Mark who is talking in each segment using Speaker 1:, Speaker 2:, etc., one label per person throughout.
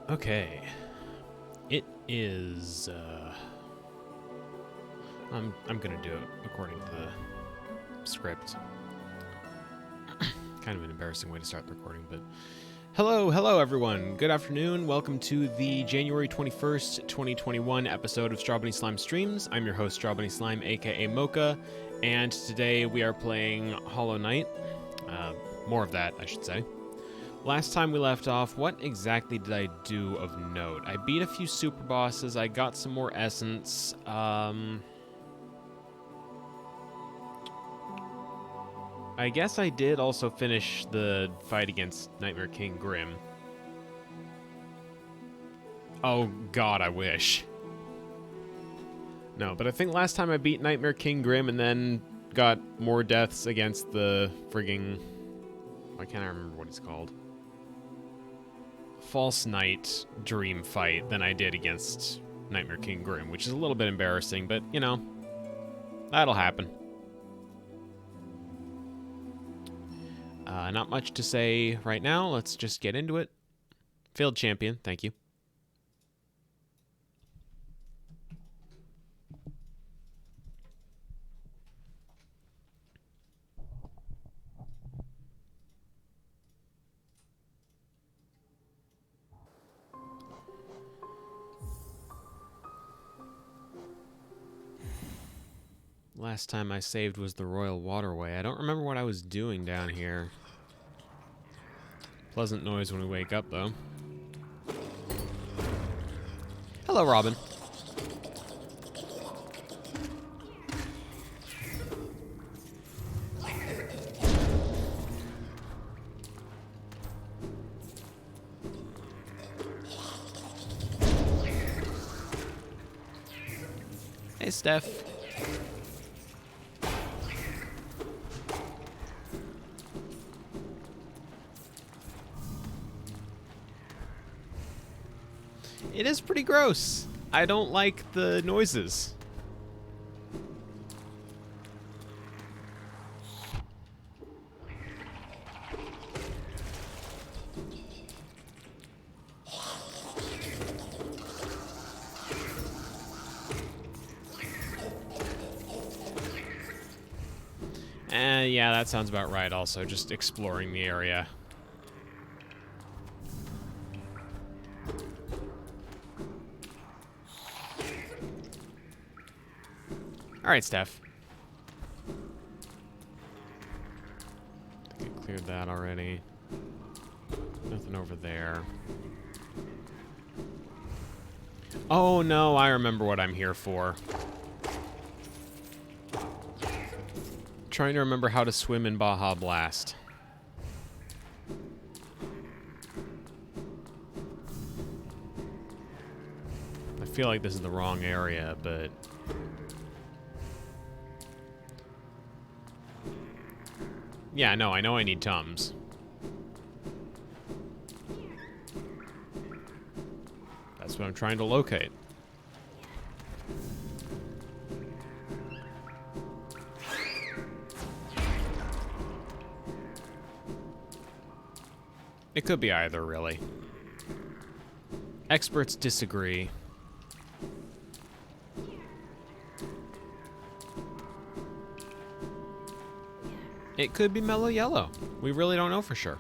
Speaker 1: Okay. It is, I'm gonna do it according to the script. Kind of an embarrassing way to start the recording, but... Hello everyone. Good afternoon. Welcome to the January 21st, 2021 episode of Strawbunny Slime Streams. I'm your host, Strawbunny Slime, aka Mocha, and today we are playing Hollow Knight. More of that, I should say. Last time we left off, what exactly did I do of note? I beat a few super bosses, I got some more essence, I guess I did also finish the fight against Nightmare King Grim. Oh god, I wish. No, but I think last time I beat Nightmare King Grim and then got more deaths against the frigging... Why can't I remember what it's called? False Knight dream fight than I did against Nightmare King Grim, which is a little bit embarrassing, but, you know, that'll happen. Not much to say right now. Let's just get into it. Failed champion, thank you. Last time I saved was the Royal Waterway. I don't remember what I was doing down here. Pleasant noise when we wake up, though. Hello, Robin. Hey, Steph. It is pretty gross. I don't like the noises. Yeah, that sounds about right also, just exploring the area. Alright, Steph. I think I cleared that already. Nothing over there. Oh no, I remember what I'm here for. Trying to remember how to swim in Baja Blast. I feel like this is the wrong area, but... Yeah, no, I know I need Tums. That's what I'm trying to locate. It could be either, really. Experts disagree. It could be Mellow Yellow. We really don't know for sure.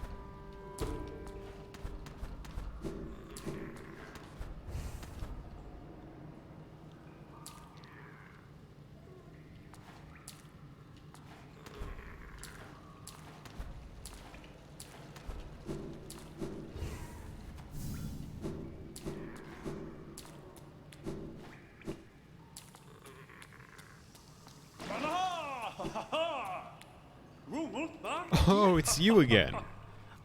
Speaker 1: Oh, it's you again.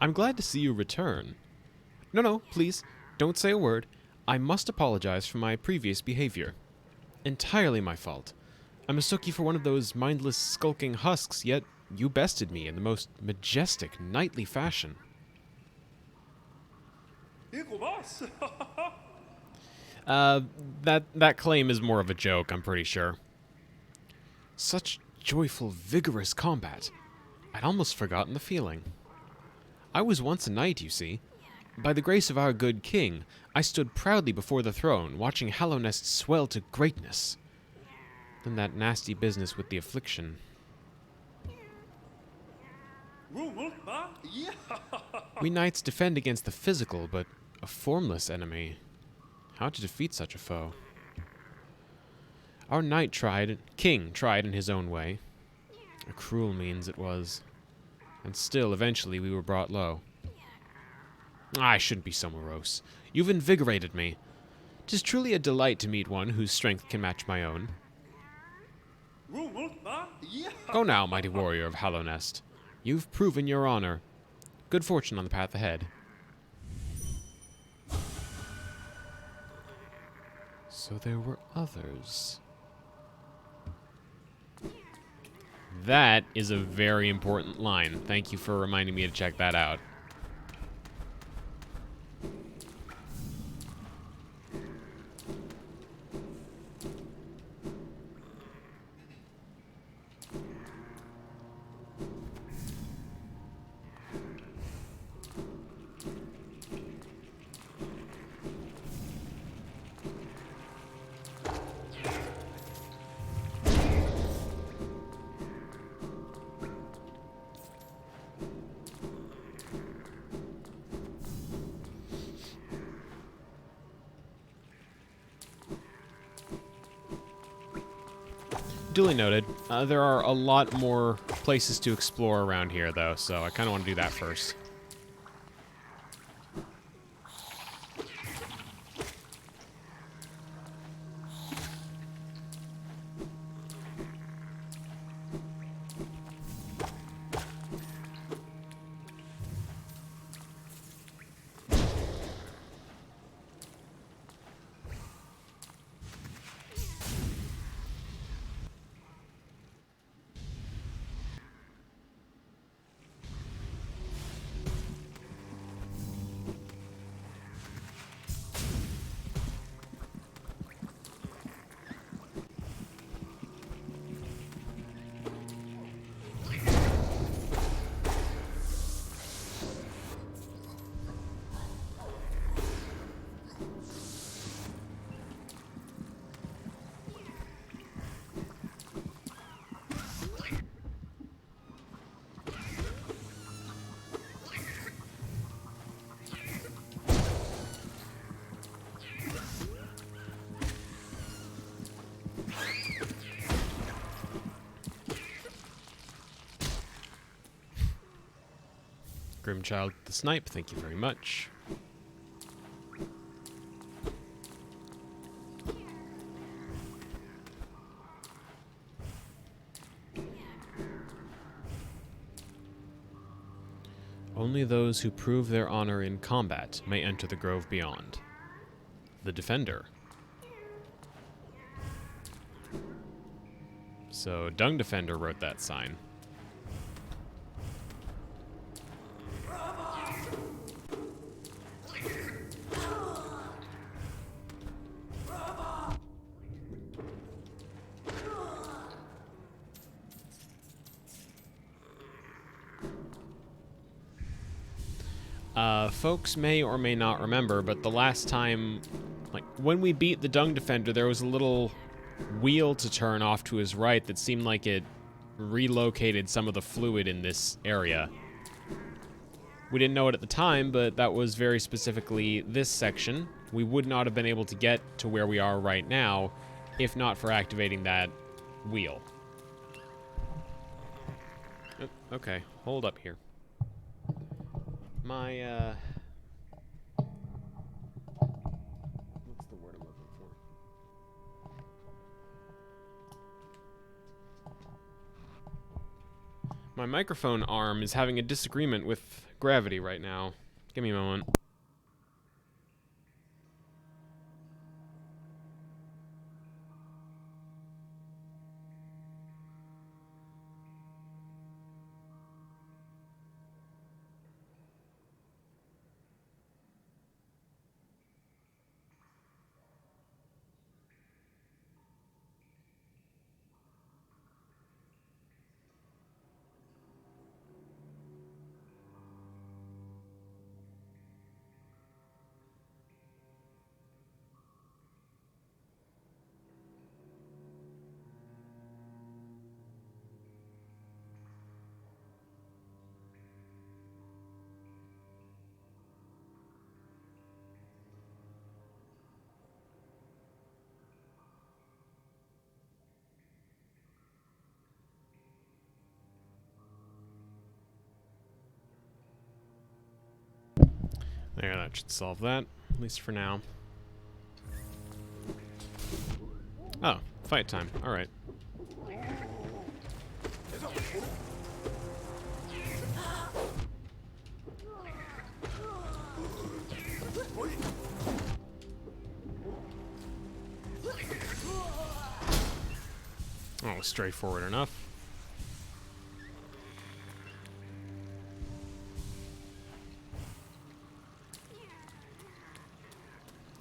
Speaker 1: I'm glad to see you return. No, please, don't say a word. I must apologize for my previous behavior. Entirely my fault. I mistook you for one of those mindless, skulking husks, yet you bested me in the most majestic, knightly fashion. That claim is more of a joke, I'm pretty sure. Such joyful, vigorous combat. I'd almost forgotten the feeling. I was once a knight, you see. By the grace of our good king, I stood proudly before the throne, watching Hallownest swell to greatness. Then that nasty business with the affliction. We knights defend against the physical, but a formless enemy. How to defeat such a foe? Our king tried in his own way. A cruel means it was. And still, eventually, we were brought low. I shouldn't be so morose. You've invigorated me. 'Tis truly a delight to meet one whose strength can match my own. Go now, mighty warrior of Hallownest. You've proven your honor. Good fortune on the path ahead. So there were others. That is a very important line. Thank you for reminding me to check that out. Duly noted. There are a lot more places to explore around here, though, so I kind of want to do that first. Grimchild the Snipe, thank you very much. Only those who prove their honor in combat may enter the grove beyond. The Defender. So, Dung Defender wrote that sign. Folks may or may not remember, but the last time, like, when we beat the Dung Defender, there was a little wheel to turn off to his right that seemed like it relocated some of the fluid in this area. We didn't know it at the time, but that was very specifically this section. We would not have been able to get to where we are right now if not for activating that wheel. Oh, okay, hold up here. My, what's the word I'm looking for? My microphone arm is having a disagreement with gravity right now. Give me a moment. There, that should solve that, at least for now. Oh, fight time. Alright. Oh, straightforward enough.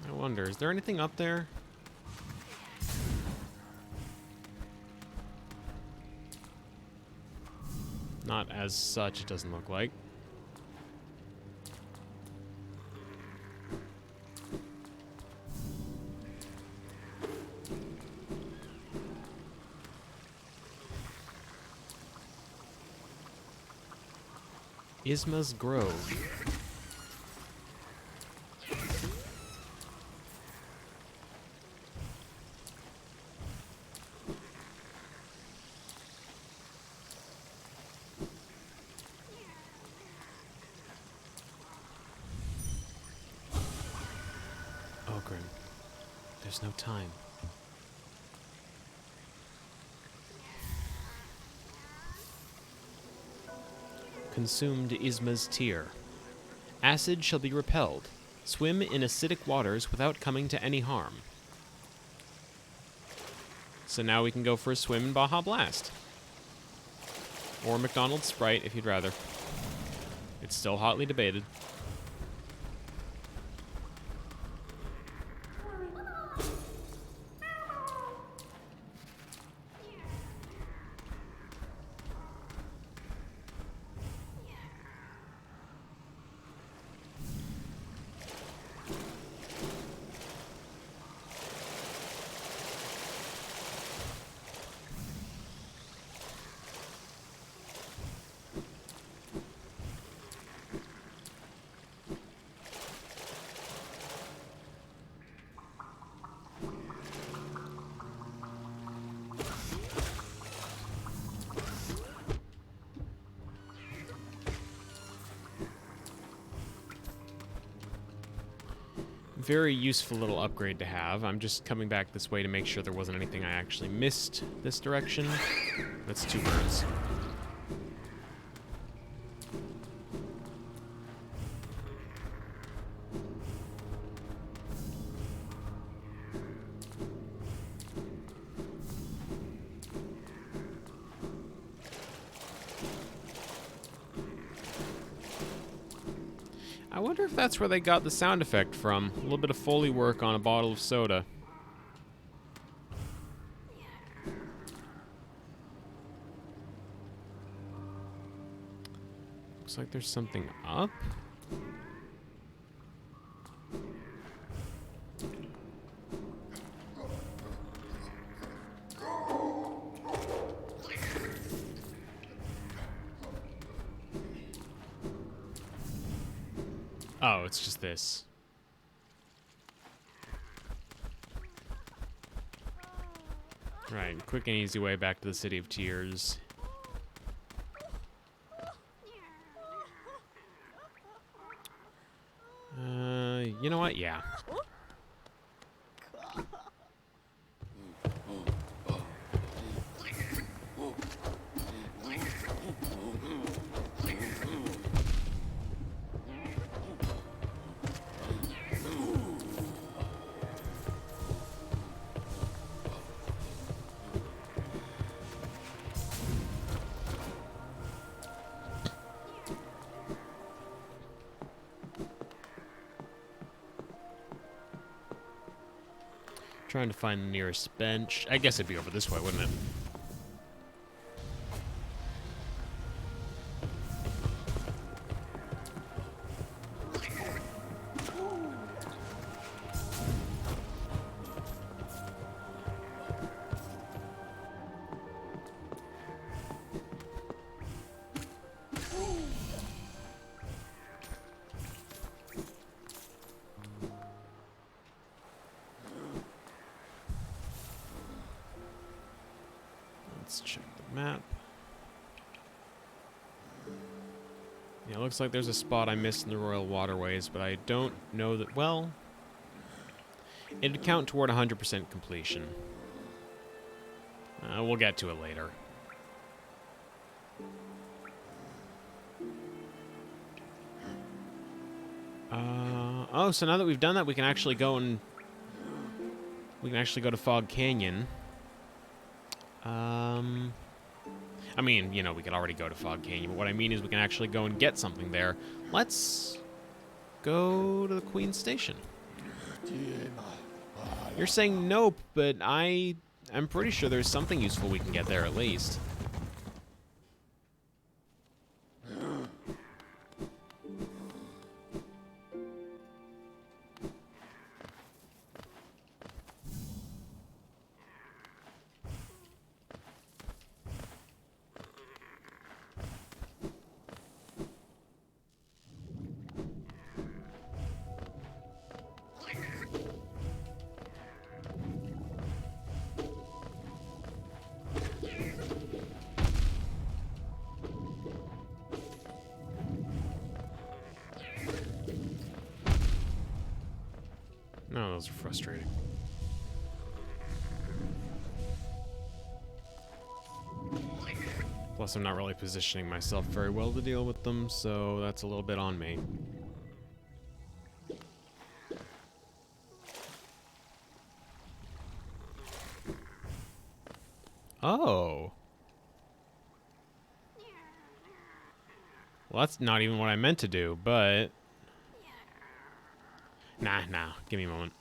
Speaker 1: I wonder, is there anything up there? Not as such, it doesn't look like. Isma's Grove. Ogren. There's no time. Consumed Isma's tear. Acid shall be repelled. Swim in acidic waters without coming to any harm. So now we can go for a swim in Baja Blast. Or McDonald's Sprite, if you'd rather. It's still hotly debated. Very useful little upgrade to have. I'm just coming back this way to make sure there wasn't anything I actually missed this direction. That's 2 birds. I wonder if that's where they got the sound effect from. A little bit of Foley work on a bottle of soda. Looks like there's something up. Oh, it's just this. Right, quick and easy way back to the City of Tears. You know what? Yeah. Trying to find the nearest bench. I guess it'd be over this way, wouldn't it? Let's check the map. Yeah, looks like there's a spot I missed in the Royal Waterways, but I don't know that... Well, it'd count toward 100% completion. We'll get to it later. Oh, so now that we've done that, we can actually go and... We can actually go to Fog Canyon. I mean, you know, we could already go to Fog Canyon, but what I mean is we can actually go and get something there. Let's go to the Queen's Station. You're saying nope, but I'm pretty sure there's something useful we can get there at least. No, those are frustrating. Plus, I'm not really positioning myself very well to deal with them, so that's a little bit on me. Oh. Well, that's not even what I meant to do, but... Nah, give me a moment.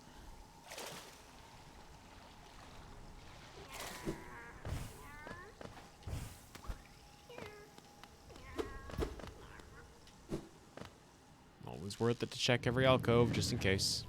Speaker 1: Always worth it to check every alcove, just in case.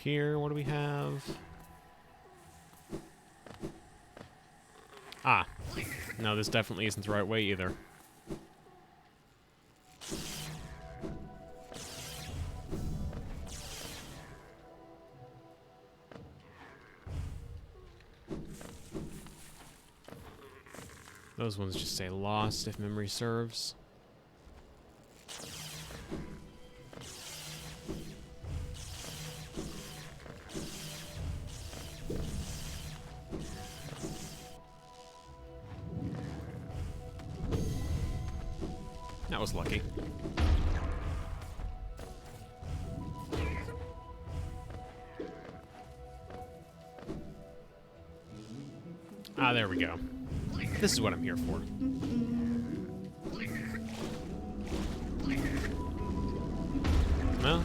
Speaker 1: Here, what do we have? Ah, no, this definitely isn't the right way either. Those ones just say lost if memory serves. That was lucky. Ah, there we go. This is what I'm here for. Well,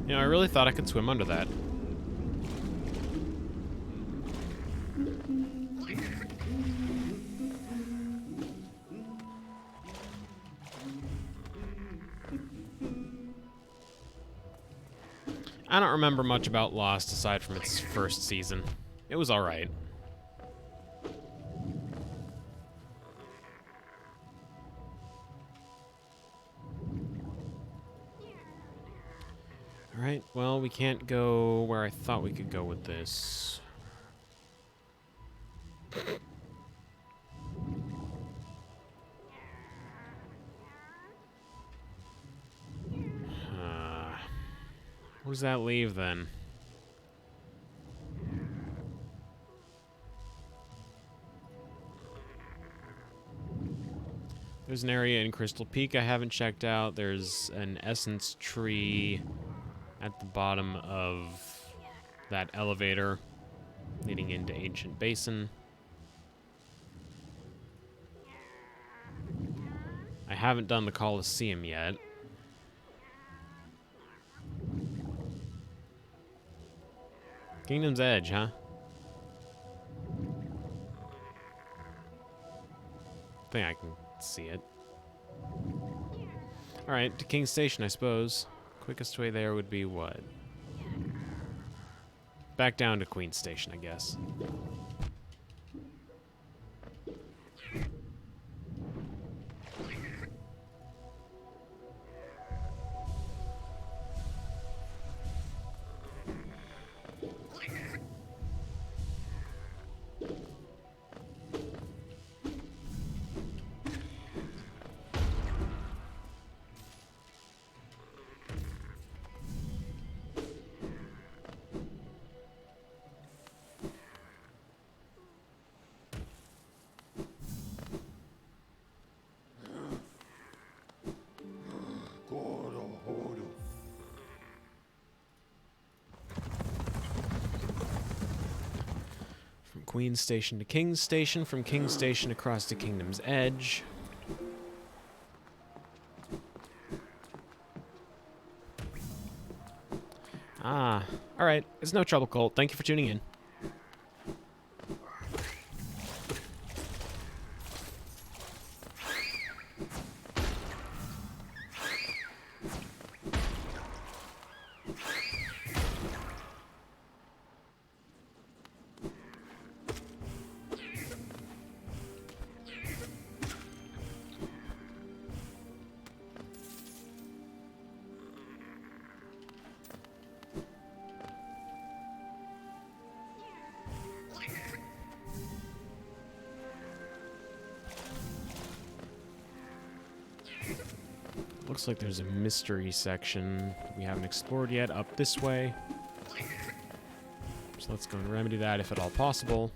Speaker 1: you know, I really thought I could swim under that. I don't remember much about Lost aside from its first season. It was alright. Alright, well, we can't go where I thought we could go with this. Where does that leave, then? There's an area in Crystal Peak I haven't checked out. There's an essence tree at the bottom of that elevator leading into Ancient Basin. I haven't done the Colosseum yet. Kingdom's Edge, huh? I think I can see it. Alright, to King's Station, I suppose. Quickest way there would be what? Back down to Queen's Station, I guess. Queen's Station to King's Station, from King's Station across to Kingdom's Edge. Ah, alright. It's no trouble, Colt. Thank you for tuning in. Looks like there's a mystery section we haven't explored yet up this way. So let's go and remedy that if at all possible.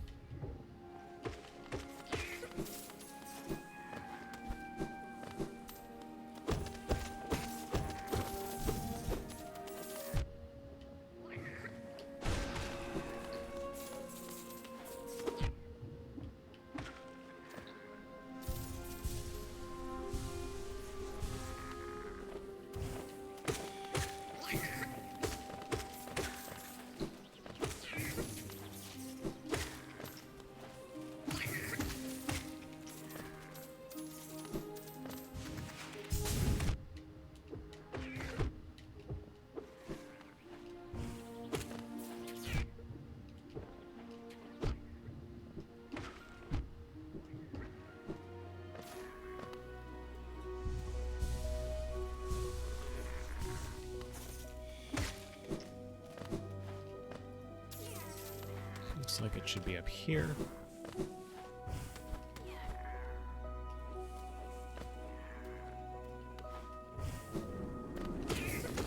Speaker 1: Looks like it should be up here.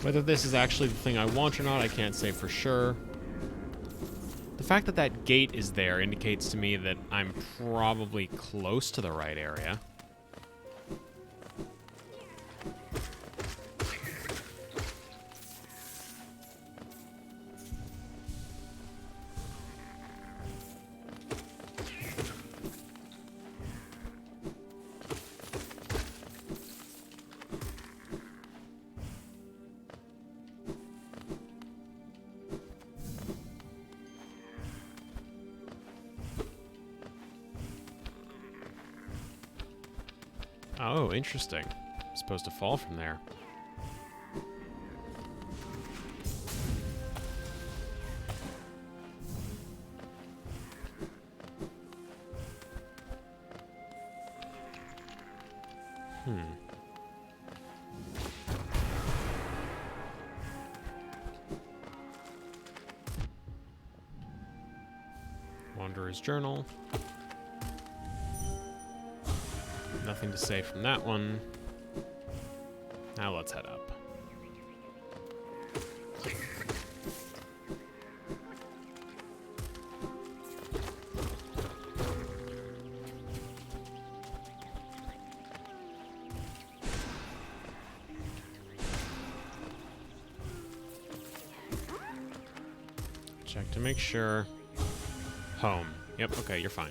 Speaker 1: Whether this is actually the thing I want or not, I can't say for sure. The fact that that gate is there indicates to me that I'm probably close to the right area. Oh, interesting. I'm supposed to fall from there. Wanderer's Journal. Nothing to say from that one. Now let's head up. Check to make sure. Home. Yep, okay, you're fine.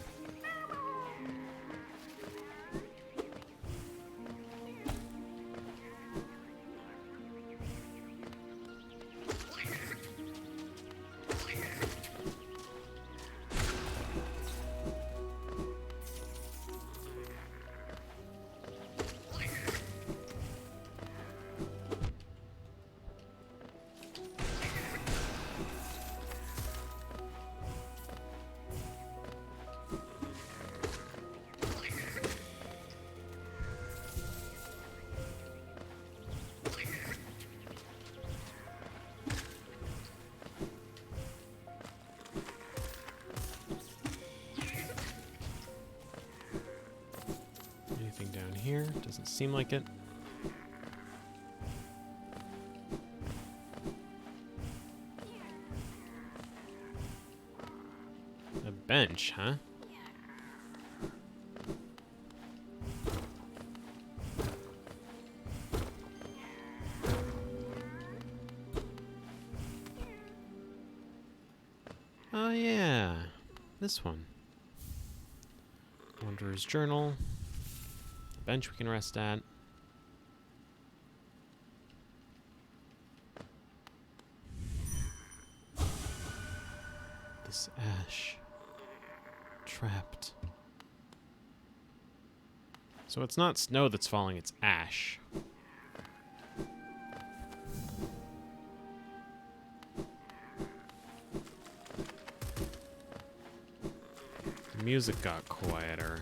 Speaker 1: Down here, doesn't seem like it. A bench, huh? Oh yeah, this one. Wanderer's Journal. Bench we can rest at. This ash. Trapped. So it's not snow that's falling, it's ash. The music got quieter.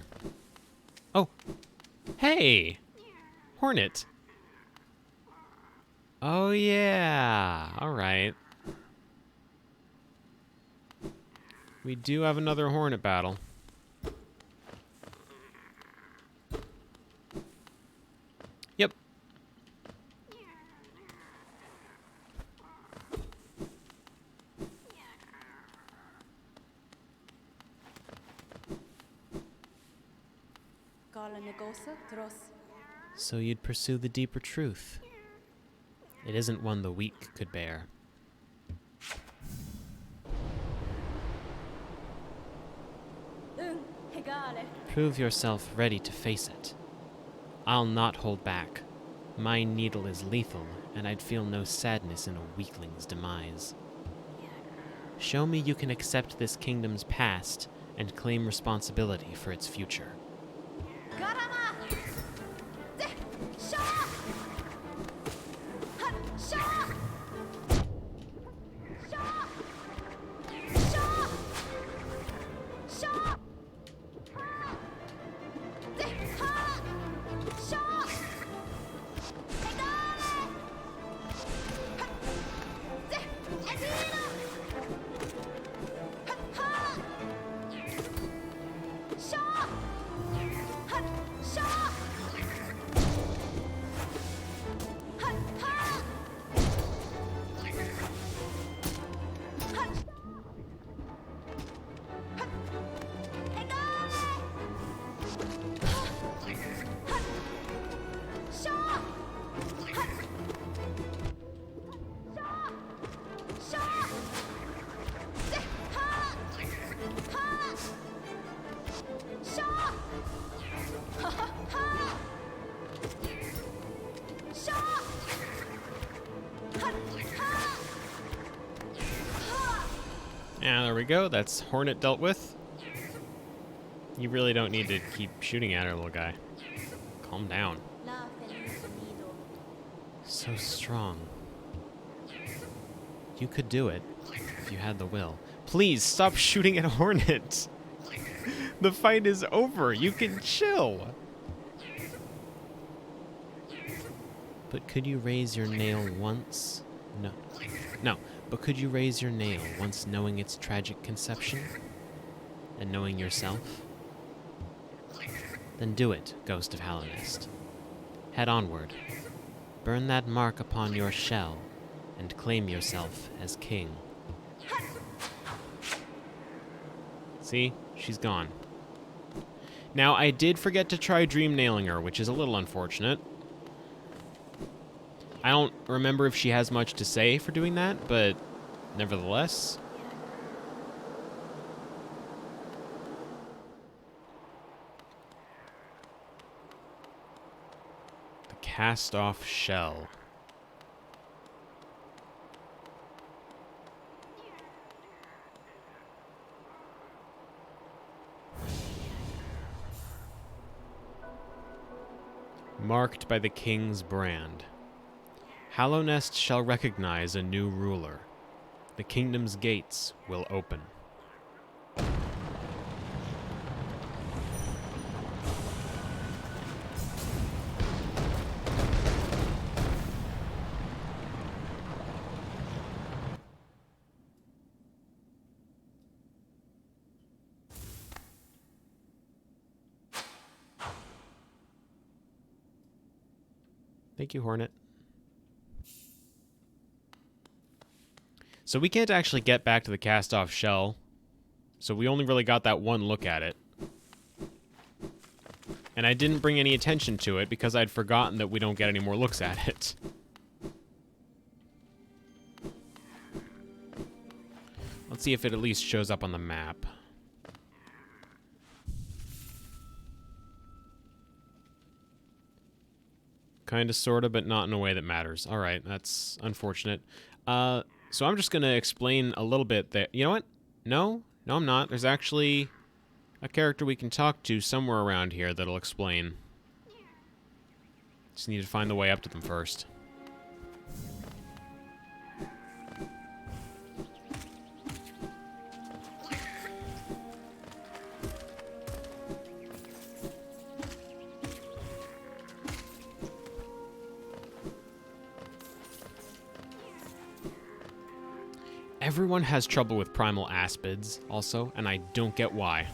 Speaker 1: Oh! Hey! Hornet! Oh yeah! Alright. We do have another hornet battle. Yep. So you'd pursue the deeper truth. It isn't one the weak could bear. Prove yourself ready to face it. I'll not hold back. My needle is lethal, and I'd feel no sadness in a weakling's demise. Show me you can accept this kingdom's past and claim responsibility for its future. Yeah, there we go. That's Hornet dealt with. You really don't need to keep shooting at her, little guy. Calm down. So strong. You could do it if you had the will. Please stop shooting at Hornet. The fight is over. You can chill. But could you raise your nail once? No. No. But could you raise your nail once knowing its tragic conception? And knowing yourself? Then do it, Ghost of Hallownest. Head onward. Burn that mark upon your shell, and claim yourself as king. See? She's gone. Now, I did forget to try dream nailing her, which is a little unfortunate. I don't remember if she has much to say for doing that, but nevertheless, cast-off shell. Marked by the king's brand. Hallownest shall recognize a new ruler. The kingdom's gates will open. Thank you, Hornet. So we can't actually get back to the cast-off shell. So we only really got that one look at it. And I didn't bring any attention to it because I'd forgotten that we don't get any more looks at it. Let's see if it at least shows up on the map. Kinda, sorta, but not in a way that matters. Alright, that's unfortunate. So I'm just gonna explain a little bit that... You know what? No, I'm not. There's actually a character we can talk to somewhere around here that'll explain. Just need to find the way up to them first. Everyone has trouble with primal aspids, also, and I don't get why.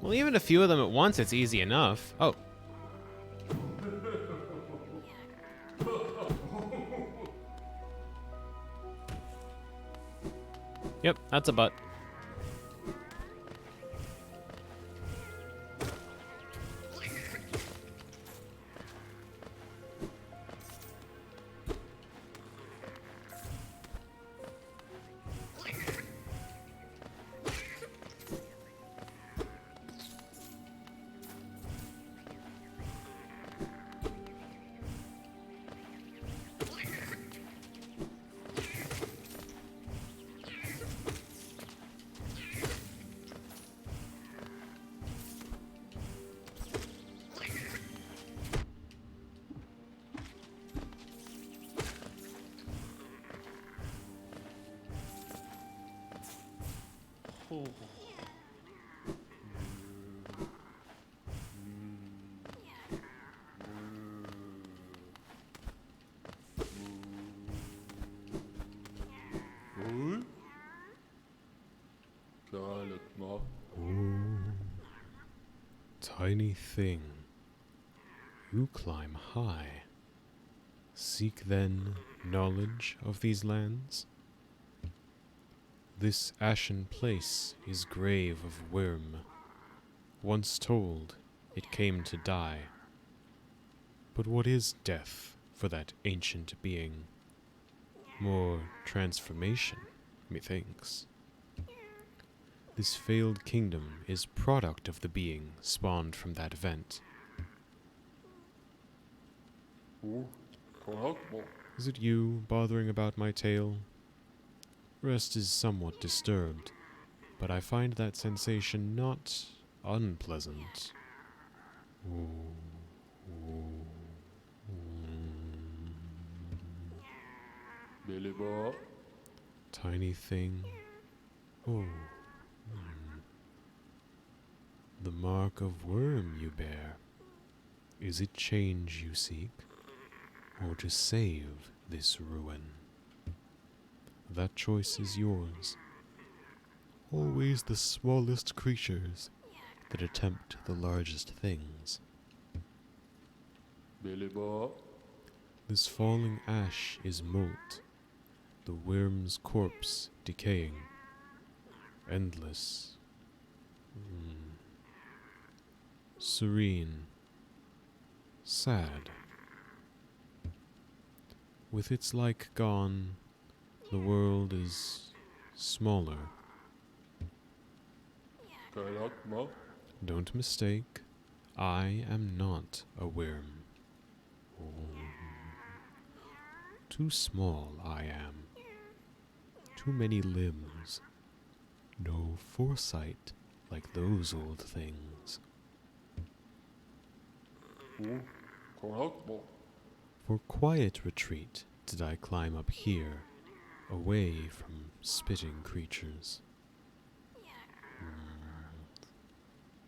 Speaker 1: Well, even a few of them at once, it's easy enough. Oh. Yep, that's a butt. Tiny thing, you climb high. Seek then knowledge of these lands? This ashen place is grave of worm. Once told, it came to die. But what is death for that ancient being? More transformation, methinks. This failed kingdom is product of the being spawned from that event. Is it you bothering about my tale? Rest is somewhat disturbed, but I find that sensation not unpleasant.
Speaker 2: Billy Bob.
Speaker 1: Tiny thing. Oh. The mark of worm you bear. Is it change you seek, or to save this ruin? That choice is yours. Always the smallest creatures that attempt the largest things.
Speaker 2: Billy Bob.
Speaker 1: This falling ash is moult, the worm's corpse decaying, endless, serene, sad. With its like gone, the world is smaller.
Speaker 2: Kalakma.
Speaker 1: Don't mistake, I am not a worm. Oh. Too small I am. Too many limbs. No foresight like those old things.
Speaker 2: Kalakma.
Speaker 1: For quiet retreat did I climb up here, away from spitting creatures.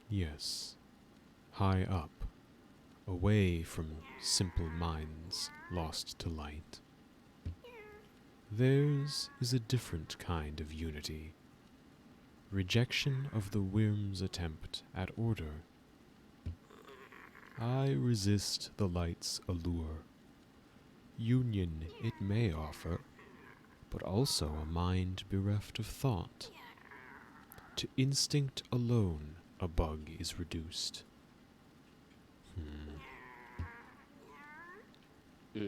Speaker 1: Yes, high up, away from simple minds lost to light. Theirs is a different kind of unity. Rejection of the worm's attempt at order. I resist the light's allure. Union it may offer, but also a mind bereft of thought. To instinct alone a bug is reduced. Be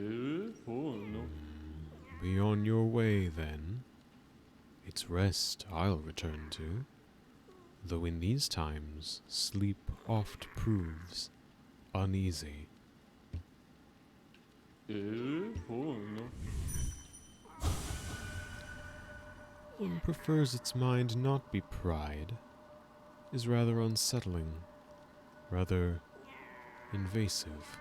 Speaker 1: on your way, then. It's rest I'll return to, though in these times sleep oft proves uneasy. One prefers its mind not be pride, is rather unsettling, rather invasive.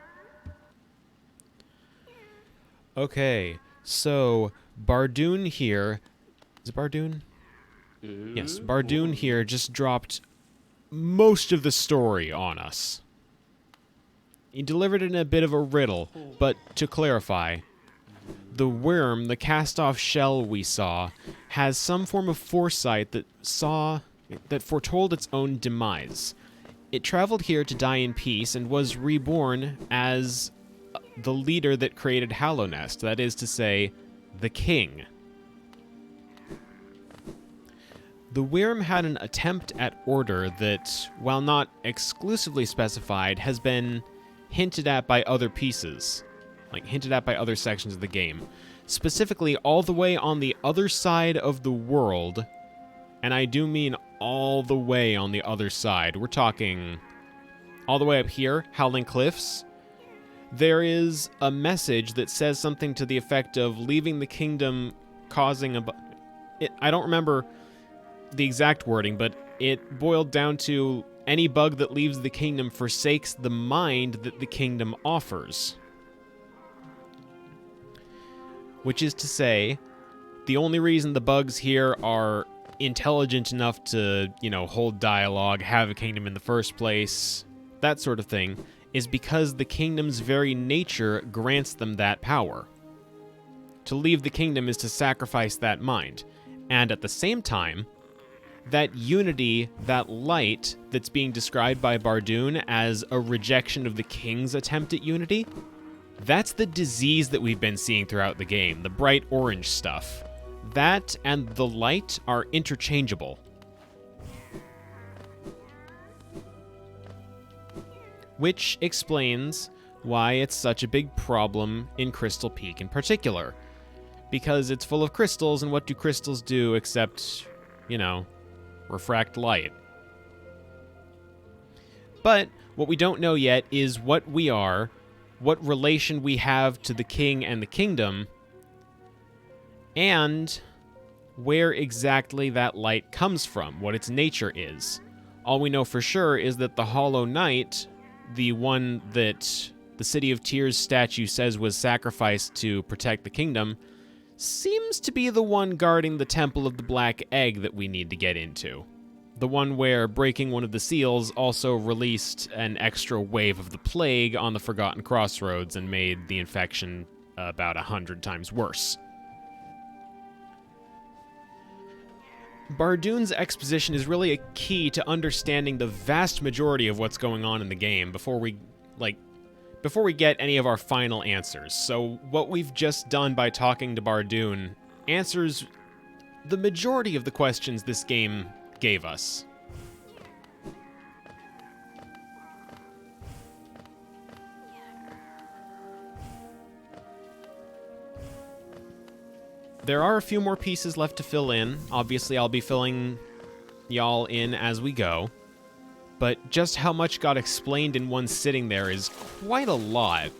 Speaker 1: Okay, so Bardoon here. Is it Bardoon? Yes, Bardoon here just dropped most of the story on us. He delivered it in a bit of a riddle, but to clarify, the worm, the cast-off shell we saw, has some form of foresight that foretold its own demise. It traveled here to die in peace and was reborn as the leader that created Hallownest, that is to say, the king. The worm had an attempt at order that, while not exclusively specified, has been hinted at by other pieces, hinted at by other sections of the game. Specifically, all the way on the other side of the world, and I do mean all the way on the other side. We're talking all the way up here, Howling Cliffs. There is a message that says something to the effect of leaving the kingdom causing I don't remember the exact wording, but it boiled down to any bug that leaves the kingdom forsakes the mind that the kingdom offers. Which is to say, the only reason the bugs here are intelligent enough to, hold dialogue, have a kingdom in the first place, that sort of thing, is because the kingdom's very nature grants them that power. To leave the kingdom is to sacrifice that mind. And at the same time, that unity, that light that's being described by Bardoon as a rejection of the king's attempt at unity, that's the disease that we've been seeing throughout the game, the bright orange stuff. That and the light are interchangeable. Which explains why it's such a big problem in Crystal Peak in particular. Because it's full of crystals, and what do crystals do except, refract light? But what we don't know yet is what we are, what relation we have to the king and the kingdom, and where exactly that light comes from, what its nature is. All we know for sure is that the Hollow Knight, the one that the City of Tears statue says was sacrificed to protect the kingdom, seems to be the one guarding the Temple of the Black Egg that we need to get into. The one where breaking one of the seals also released an extra wave of the plague on the Forgotten Crossroads and made the infection about 100 times worse. Bardoon's exposition is really a key to understanding the vast majority of what's going on in the game before before we get any of our final answers. So what we've just done by talking to Bardoon answers the majority of the questions this game gave us. There are a few more pieces left to fill in. Obviously, I'll be filling y'all in as we go. But just how much got explained in one sitting there is quite a lot.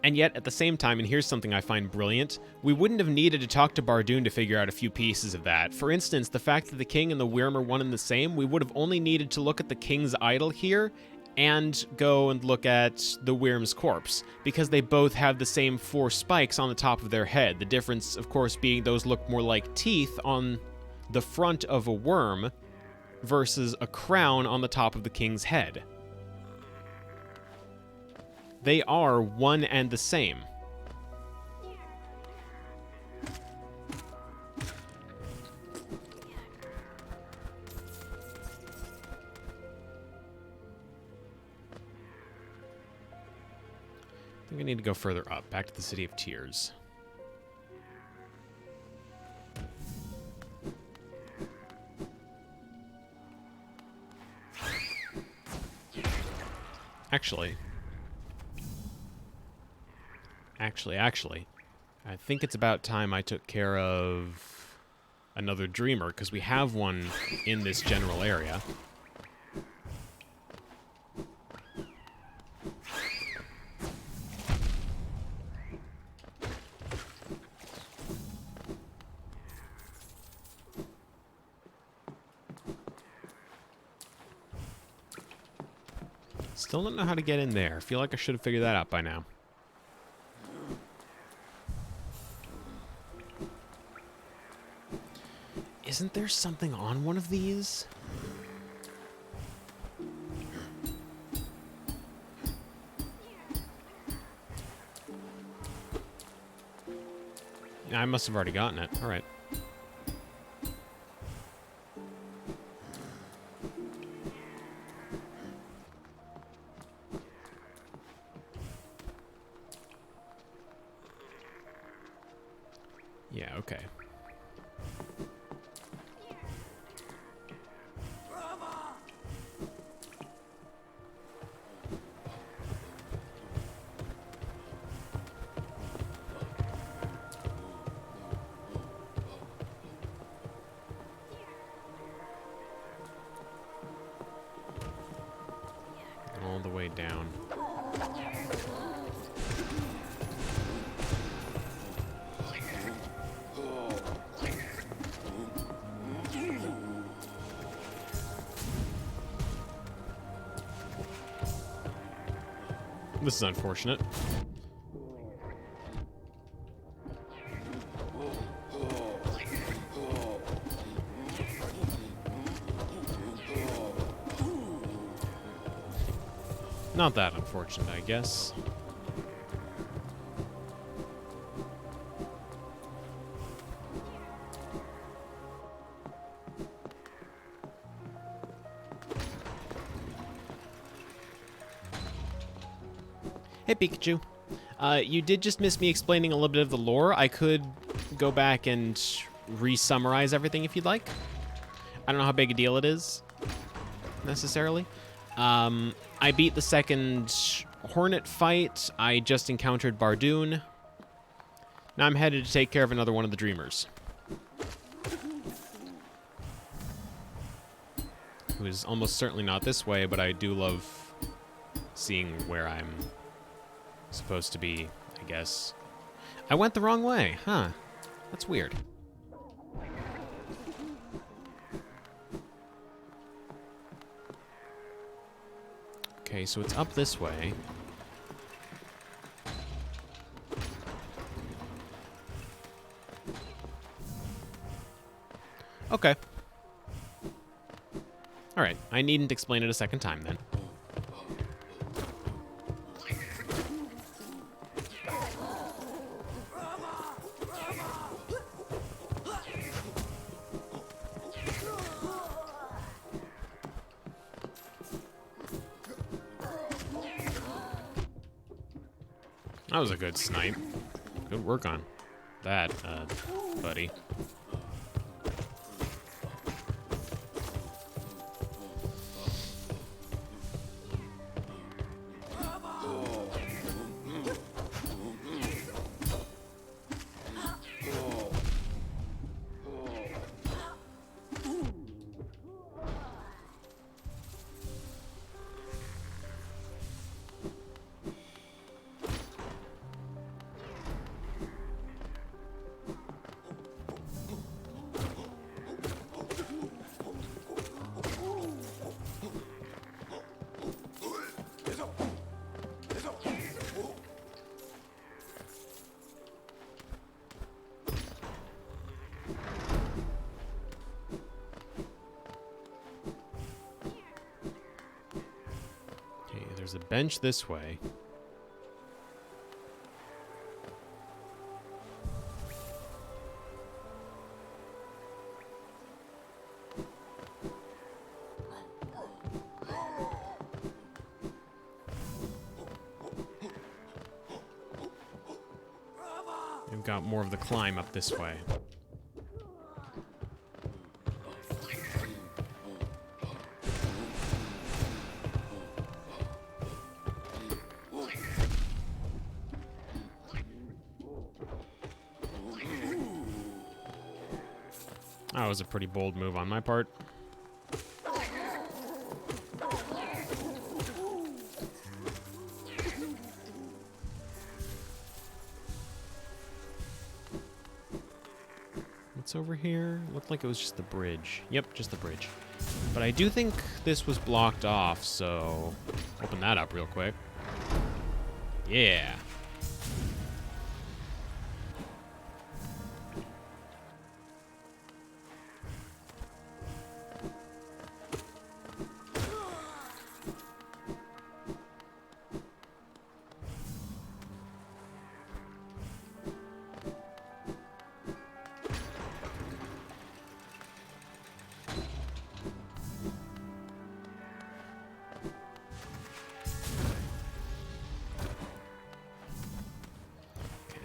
Speaker 1: And yet, at the same time, and here's something I find brilliant, we wouldn't have needed to talk to Bardoon to figure out a few pieces of that. For instance, the fact that the king and the Wyrm are one and the same, we would have only needed to look at the king's idol here and go and look at the Wyrm's corpse, because they both have the same 4 spikes on the top of their head. The difference, of course, being those look more like teeth on the front of a worm versus a crown on the top of the king's head. They are one and the same. I think I need to go further up, back to the City of Tears. Actually, I think it's about time I took care of another dreamer, because we have one in this general area. Still don't know how to get in there. Feel like I should have figured that out by now. Isn't there something on one of these? I must have already gotten it. All right. Yeah, okay. All the way down. This is unfortunate. Not that unfortunate, I guess. Hey, Pikachu. You did just miss me explaining a little bit of the lore. I could go back and re-summarize everything if you'd like. I don't know how big a deal it is, necessarily. I beat the second Hornet fight. I just encountered Bardoon. Now I'm headed to take care of another one of the Dreamers, who is almost certainly not this way, but I do love seeing where I'm supposed to be, I guess. I went the wrong way, huh? That's weird. Okay, so it's up this way. Okay. Alright, I needn't explain it a second time then. That was a good snipe. Good work on that, buddy. There's a bench this way. We've got more of the climb up this way. That was a pretty bold move on my part. What's over here? Looked like it was just the bridge. Yep, just the bridge. But I do think this was blocked off, so open that up real quick. Yeah.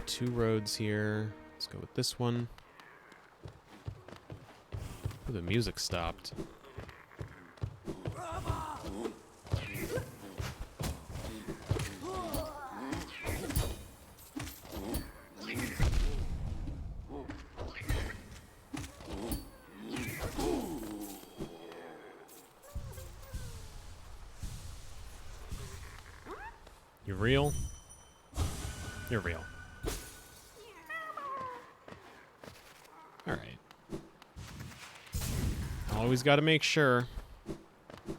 Speaker 1: Two roads here. Let's go with this one. Ooh, the music stopped. You real? You're real. Alright. Always got to make sure. I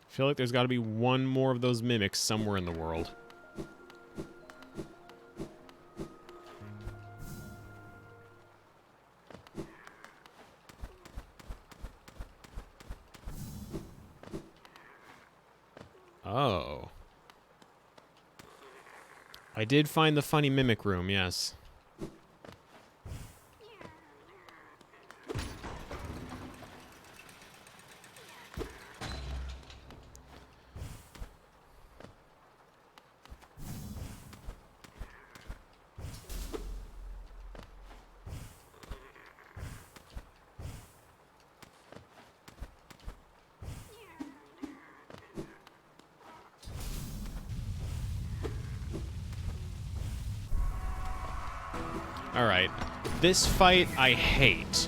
Speaker 1: feel like there's got to be one more of those mimics somewhere in the world. Oh. I did find the funny mimic room, yes. Alright. This fight I hate.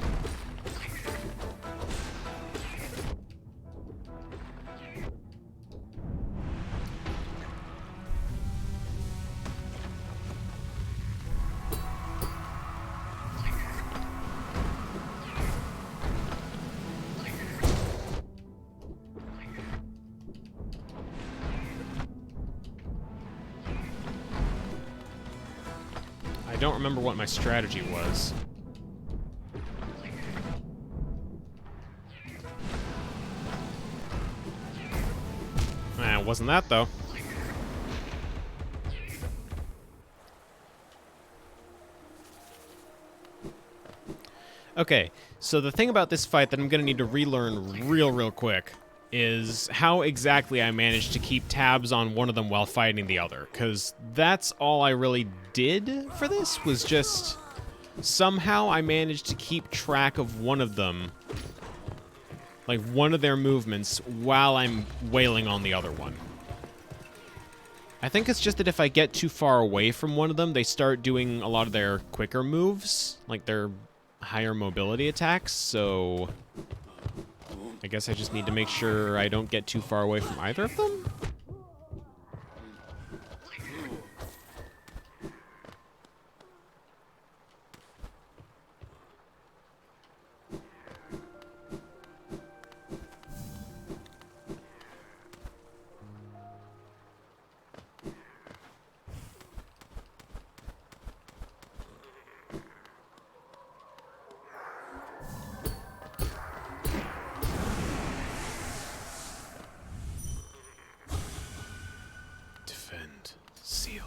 Speaker 1: I don't remember what my strategy was. It wasn't that, though. Okay, so the thing about this fight that I'm going to need to relearn real quick is how exactly I managed to keep tabs on one of them while fighting the other, because that's all I really did for this, was just somehow I managed to keep track of one of them, like one of their movements, while I'm wailing on the other one. I think it's just that if I get too far away from one of them, they start doing a lot of their quicker moves, like their higher mobility attacks, so I guess I just need to make sure I don't get too far away from either of them? Defend. Seal.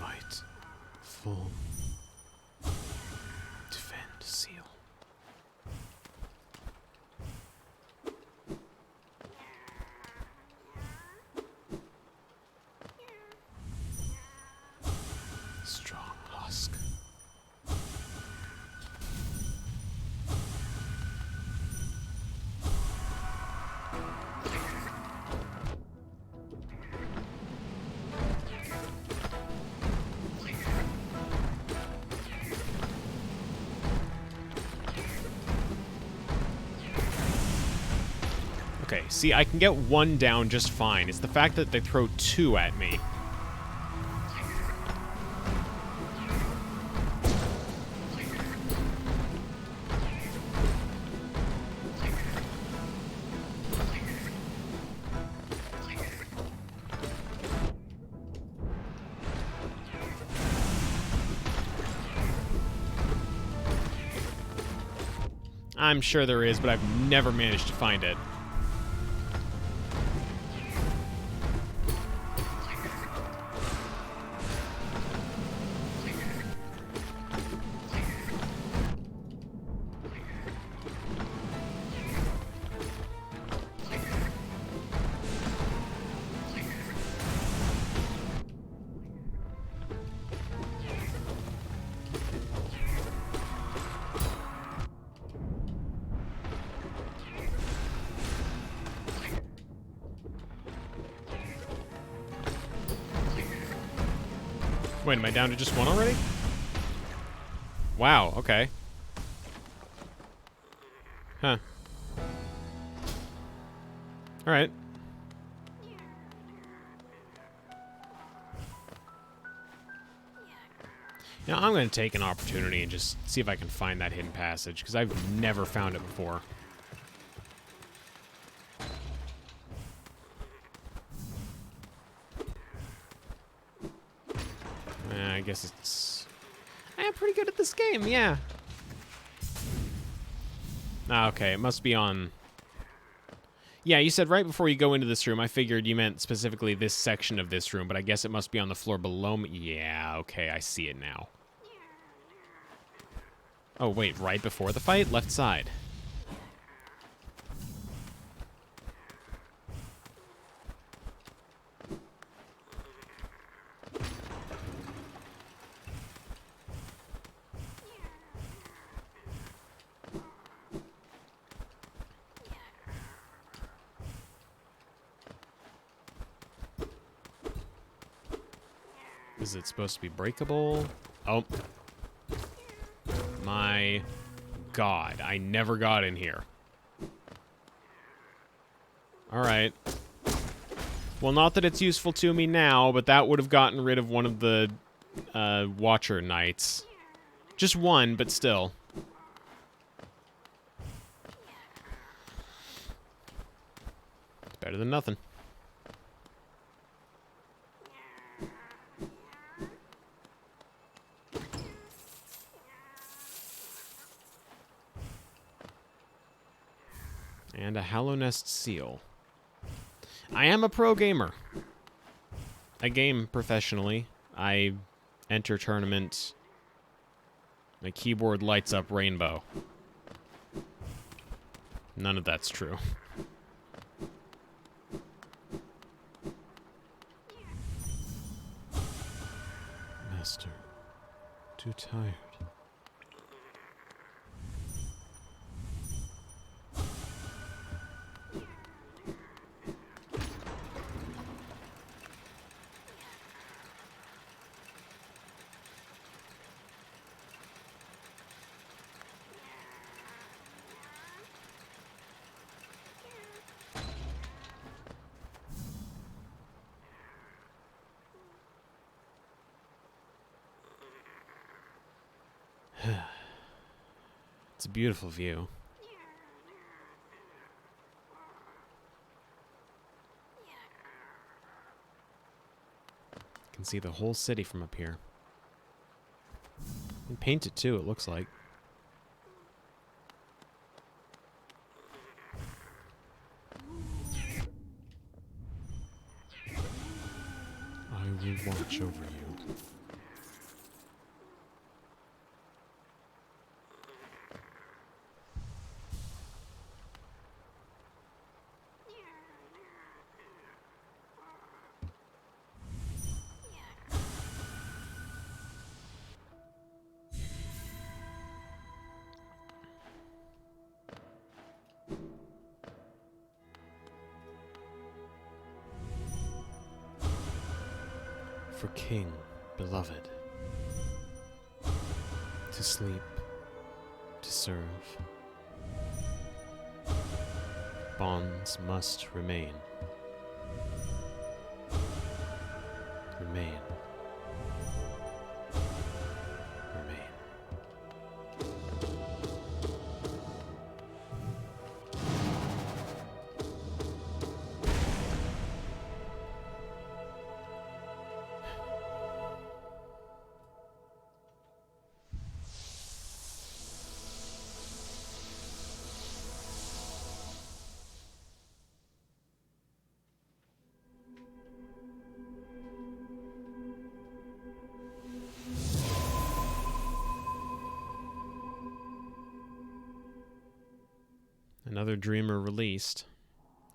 Speaker 1: Light. Full. Defend. Seal. Strong husk. Okay, see, I can get one down just fine. It's the fact that they throw two at me. I'm sure there is, but I've never managed to find it. Wait, am I down to just one already? Wow, okay. Huh. Alright. Now, I'm going to take an opportunity and just see if I can find that hidden passage, because I've never found it before. I guess it's... I'm pretty good at this game, yeah. Ah, okay, it must be on... Yeah, you said right before you go into this room. I figured you meant specifically this section of this room, but I guess it must be on the floor below me. Yeah, okay, I see it now. Oh, wait, right before the fight? Left side. Is it supposed to be breakable? Oh. My God, I never got in here. Alright. Well, not that it's useful to me now, but that would have gotten rid of one of the Watcher Knights. Just one, but still. It's better than nothing. And a Hallow Nest seal. I am a pro gamer. I game professionally. I enter tournaments. My keyboard lights up rainbow. None of that's true. Master. Too tired. It's a beautiful view. You can see the whole city from up here. And painted too, it looks like. I will watch over you. For King, beloved, to sleep, to serve, bonds must remain. Remain. Remain. Another dreamer released.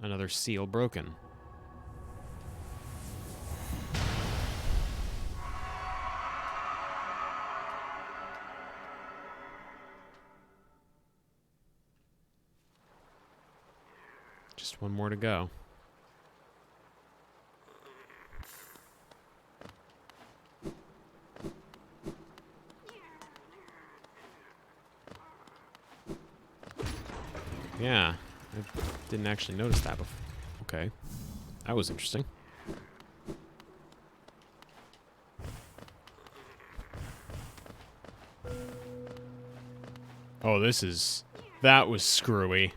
Speaker 1: Another seal broken. Just one more to go. Yeah, I didn't actually notice that before. Okay, that was interesting. Oh, that was screwy.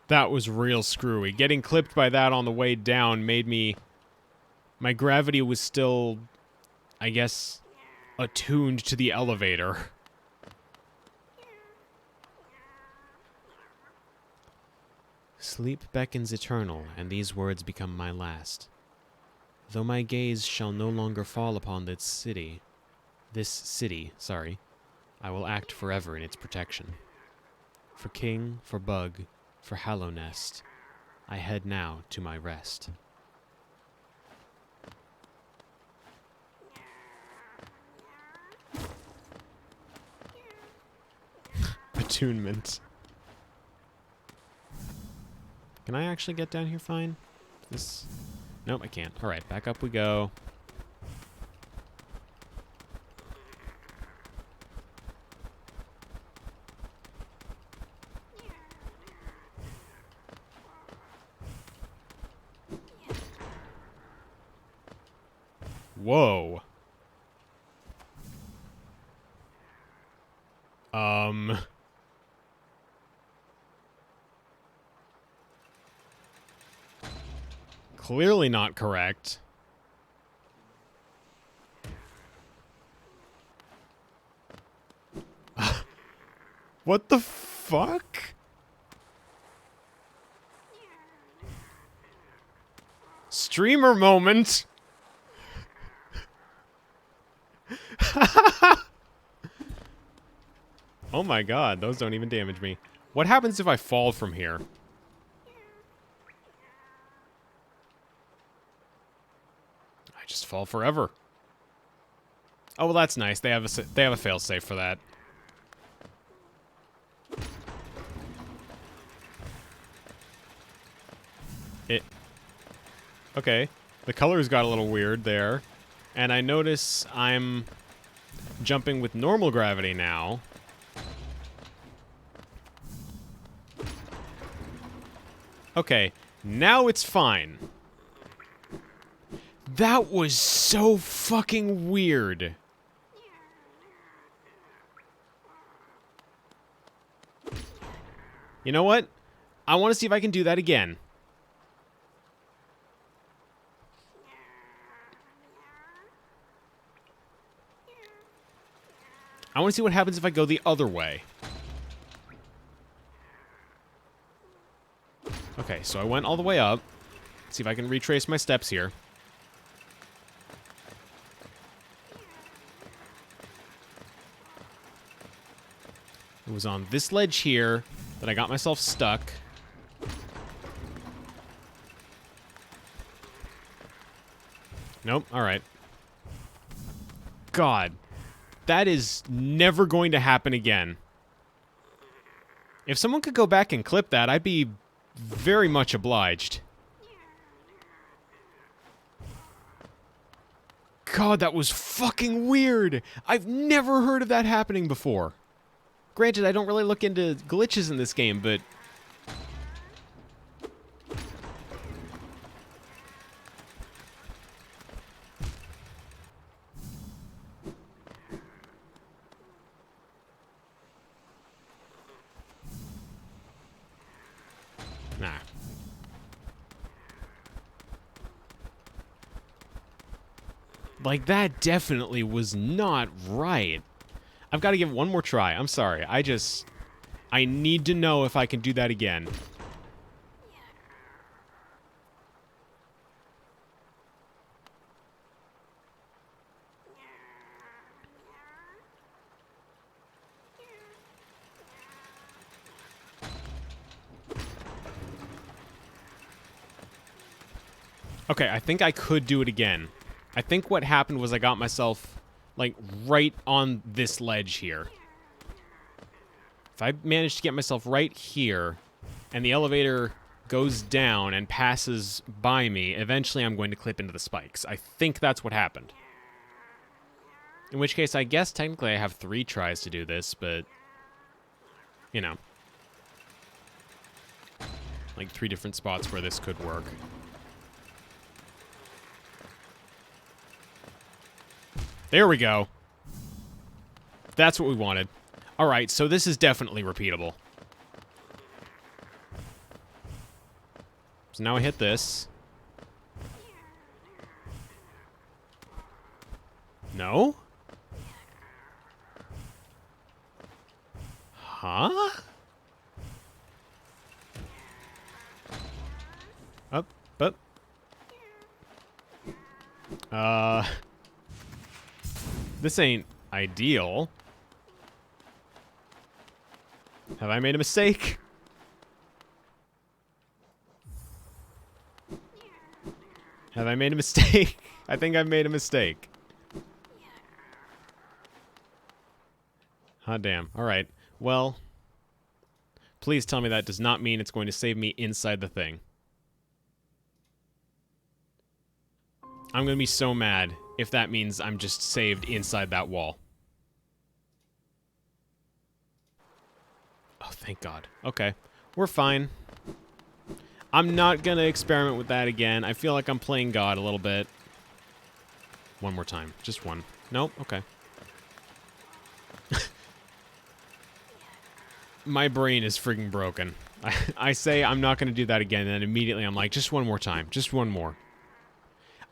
Speaker 1: That was real screwy. Getting clipped by that on the way down made me... My gravity was still, I guess, attuned to the elevator. Sleep beckons eternal, and these words become my last. Though my gaze shall no longer fall upon this city, I will act forever in its protection. For king, for bug, for hallow nest, I head now to my rest. Attunement. Can I actually get down here fine? This... Nope, I can't. Alright, back up we go. Whoa. Clearly not correct. What the fuck? Streamer moment. Oh my god, those don't even damage me. What happens if I fall from here? I just fall forever. Oh, well, that's nice. They have a failsafe for that. Okay. The colors got a little weird there. And I notice I'm jumping with normal gravity now. Okay, now it's fine. That was so fucking weird. You know what? I want to see if I can do that again. I want to see what happens if I go the other way. Okay, so I went all the way up. Let's see if I can retrace my steps here. It was on this ledge here that I got myself stuck. Nope, alright. God. That is never going to happen again. If someone could go back and clip that, I'd be very much obliged. God, that was fucking weird. I've never heard of that happening before. Granted, I don't really look into glitches in this game, but... Nah. Like, that definitely was not right. I've got to give it one more try. I'm sorry. I need to know if I can do that again. Okay, I think I could do it again. I think what happened was I got myself, like, right on this ledge here. If I manage to get myself right here, and the elevator goes down and passes by me, eventually I'm going to clip into the spikes. I think that's what happened. In which case, I guess technically I have 3 tries to do this, but... You know. Like, 3 different spots where this could work. There we go. That's what we wanted. Alright, so this is definitely repeatable. So now I hit this. No? Huh? Up, up. This ain't ideal. Have I made a mistake? Have I made a mistake? I think I've made a mistake. Hot damn. Alright. Well, please tell me that does not mean it's going to save me inside the thing. I'm going to be so mad if that means I'm just saved inside that wall. Oh, thank God. Okay. We're fine. I'm not going to experiment with that again. I feel like I'm playing God a little bit. One more time. Just one. Nope. Okay. My brain is freaking broken. I say I'm not going to do that again, and then immediately I'm like, just one more time. Just one more.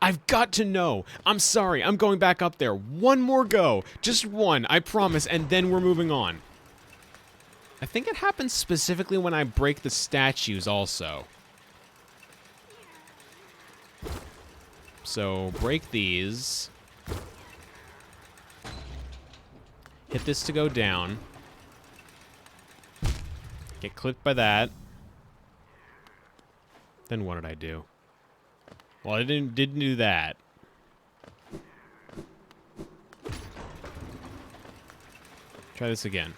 Speaker 1: I've got to know. I'm sorry. I'm going back up there. One more go. Just one. I promise. And then we're moving on. I think it happens specifically when I break the statues also. So, break these. Hit this to go down. Get clipped by that. Then what did I do? Well, I didn't do that. Try this again.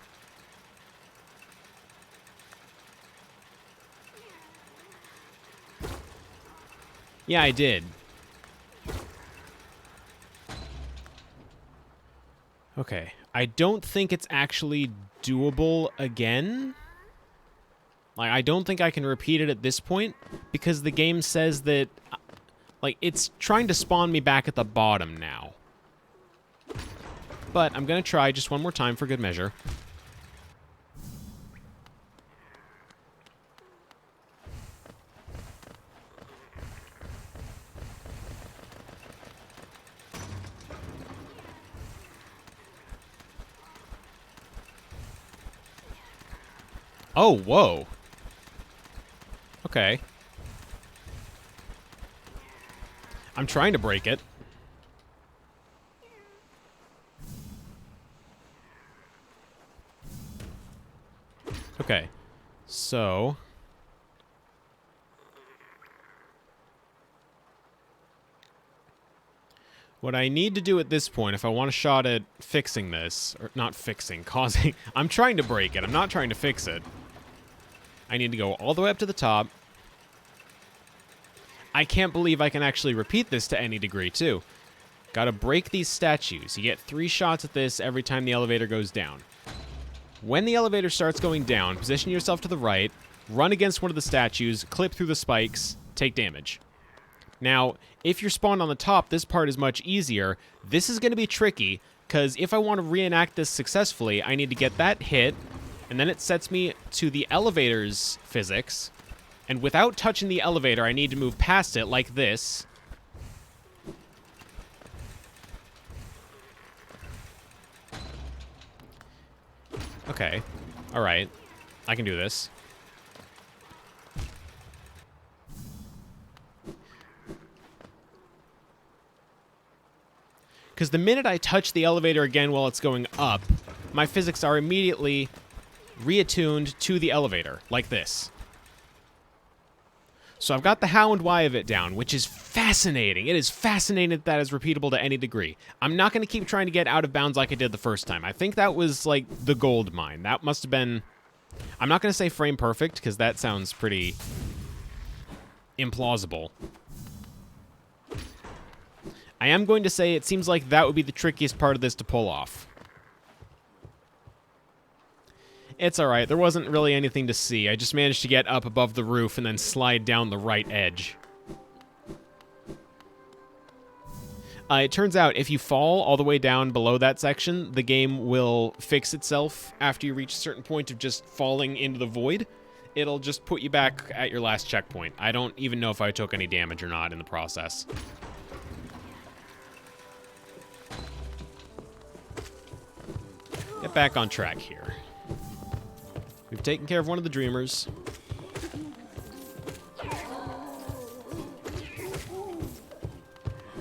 Speaker 1: Yeah, I did. Okay. I don't think it's actually doable again. Like, I don't think I can repeat it at this point because the game says that, like, it's trying to spawn me back at the bottom now. But I'm going to try just one more time for good measure. Oh, whoa. Okay. I'm trying to break it. Okay. So... what I need to do at this point, if I want a shot at fixing this, or not fixing, causing... I'm trying to break it. I'm not trying to fix it. I need to go all the way up to the top. I can't believe I can actually repeat this to any degree, too. Gotta break these statues. You get 3 shots at this every time the elevator goes down. When the elevator starts going down, position yourself to the right, run against one of the statues, clip through the spikes, take damage. Now, if you're spawned on the top, this part is much easier. This is going to be tricky, because if I want to reenact this successfully, I need to get that hit, and then it sets me to the elevator's physics, and without touching the elevator, I need to move past it like this. Okay. Alright. I can do this. Because the minute I touch the elevator again while it's going up, my physics are immediately reattuned to the elevator, like this. So I've got the how and why of it down, which is fascinating. It is fascinating that is repeatable to any degree. I'm not going to keep trying to get out of bounds like I did the first time. I think that was, like, the gold mine. That must have been... I'm not going to say frame perfect, because that sounds pretty implausible. I am going to say it seems like that would be the trickiest part of this to pull off. It's alright, there wasn't really anything to see. I just managed to get up above the roof and then slide down the right edge. It turns out if you fall all the way down below that section, the game will fix itself after you reach a certain point of just falling into the void. It'll just put you back at your last checkpoint. I don't even know if I took any damage or not in the process. Get back on track here. We've taken care of one of the dreamers.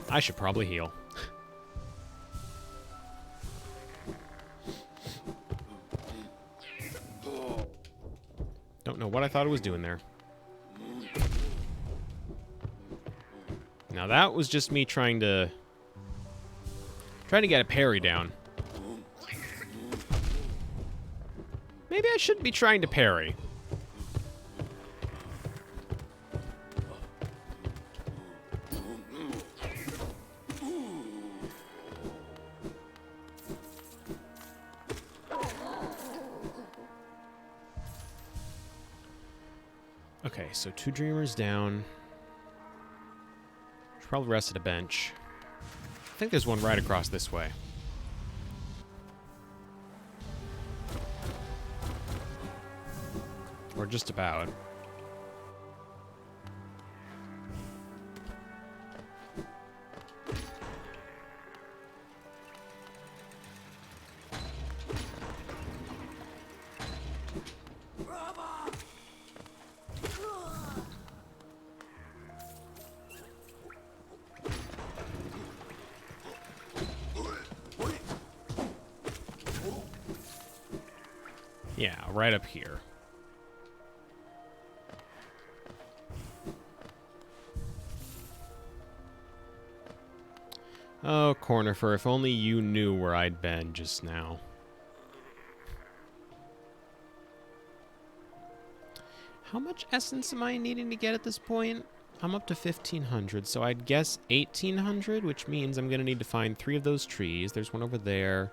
Speaker 1: I should probably heal. Don't know what I thought it was doing there. Now that was just me trying to get a parry down. Maybe I shouldn't be trying to parry. Okay, so 2 dreamers down. Should probably rest at a bench. I think there's one right across this way. Or just about. Yeah, right up here. Oh, Cornifer, if only you knew where I'd been just now. How much essence am I needing to get at this point? I'm up to 1,500, so I'd guess 1,800, which means I'm going to need to find 3 of those trees. There's one over there.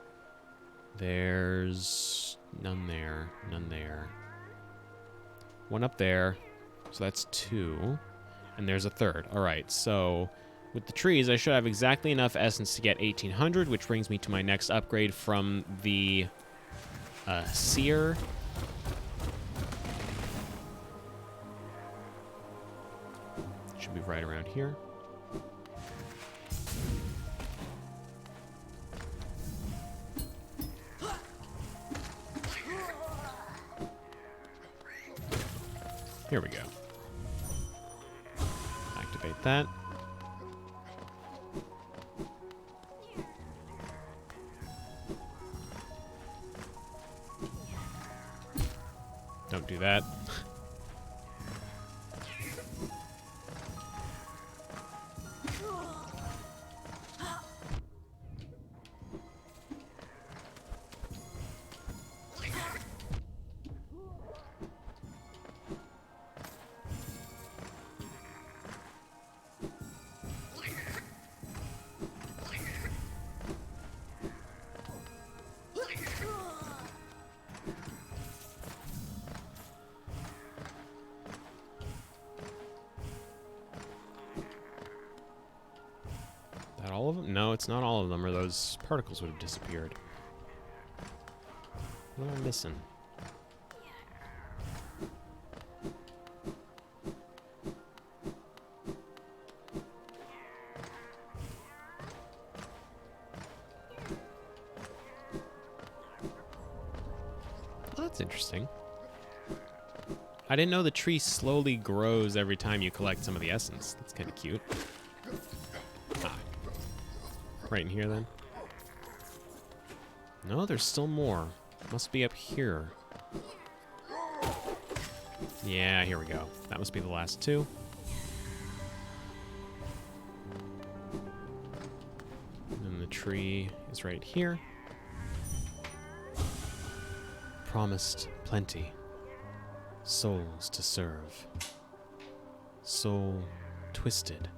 Speaker 1: There's none there. None there. One up there. So that's 2. And there's a 3rd. All right, so with the trees, I should have exactly enough essence to get 1,800, which brings me to my next upgrade from the seer. Should be right around here. Here we go. Activate that. Don't do that. All of them? No, it's not all of them, or those particles would have disappeared. What am I missing? Oh, that's interesting. I didn't know the tree slowly grows every time you collect some of the essence. That's kind of cute. Right in here, then? No, there's still more. Must be up here. Yeah, here we go. That must be the last 2. And then the tree is right here. Promised plenty. Souls to serve. Soul twisted.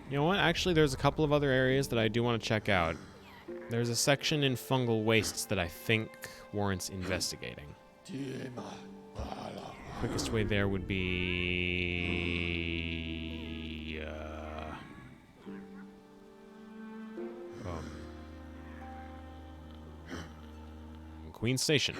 Speaker 1: You know what? Actually, there's a couple of other areas that I do want to check out. There's a section in Fungal Wastes that I think warrants investigating. Quickest way there would be... Queen Station.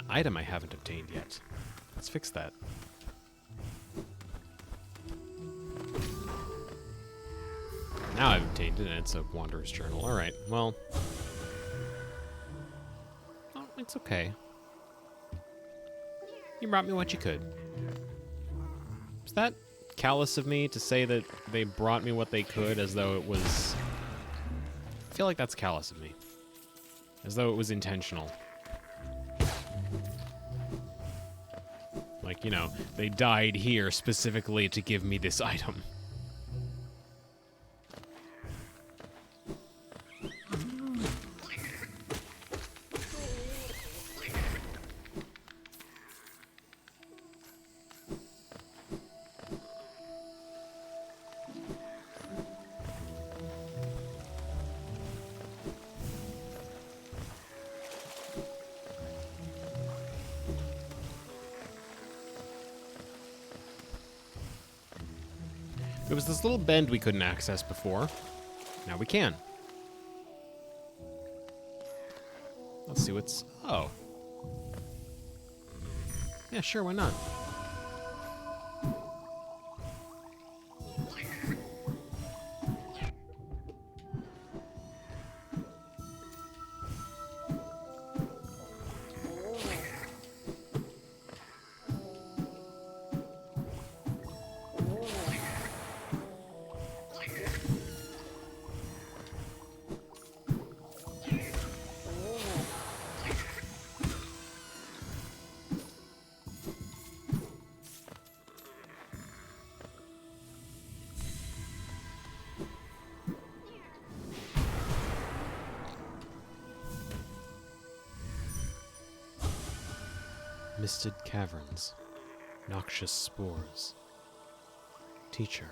Speaker 1: item I haven't obtained yet. Let's fix that. Now I've obtained it, and it's a Wanderer's Journal. Alright, well... Oh, it's okay. You brought me what you could. Is that callous of me to say that they brought me what they could as though it was... I feel like that's callous of me. As though it was intentional. Like, you know, they died here specifically to give me this item. There was this little bend we couldn't access before. Now we can. Let's see what's... Oh. Yeah, sure, why not? Misted caverns. Noxious spores. Teacher.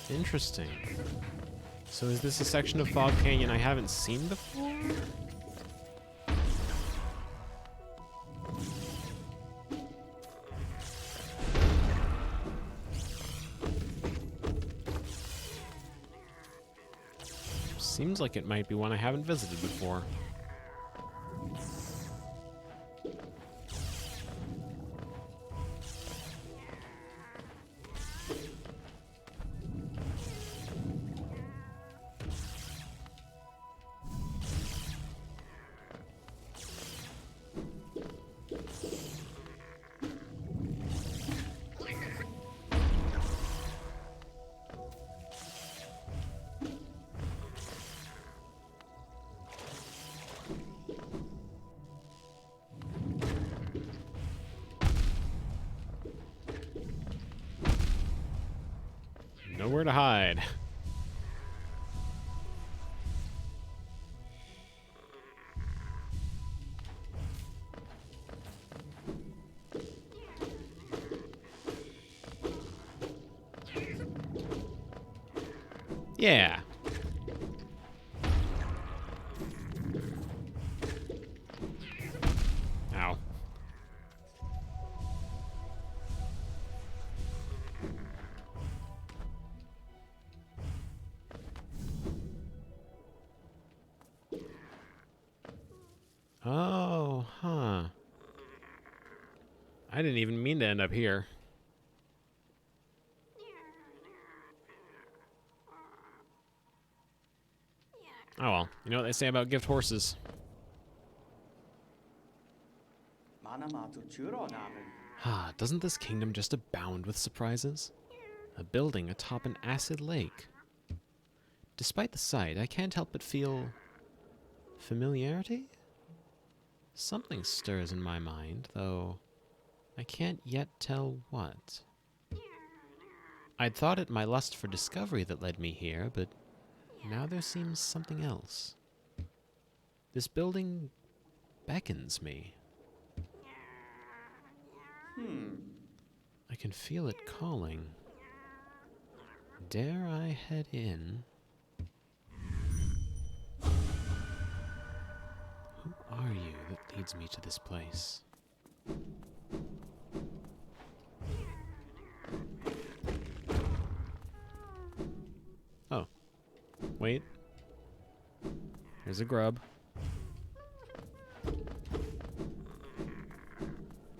Speaker 1: Interesting. So is this a section of Fog Canyon I haven't seen before? Seems like it might be one I haven't visited before. Nowhere to hide. Yeah. Ow. Oh, huh. I didn't even mean to end up here. Oh well, you know what they say about gift horses. Ah, doesn't this kingdom just abound with surprises? A building atop an acid lake. Despite the sight, I can't help but feel... familiarity? Something stirs in my mind, though I can't yet tell what. I'd thought it my lust for discovery that led me here, but now there seems something else. This building beckons me. I can feel it calling. Dare I head in? Who are you that leads me to this place. Oh. Wait. Here's a grub.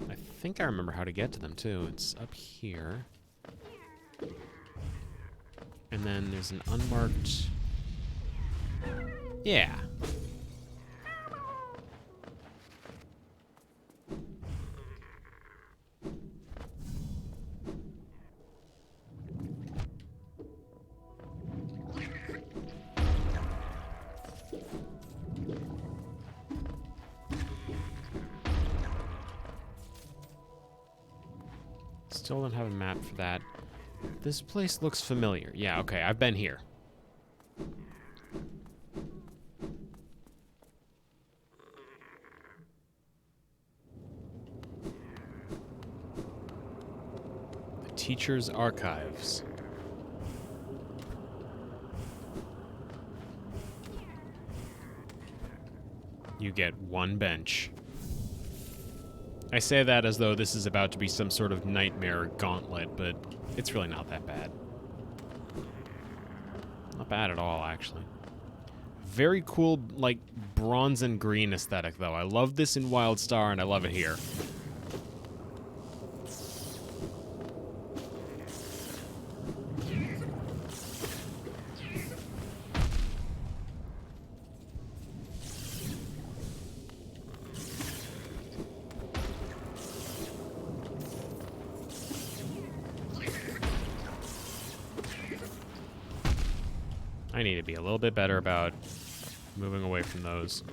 Speaker 1: I think I remember how to get to them, too. It's up here. And then there's an unmarked... Yeah. Still don't have a map for that. This place looks familiar. Yeah, okay, I've been here. The Teacher's Archives. You get one bench. I say that as though this is about to be some sort of nightmare gauntlet, but it's really not that bad. Not bad at all, actually. Very cool, like, bronze and green aesthetic, though. I love this in Wildstar, and I love it here. I need to be a little bit better about moving away from those.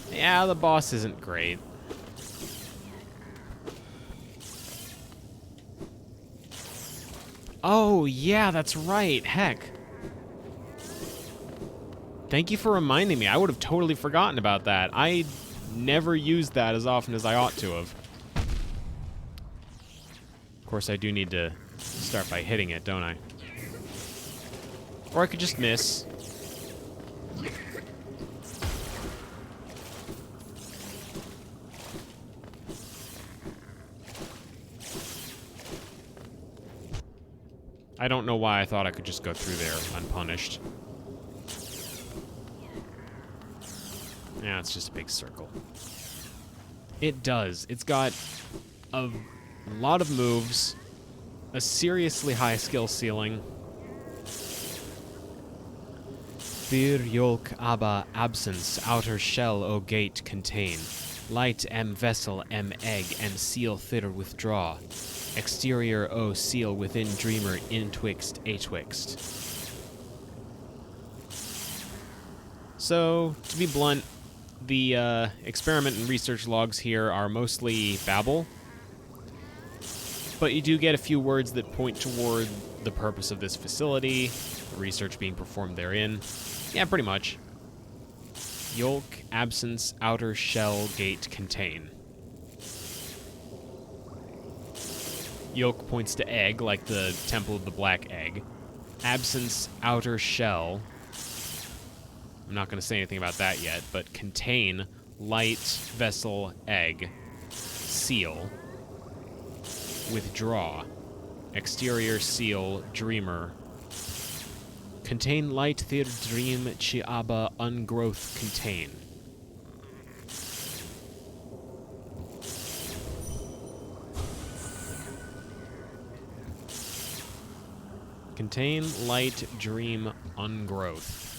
Speaker 1: Yeah, the boss isn't great. Oh, yeah, that's right. Heck. Thank you for reminding me. I would have totally forgotten about that. I never used that as often as I ought to have. Of course, I do need to start by hitting it, don't I? Or I could just miss. I don't know why I thought I could just go through there unpunished. Yeah, it's just a big circle. It does. It's got a lot of moves, a seriously high skill ceiling. Vir yolk abba absence, outer shell o gate contain. Light vessel egg and seal thither withdraw. Exterior o seal within dreamer intwixt atwixt. So, to be blunt, the experiment and research logs here are mostly babble. But you do get a few words that point toward the purpose of this facility, the research being performed therein. Yeah, pretty much. Yolk, absence, outer shell, gate, contain. Yolk points to egg, like the Temple of the Black Egg. Absence, outer shell. I'm not going to say anything about that yet, but contain, light, vessel, egg, seal. Withdraw. Exterior seal, dreamer. Contain light thir dream chiaba ungrowth contain. Contain light dream ungrowth.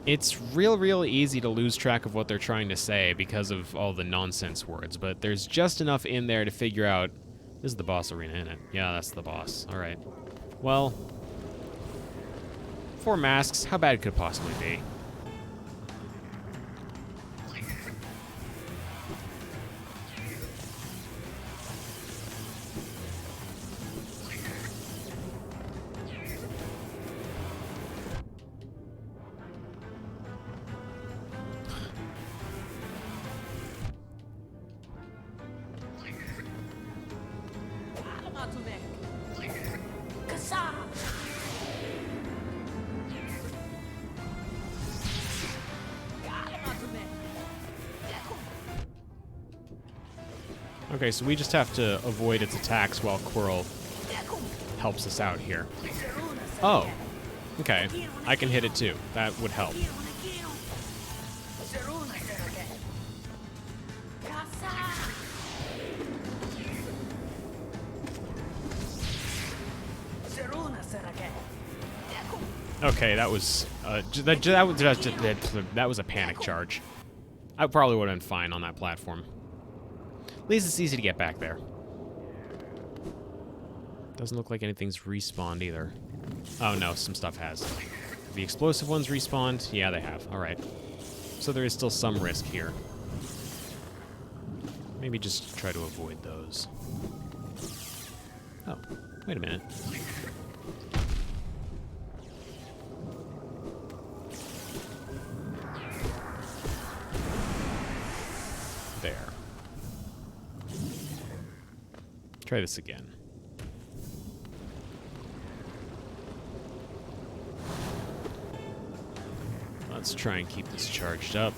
Speaker 1: It's real easy to lose track of what they're trying to say because of all the nonsense words, but there's just enough in there to figure out... This is the boss arena, isn't it? Yeah, that's the boss. Alright. Well, 4 masks, how bad could it possibly be? Okay, so we just have to avoid its attacks while Quirrell helps us out here. Oh, okay. I can hit it too. That would help. Okay, that was that was a panic charge. I probably would have been fine on that platform. At least it's easy to get back there. Doesn't look like anything's respawned either. Oh no, some stuff has. The explosive ones respawned? Yeah, they have. Alright. So there is still some risk here. Maybe just try to avoid those. Oh, wait a minute. There. Try this again. Let's try and keep this charged up.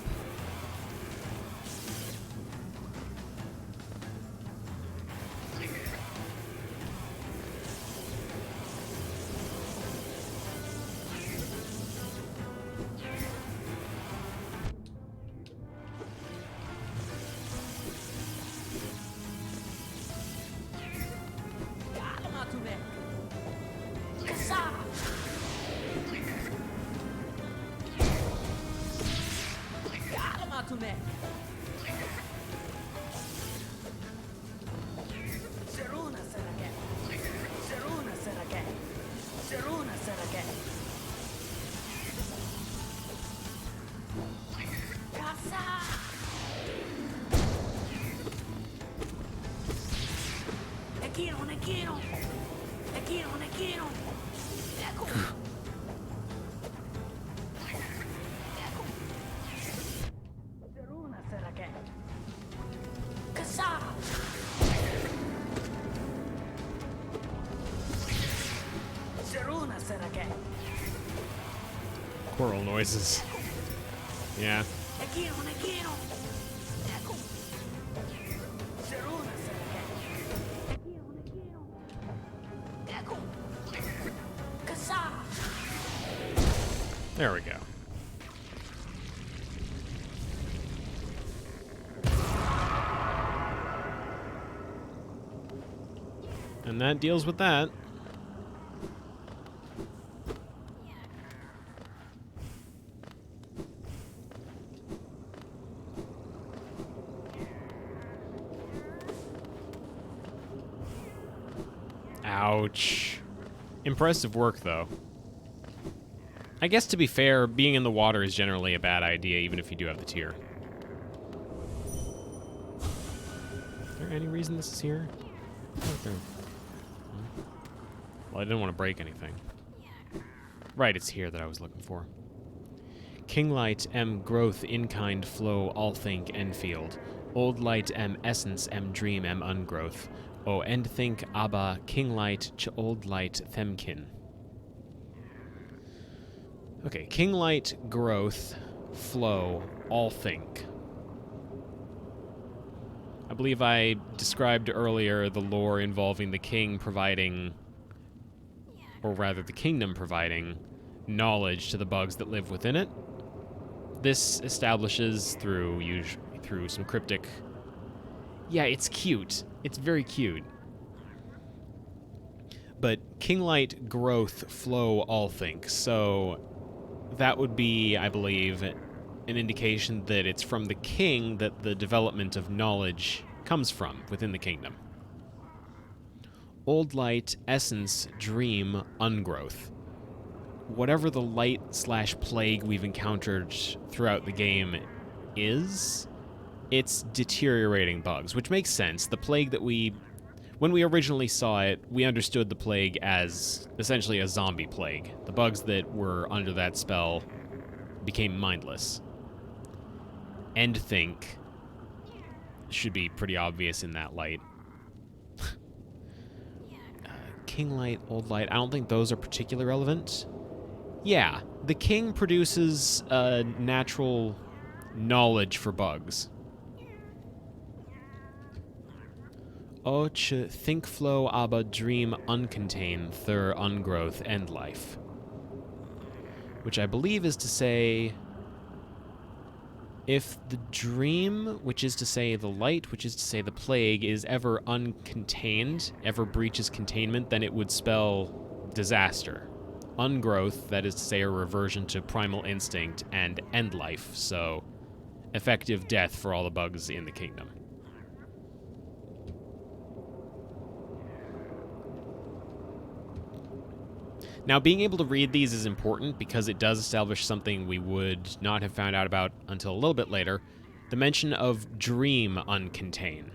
Speaker 1: Squirrel noises. Yeah. There we go. And that deals with that. Ouch. Impressive work, though. I guess, to be fair, being in the water is generally a bad idea, even if you do have the tier. Is there any reason this is here? Well, I didn't want to break anything. Right, it's here that I was looking for. Kinglight M growth in kind flow all think Enfield. Old light M essence M dream M ungrowth. O end think Abba Kinglight ch old light Themkin. Okay, Kinglight growth flow all think. I believe I described earlier the lore involving the king providing, or rather the kingdom providing, knowledge to the bugs that live within it. This establishes through some cryptic... Yeah, it's cute. It's very cute. But Kinglight growth flow all think, so that would be, I believe, an indication that it's from the king that the development of knowledge comes from within the kingdom. Old light, essence, dream, ungrowth. Whatever the light/plague we've encountered throughout the game is, it's deteriorating bugs, which makes sense. The plague that when we originally saw it, we understood the plague as essentially a zombie plague. The bugs that were under that spell became mindless. End think should be pretty obvious in that light. king light, old light. I don't think those are particularly relevant. Yeah, the king produces natural knowledge for bugs. Och think flow aber dream uncontained thur ungrowth end life. Which I believe is to say, if the dream, which is to say the light, which is to say the plague, is ever uncontained, ever breaches containment, then it would spell disaster. Ungrowth, that is to say a reversion to primal instinct, and end life, so effective death for all the bugs in the kingdom. Now, being able to read these is important because it does establish something we would not have found out about until a little bit later, the mention of dream uncontain.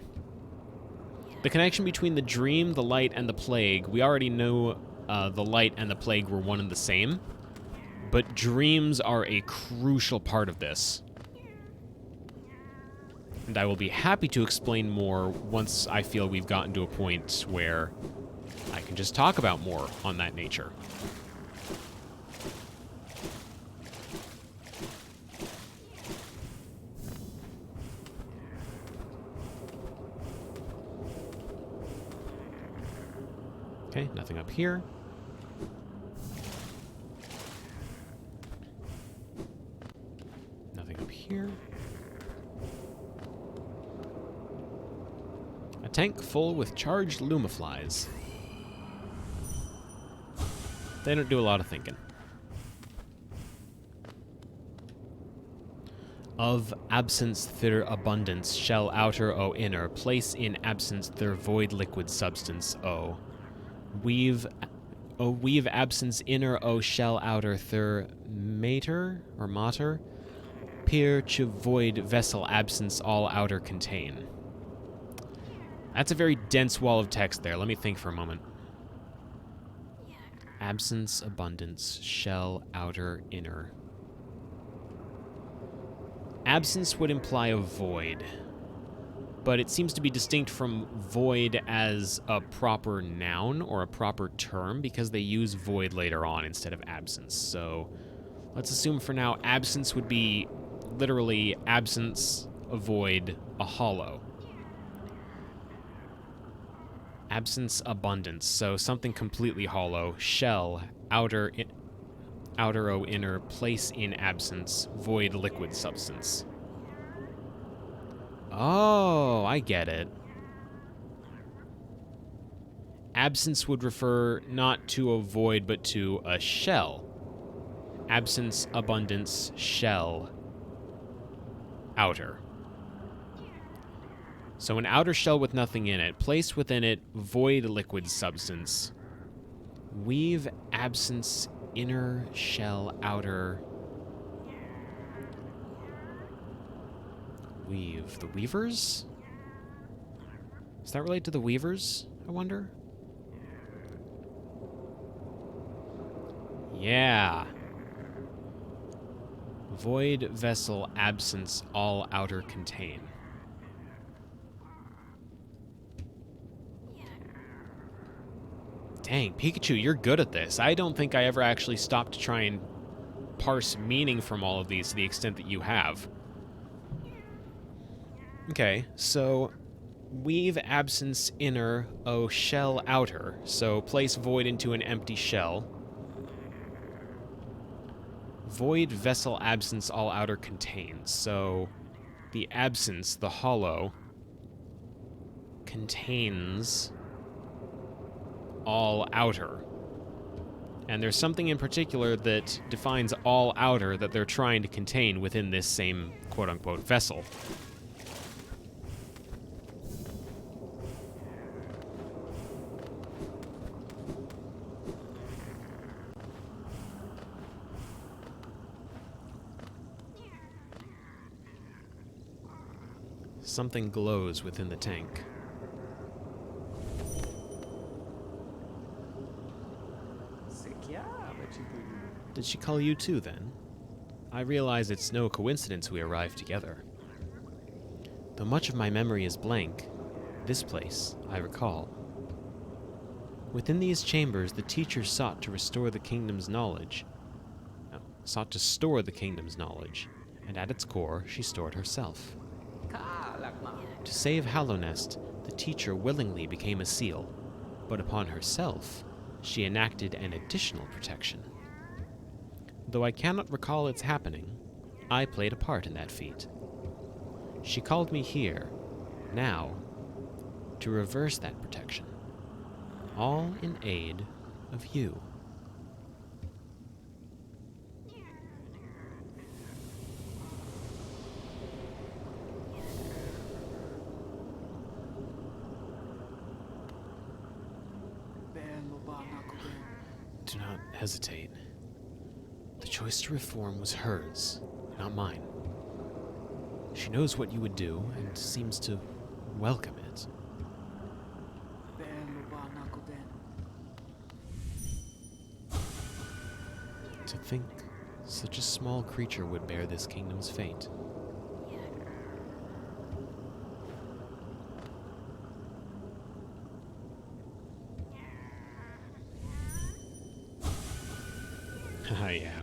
Speaker 1: The connection between the dream, the light, and the plague, we already know the light and the plague were one and the same, but dreams are a crucial part of this. And I will be happy to explain more once I feel we've gotten to a point where I can just talk about more on that nature. Okay, nothing up here. Nothing up here. A tank full with charged lumaflies. They don't do a lot of thinking. Of absence thir abundance, shall outer o inner, place in absence thir void liquid substance o. Weave absence inner o shall outer thir mater, or mater, peer to void vessel absence all outer contain. That's a very dense wall of text there. Let me think for a moment. Absence, abundance, shell, outer, inner. Absence would imply a void, but it seems to be distinct from void as a proper noun or a proper term because they use void later on instead of absence. So let's assume for now absence would be literally absence, a void, a hollow. Absence, abundance, so something completely hollow. Shell, outer o inner, place in absence, void liquid substance. Oh, I get it. Absence would refer not to a void, but to a shell. Absence, abundance, shell, outer. So an outer shell with nothing in it, place within it void liquid substance. Weave absence, inner shell, outer. Weave. The weavers? Does that relate to the weavers, I wonder? Yeah. Void vessel absence all outer contain. Dang, Pikachu, you're good at this. I don't think I ever actually stopped to try and parse meaning from all of these to the extent that you have. Okay, so weave absence inner, o shell outer. So place void into an empty shell. Void vessel absence all outer contains. So the absence, the hollow, contains all outer. And there's something in particular that defines all outer that they're trying to contain within this same quote-unquote vessel. Something glows within the tank. Did she call you too, then? I realize it's no coincidence we arrived together. Though much of my memory is blank, this place, I recall. Within these chambers, the teacher sought to restore the kingdom's knowledge. Sought to store the kingdom's knowledge, and at its core, she stored herself. To save Hallownest, the teacher willingly became a seal, but upon herself, she enacted an additional protection. Though I cannot recall its happening, I played a part in that feat. She called me here, now, to reverse that protection, all in aid of you. Do not hesitate. The choice to reform was hers, not mine. She knows what you would do and seems to welcome it. To think such a small creature would bear this kingdom's fate. Haha, yeah.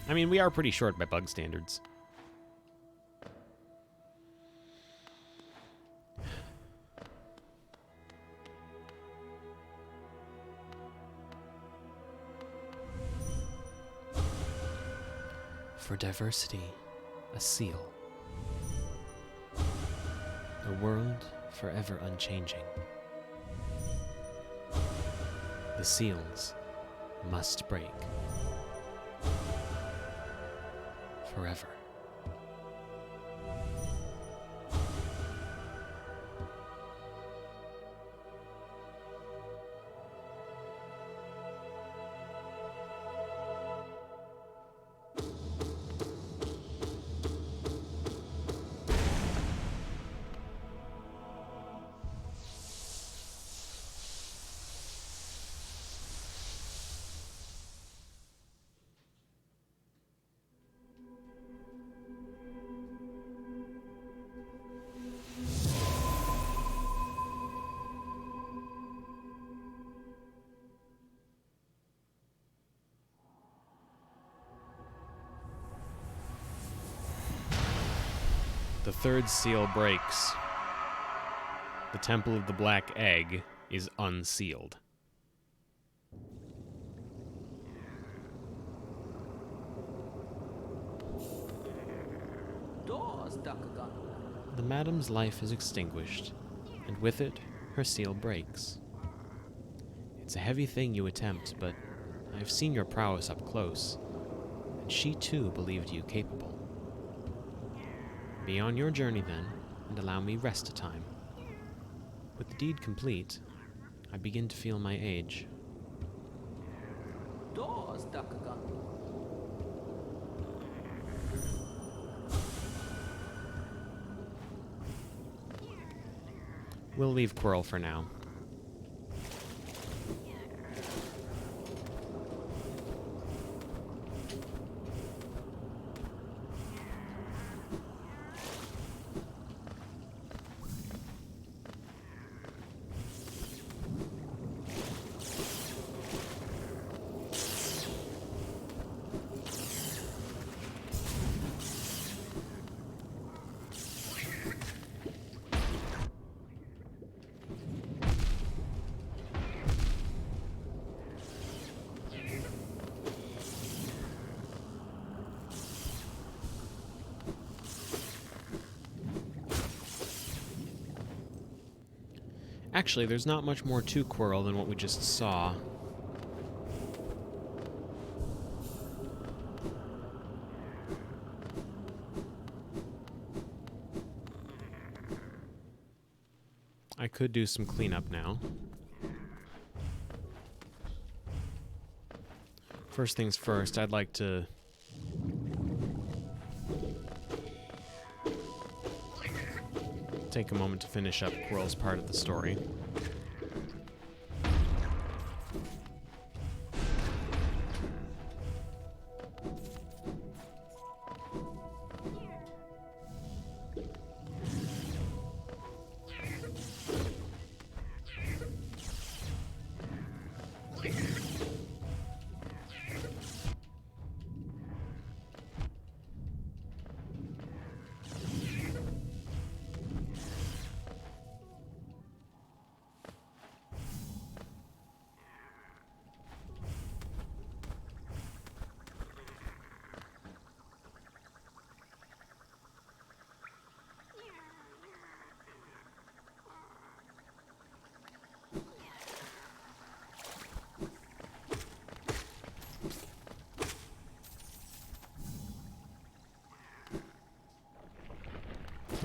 Speaker 1: I mean, we are pretty short by bug standards. For diversity, a seal. A world forever unchanging. The seals must break. Forever. The third seal breaks. The Temple of the Black Egg is unsealed. The madam's life is extinguished, and with it, her seal breaks. It's a heavy thing you attempt, but I've seen your prowess up close, and she too believed you capable. Be on your journey then, and allow me rest a time. With the deed complete, I begin to feel my age. We'll leave Quirrell for now. Actually, there's not much more to Quirrell than what we just saw. I could do some cleanup now. First things first, I'd like to take a moment to finish up Quirrell's part of the story.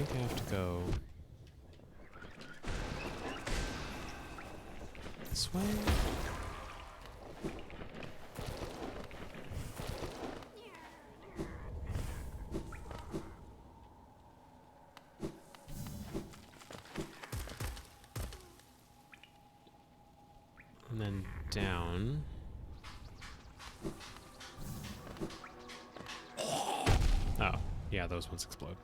Speaker 1: think I have to go this way. And then down. Oh, yeah, those ones explode.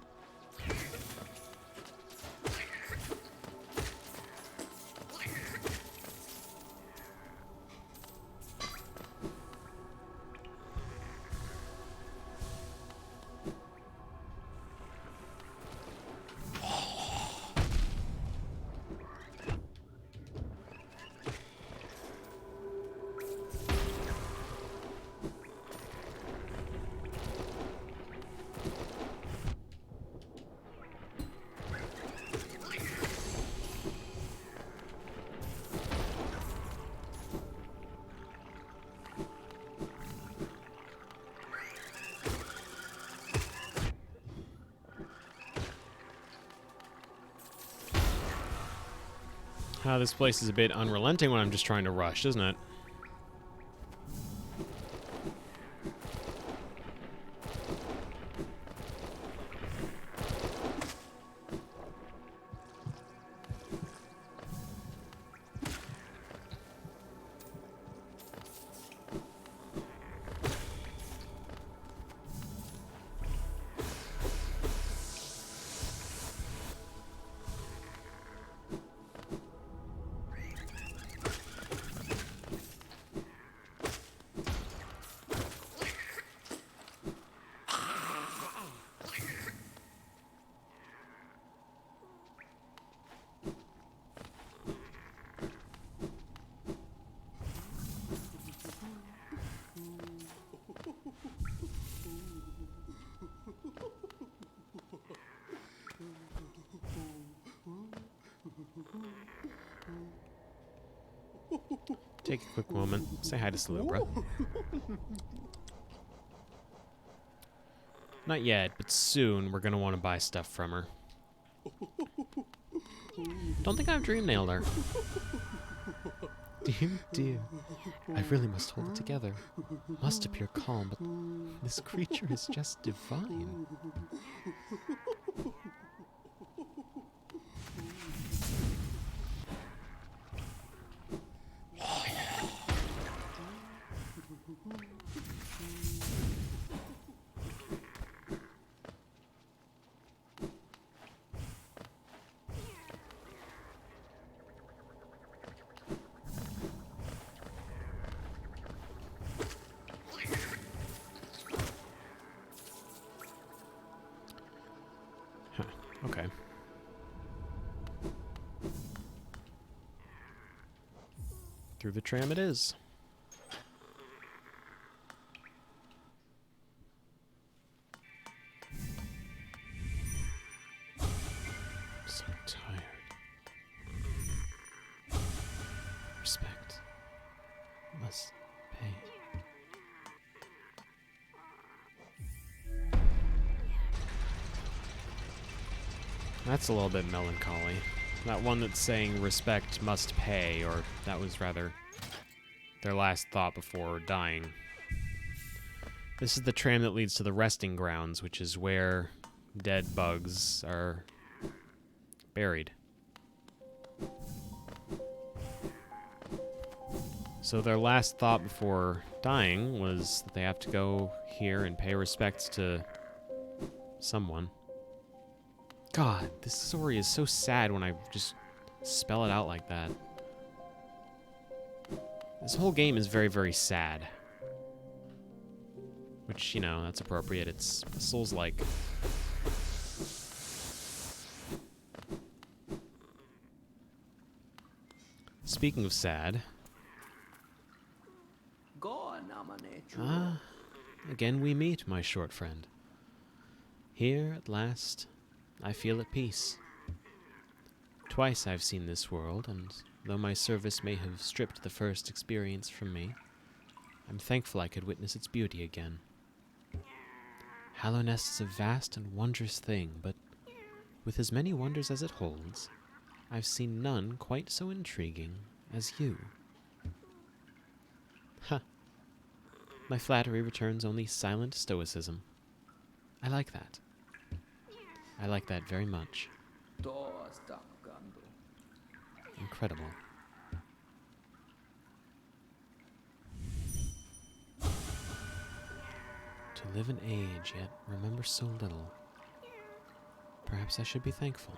Speaker 1: This place is a bit unrelenting when I'm just trying to rush, isn't it? Take a quick moment. Say hi to Salubra. Not yet, but soon we're gonna want to buy stuff from her. Don't think I've dream nailed her. Dear, dear, I really must hold it together. Must appear calm, but this creature is just divine. Okay. Through the tram it is. So tired. Respect. Must pay. That's a little bit melancholy. That one that's saying respect must pay, or that was rather their last thought before dying. This is the tram that leads to the resting grounds, which is where dead bugs are buried. So their last thought before dying was that they have to go here and pay respects to someone. God, this story is so sad when I just spell it out like that. This whole game is very, very sad. Which, you know, that's appropriate. It's Souls-like. Speaking of sad... again we meet, my short friend. Here, at last, I feel at peace. Twice I've seen this world, and though my service may have stripped the first experience from me, I'm thankful I could witness its beauty again. Hallownest is a vast and wondrous thing, but with as many wonders as it holds, I've seen none quite so intriguing as you. Ha! My flattery returns only silent stoicism. I like that. I like that very much. Incredible. To live an age, yet remember so little. Perhaps I should be thankful.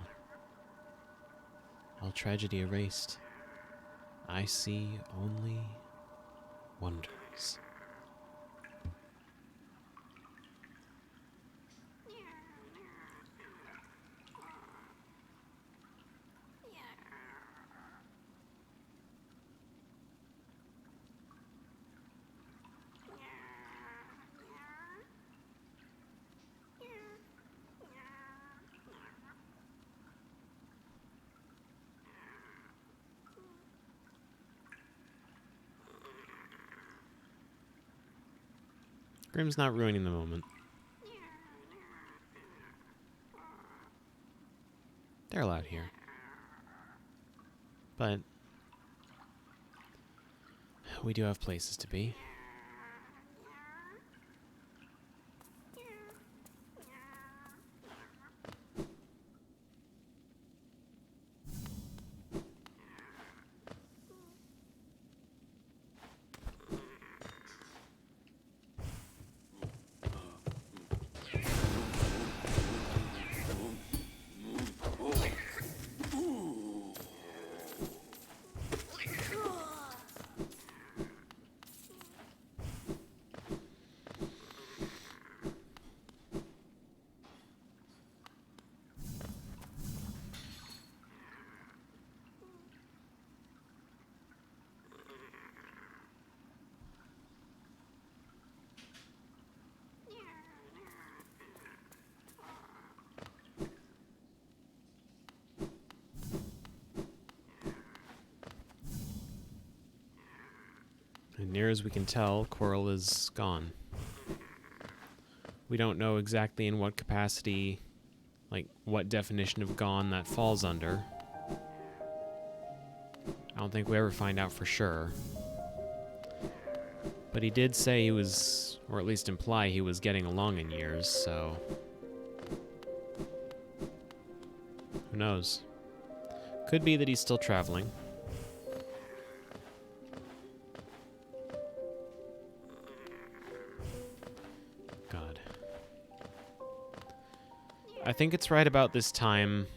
Speaker 1: All tragedy erased. I see only wonders. Grim's not ruining the moment. They're allowed here. But we do have places to be. And near as we can tell, Coral is gone. We don't know exactly in what capacity, like what definition of gone that falls under. I don't think we ever find out for sure. But he did say he was, or at least imply he was getting along in years, so who knows? Could be that he's still traveling. God. I think it's right about this time,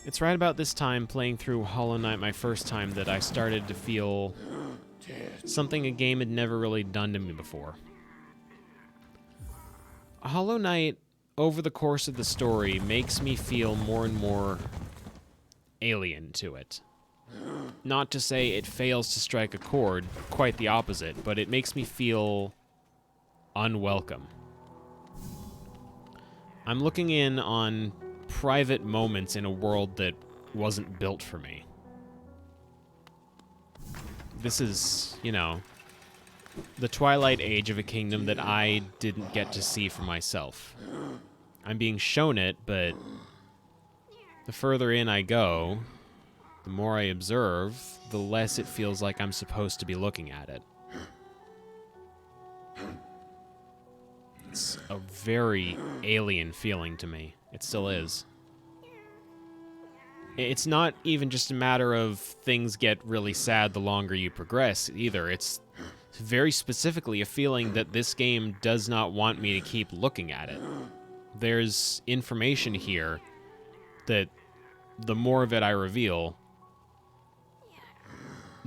Speaker 1: it's right about this time playing through Hollow Knight my first time that I started to feel something a game had never really done to me before. Hollow Knight, over the course of the story, makes me feel more and more alien to it. Not to say it fails to strike a chord, quite the opposite, but it makes me feel unwelcome. I'm looking in on private moments in a world that wasn't built for me. This is, you know, the twilight age of a kingdom that I didn't get to see for myself. I'm being shown it, but the further in I go, the more I observe, the less it feels like I'm supposed to be looking at it. It's a very alien feeling to me. It still is. It's not even just a matter of things get really sad the longer you progress, either. It's very specifically a feeling that this game does not want me to keep looking at it. There's information here that the more of it I reveal,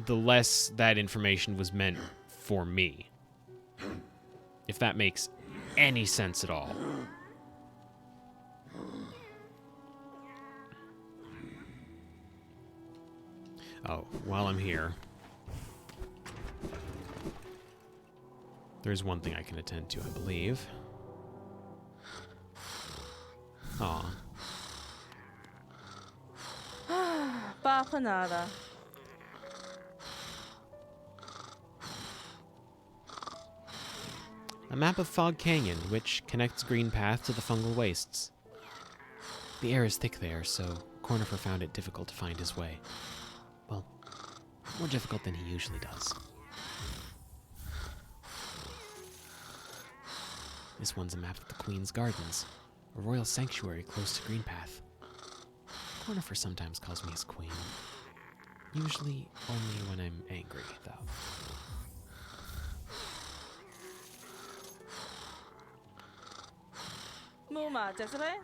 Speaker 1: the less that information was meant for me. If that makes any sense at all. Oh, while I'm here, there's one thing I can attend to, I believe. Aw.
Speaker 3: Papa nada.
Speaker 1: A map of Fog Canyon, which connects Green Path to the fungal wastes. The air is thick there, so Cornifer found it difficult to find his way. Well, more difficult than he usually does. This one's a map of the Queen's Gardens, a royal sanctuary close to Green Path. Cornifer sometimes calls me his queen. Usually only when I'm angry, though.
Speaker 3: Muma, Desiree?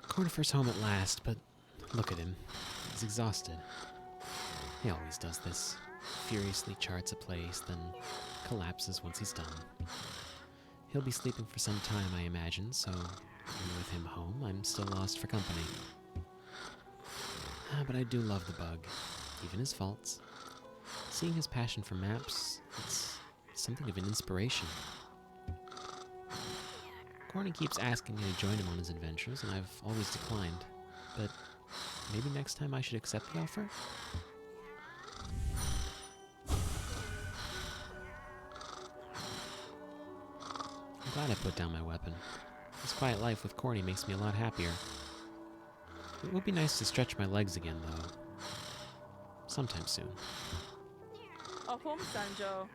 Speaker 1: Cornifer's home at last, but look at him. He's exhausted. He always does this. Furiously charts a place, then collapses once he's done. He'll be sleeping for some time, I imagine, so even with him home, I'm still lost for company. But I do love the bug, even his faults. Seeing his passion for maps, it's something of an inspiration. Corny keeps asking me to join him on his adventures, and I've always declined. But maybe next time I should accept the offer? I'm glad I put down my weapon. This quiet life with Corny makes me a lot happier. It would be nice to stretch my legs again, though. Sometime soon.
Speaker 3: Opum Sanjo.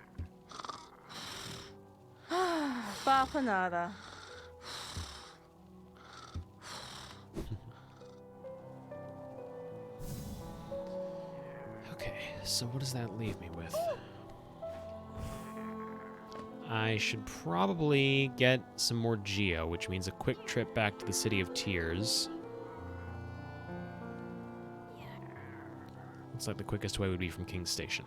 Speaker 3: Papa nada.
Speaker 1: Okay, so what does that leave me with? I should probably get some more Geo, which means a quick trip back to the City of Tears. Looks like the quickest way would be from King's Station.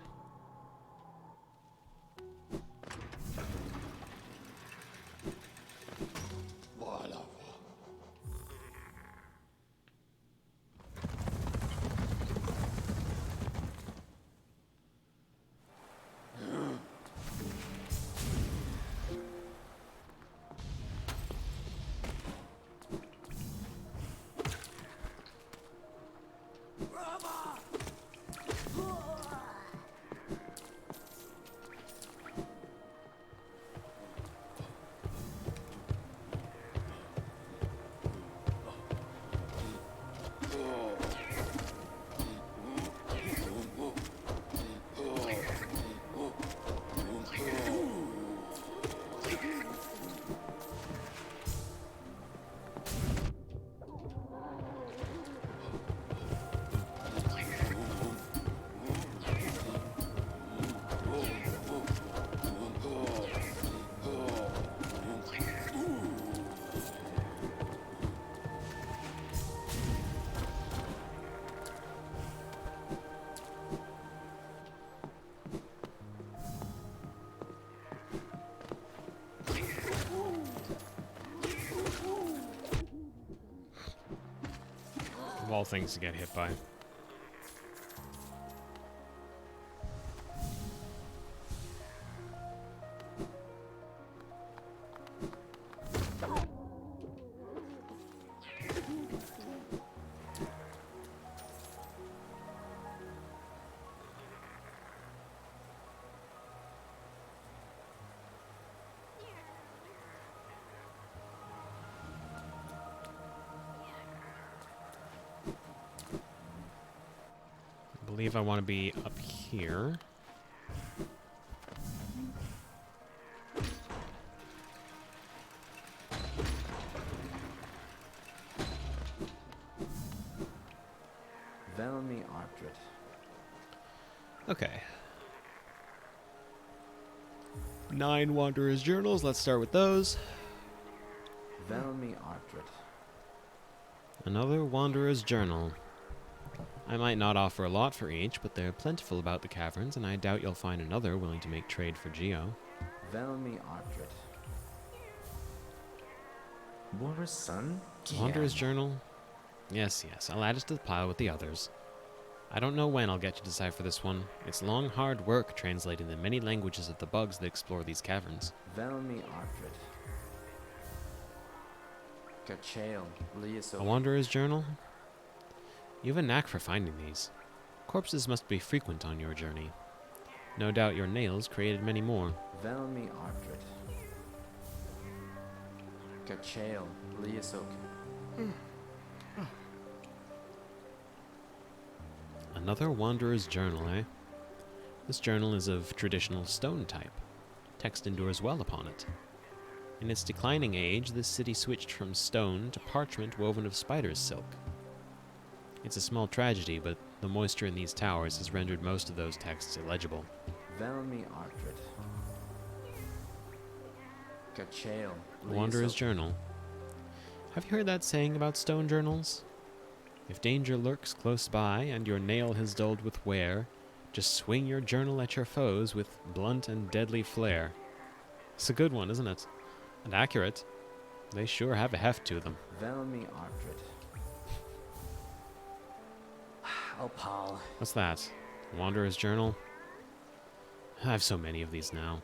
Speaker 1: Of all things to get hit by. I believe I want to be up here.
Speaker 4: Velmi Artrit.
Speaker 1: Okay. 9 Wanderer's Journals. Let's start with those.
Speaker 4: Velmi Artrit.
Speaker 1: Another Wanderer's Journal. I might not offer a lot for each, but they're plentiful about the caverns, and I doubt you'll find another willing to make trade for Geo.
Speaker 4: Velmi Artrit. Boris' son?
Speaker 1: Wanderer's Journal? Yes, I'll add it to the pile with the others. I don't know when I'll get to decipher this one. It's long, hard work translating the many languages of the bugs that explore these caverns.
Speaker 4: Velmi Artrit. Kachael,
Speaker 1: A Wanderer's Journal? You have a knack for finding these. Corpses must be frequent on your journey. No doubt your nails created many more.
Speaker 4: Velmi Artrit. Kachail, Liasok.
Speaker 1: Another Wanderer's Journal, eh? This journal is of traditional stone type. Text endures well upon it. In its declining age, this city switched from stone to parchment woven of spider's silk. It's a small tragedy, but the moisture in these towers has rendered most of those texts illegible.
Speaker 4: Velmi Artrid. Kachail,
Speaker 1: The Wanderer's Journal. Have you heard that saying about stone journals? If danger lurks close by and your nail has dulled with wear, just swing your journal at your foes with blunt and deadly flair. It's a good one, isn't it? And accurate. They sure have a heft to them.
Speaker 4: Velmi Artrid. Oh, Paul.
Speaker 1: What's that? Wanderer's Journal? I have so many of these now.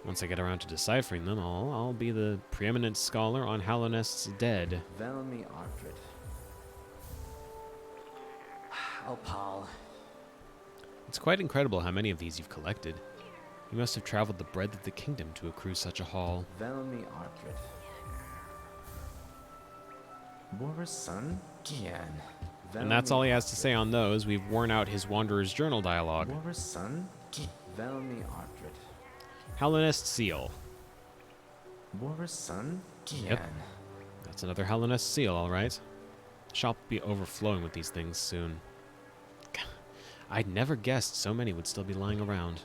Speaker 1: Once I get around to deciphering them, I'll be the preeminent scholar on Hallownest's dead.
Speaker 4: Velmi Artrid. Oh, Paul.
Speaker 1: It's quite incredible how many of these you've collected. You must have traveled the breadth of the kingdom to accrue such a haul.
Speaker 4: Velmi Artrid. Boris son? Gian.
Speaker 1: And that's all he has to say on those. We've worn out his Wanderer's Journal dialogue.
Speaker 4: Boris son? Velmi Artrid.
Speaker 1: Hallownest Seal.
Speaker 4: Boris son? Gian.
Speaker 1: Yep. That's another Hallownest Seal, all right. The shop will be overflowing with these things soon. I'd never guessed so many would still be lying around.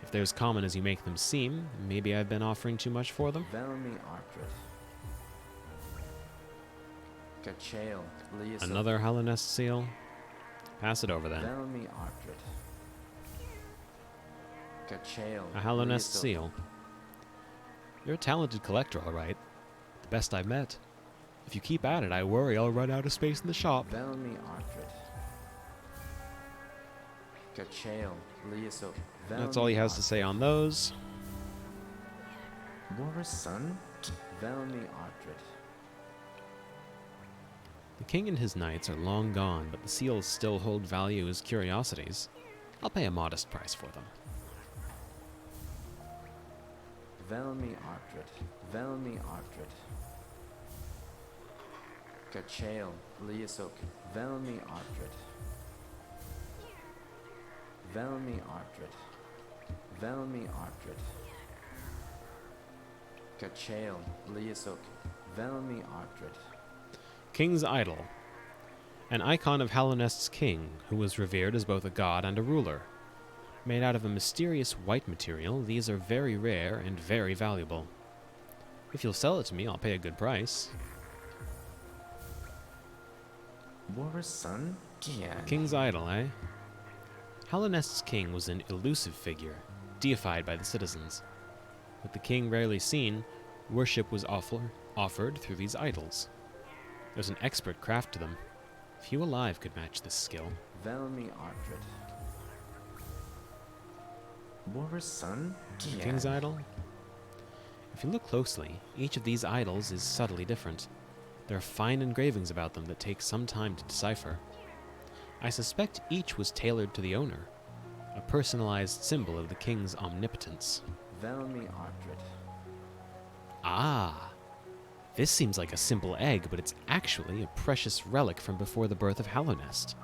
Speaker 1: If they're as common as you make them seem, maybe I've been offering too much for them.
Speaker 4: Velmi Artrid. Kachail, Liasok.
Speaker 1: Another Hallownest Seal? Pass it over then.
Speaker 4: Velmi Artrid. Kachail.
Speaker 1: A Hallownest
Speaker 4: Liasok.
Speaker 1: Seal. You're a talented collector, all right. The best I've met. If you keep at it, I worry I'll run out of space in the shop.
Speaker 4: Velmi Artrid. Kachail, Liasok.
Speaker 1: That's all he has to say on those.
Speaker 4: Boris son? Velmi Artrid.
Speaker 1: The king and his knights are long gone, but the seals still hold value as curiosities. I'll pay a modest price for them.
Speaker 4: Velmi Artrid. Velmi Artrid. Kachail, Liasok. Velmi Artrid. Velmi Artrid. Velmi Artrid. Kachail, Liasok. Velmi Artrid.
Speaker 1: King's Idol. An icon of Hallownest's king, who was revered as both a god and a ruler. Made out of a mysterious white material, these are very rare and very valuable. If you'll sell it to me, I'll pay a good price.
Speaker 4: Boris son? Gian.
Speaker 1: King's Idol, eh? Hallownest's king was an elusive figure, deified by the citizens. With the king rarely seen, worship was offered through these idols. There's an expert craft to them. Few alive could match this skill.
Speaker 4: Velmi Artrid. Boris son? Gian.
Speaker 1: King's Idol? If you look closely, each of these idols is subtly different. There are fine engravings about them that take some time to decipher. I suspect each was tailored to the owner, a personalized symbol of the king's omnipotence.
Speaker 4: Velmi Artrid.
Speaker 1: Ah! This seems like a simple egg, but it's actually a precious relic from before the birth of Hallownest.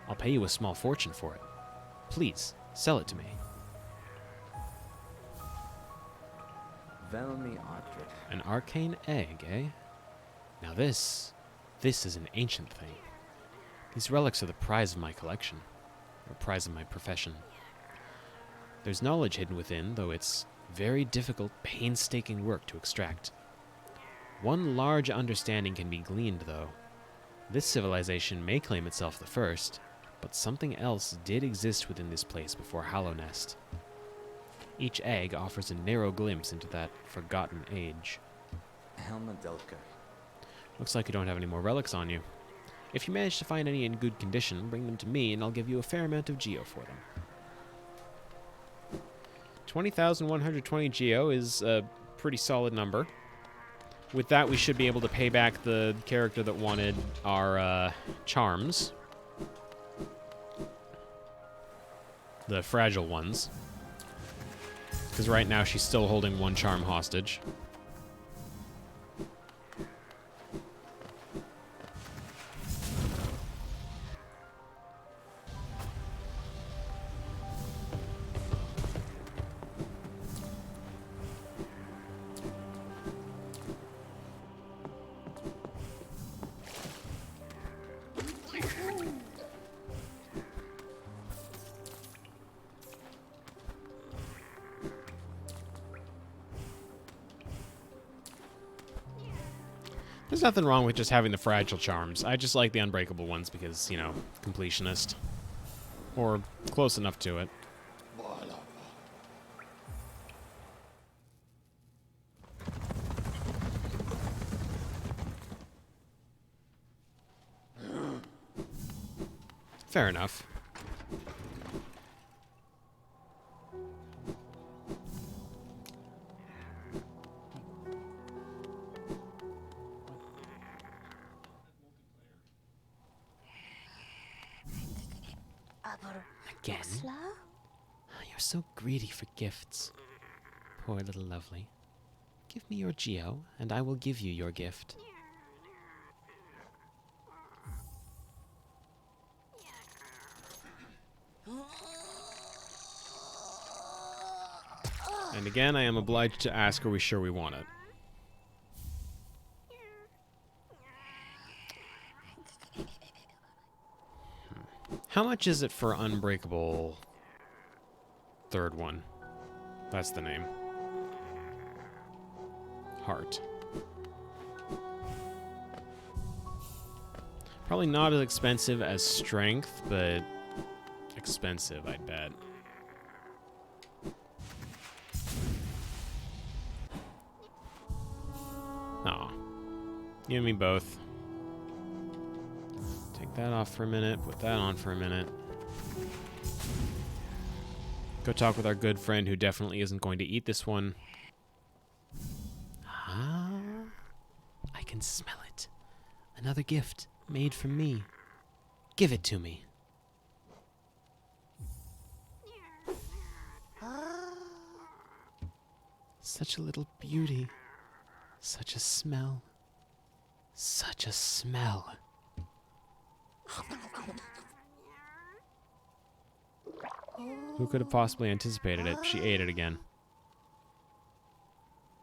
Speaker 1: I'll pay you a small fortune for it. Please, sell it to me.
Speaker 4: Velmi Artrid.
Speaker 1: An arcane egg, eh? Now this is an ancient thing. These relics are the prize of my collection, or prize of my profession. There's knowledge hidden within, though it's very difficult, painstaking work to extract. One large understanding can be gleaned, though. This civilization may claim itself the first, but something else did exist within this place before Hallownest. Each egg offers a narrow glimpse into that forgotten age.
Speaker 4: Helmadelka.
Speaker 1: Looks like you don't have any more relics on you. If you manage to find any in good condition, bring them to me and I'll give you a fair amount of geo for them. 20,120 geo is a pretty solid number. With that, we should be able to pay back the character that wanted our charms. The fragile ones. Because right now she's still holding one charm hostage. There's nothing wrong with just having the fragile charms. I just like the unbreakable ones because, you know, completionist. Or close enough to it. Fair enough. Again? You're so greedy for gifts. Poor little lovely. Give me your Geo, and I will give you your gift. And again, I am obliged to ask, are we sure we want it? How much is it for Unbreakable third one? That's the name. Heart. Probably not as expensive as Strength, but expensive, I'd bet. Aw. You and me both. Take that off for a minute, put that on for a minute. Go talk with our good friend who definitely isn't going to eat this one. Ah, I can smell it. Another gift made for me. Give it to me. Such a little beauty. Such a smell. Such a smell. Who could have possibly anticipated it? She ate it again.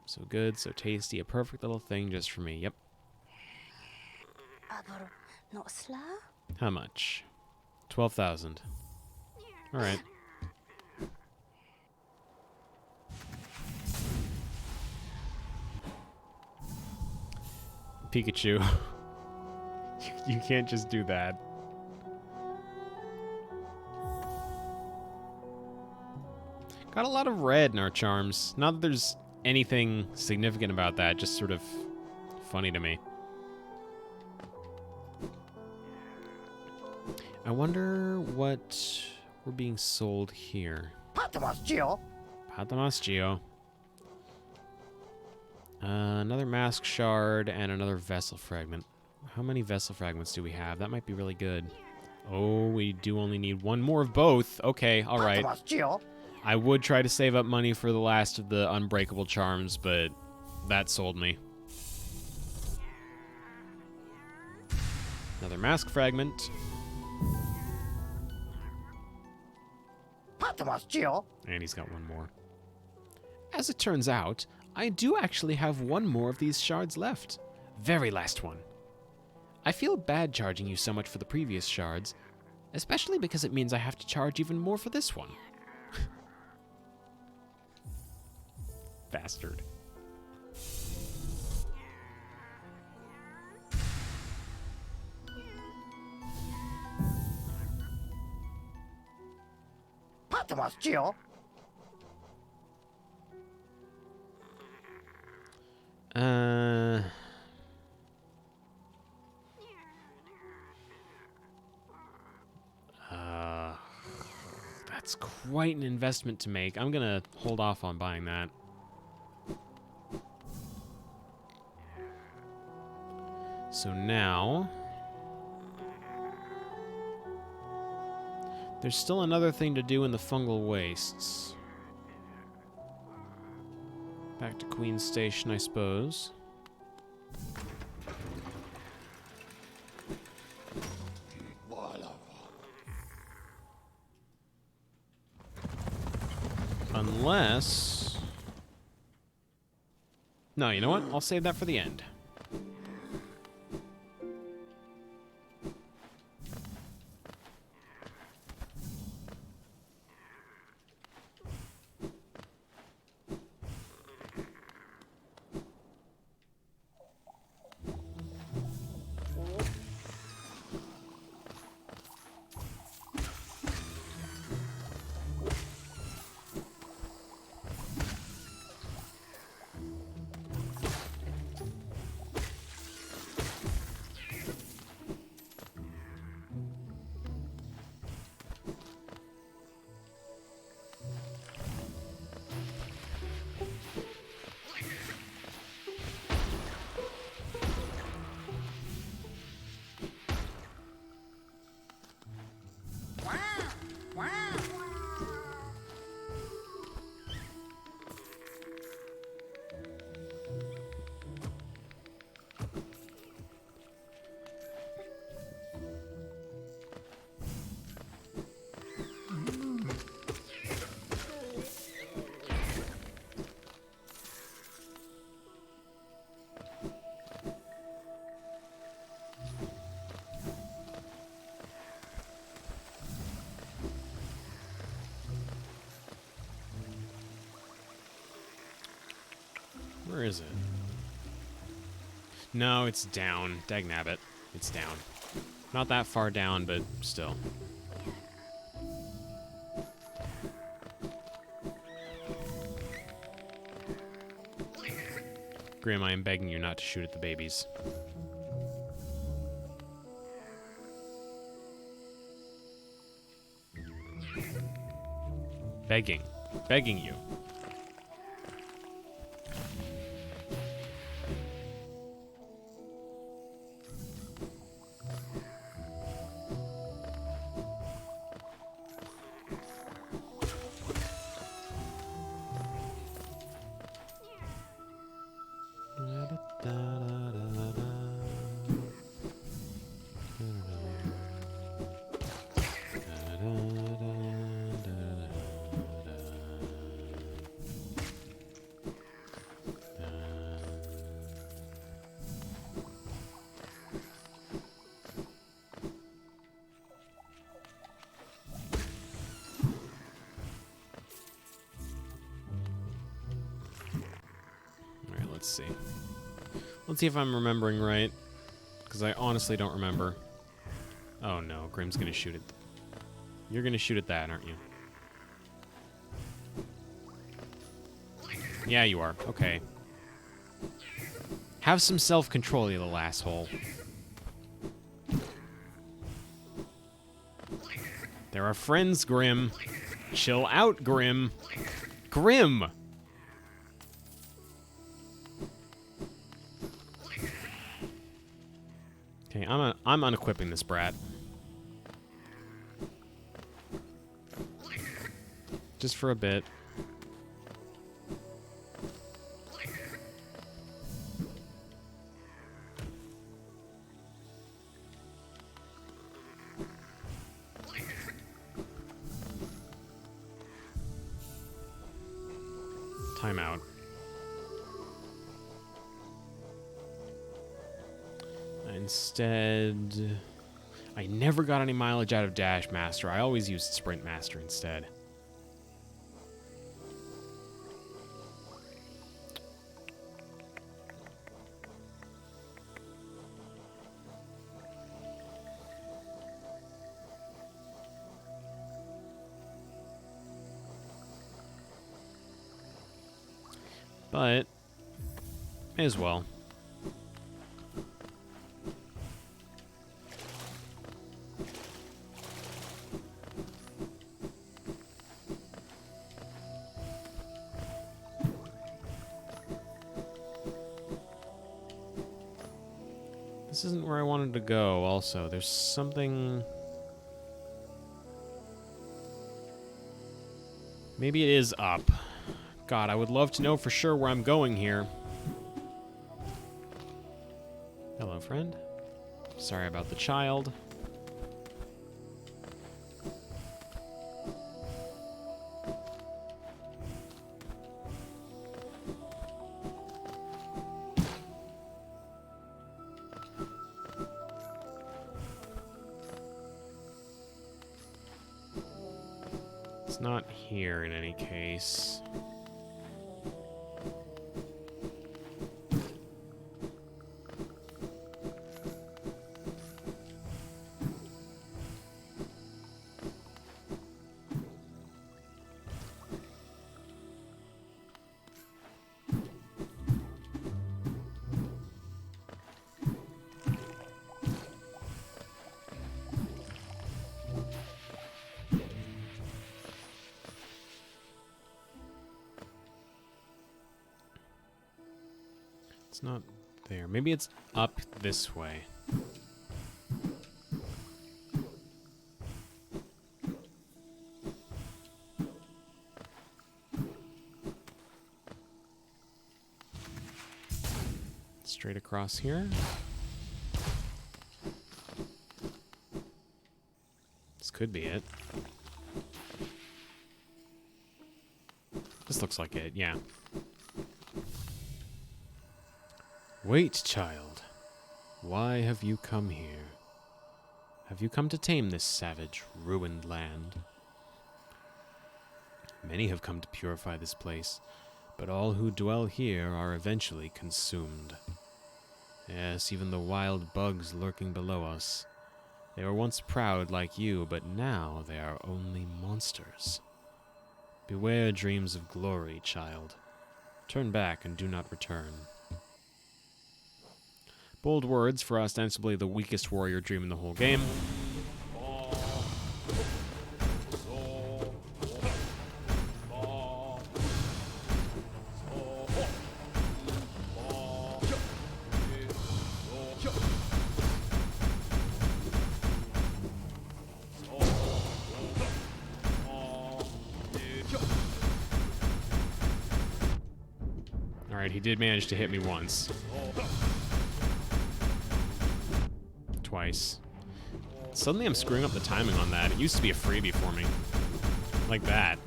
Speaker 1: So good, so tasty, a perfect little thing just for me. Yep. How much? 12,000. All right. Pikachu. You can't just do that. Got a lot of red in our charms. Not that there's anything significant about that, just sort of funny to me. I wonder what we're being sold here.
Speaker 5: Patamas Geo.
Speaker 1: Patamas Geo. Another mask shard and another vessel fragment. How many vessel fragments do we have? That might be really good. Oh, we do only need one more of both. Okay, all right.
Speaker 5: Patamas Geo.
Speaker 1: I would try to save up money for the last of the unbreakable charms, but that sold me. Another mask fragment.
Speaker 5: Patamas Geo.
Speaker 1: And he's got one more. As it turns out, I do actually have one more of these shards left. Very last one. I feel bad charging you so much for the previous shards, especially because it means I have to charge even more for this one. Bastard.
Speaker 5: Patamas Geo.
Speaker 1: That's quite an investment to make. I'm gonna hold off on buying that. So now, there's still another thing to do in the fungal wastes. Back to Queen's Station, I suppose. Unless... No, you know what? I'll save that for the end. is it? No, it's down. Dagnabbit. It's down. Not that far down, but still. Grim, I am begging you not to shoot at the babies. Begging. Begging you. Let's see. Let's see if I'm remembering right, because I honestly don't remember. Oh no, Grim's gonna shoot it. You're gonna shoot at that, aren't you? Yeah, you are. Okay. Have some self-control, you little asshole. There are friends, Grim. Chill out, Grim. Grim! Okay, I'm unequipping this brat. Just for a bit. Timeout. Instead, I never got any mileage out of Dash Master. I always used Sprint Master instead. But, may as well. This isn't where I wanted to go, also. There's something... Maybe it is up. God, I would love to know for sure where I'm going here. Hello, friend. Sorry about the child. It's not here in any case. It's not there. Maybe it's up this way. Straight across here. This could be it. This looks like it, yeah. Wait, child. Why have you come here? Have you come to tame this savage, ruined land? Many have come to purify this place, But all who dwell here are eventually consumed. Yes, even the wild bugs lurking below us. They were once proud like you, but now they are only monsters. Beware dreams of glory, child. Turn back and do not return. Bold words for ostensibly the weakest warrior dream in the whole game. Alright, he did manage to hit me once. Twice. Suddenly I'm screwing up the timing on that. It used to be a freebie for me. Like that.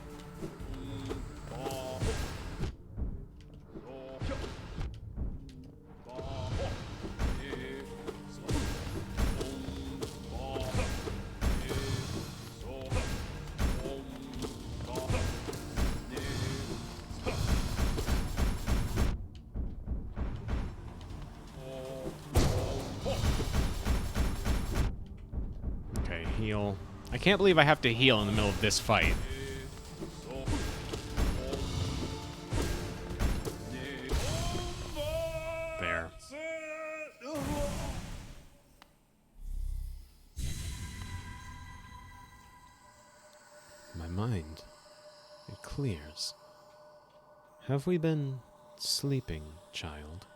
Speaker 1: Heal. I can't believe I have to heal in the middle of this fight. There. My mind. It clears. Have we been sleeping, child?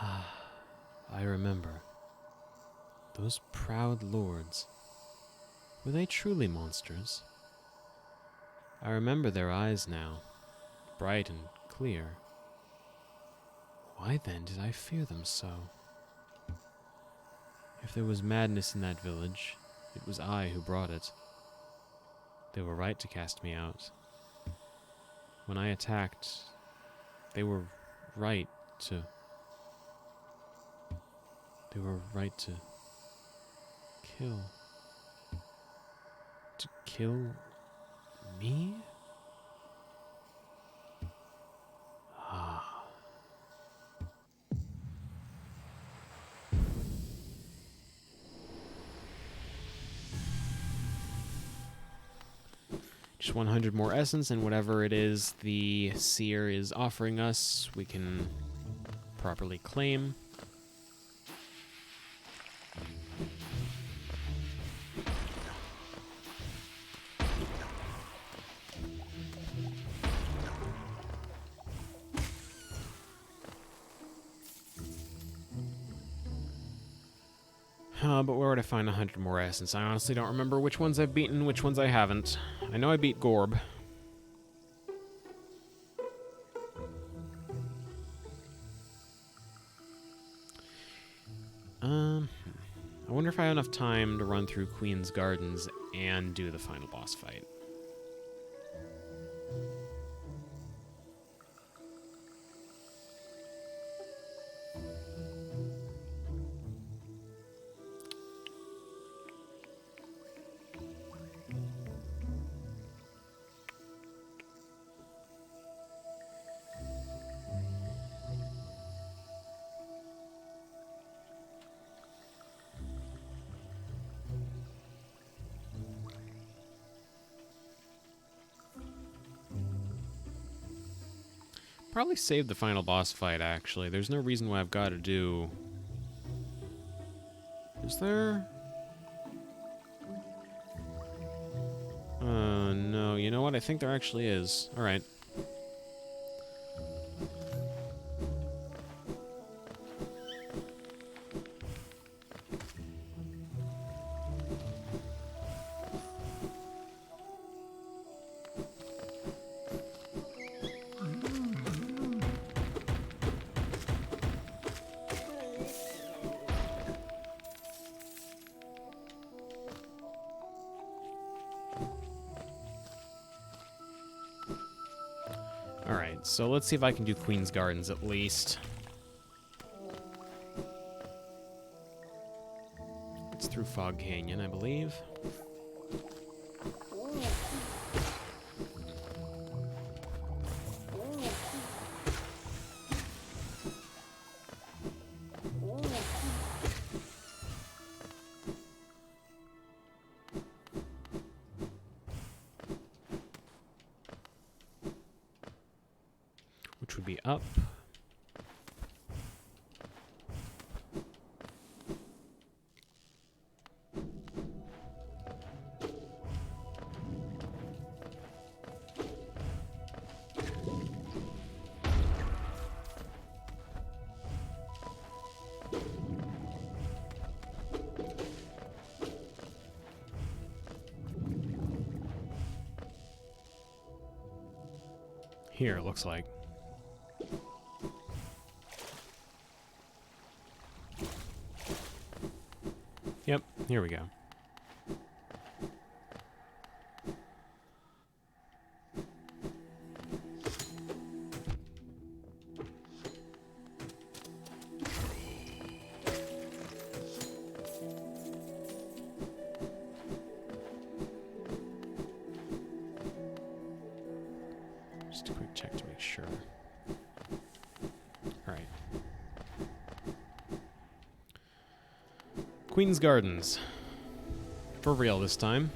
Speaker 1: I remember. Those proud lords. Were they truly monsters? I remember their eyes now, bright and clear. Why then did I fear them so? If there was madness in that village, it was I who brought it. They were right to cast me out. When I attacked, they were right to... They were right to... kill. To kill me? Ah. Just 100 more essence, and whatever it is the seer is offering us, we can properly claim. But where would I find 100 more essence? I honestly don't remember which ones I've beaten, which ones I haven't. I know I beat Gorb. I wonder if I have enough time to run through Queen's Gardens and do the final boss fight. Probably save the final boss fight, actually. There's no reason why I've got to do... Is there? No. You know what? I think there actually is. Alright. Alright, so let's see if I can do Queen's Gardens at least. It's through Fog Canyon, I believe. would be up. Here, it looks like. Yep, here we go. Just a quick check to make sure. All right. Queen's Gardens. For real this time.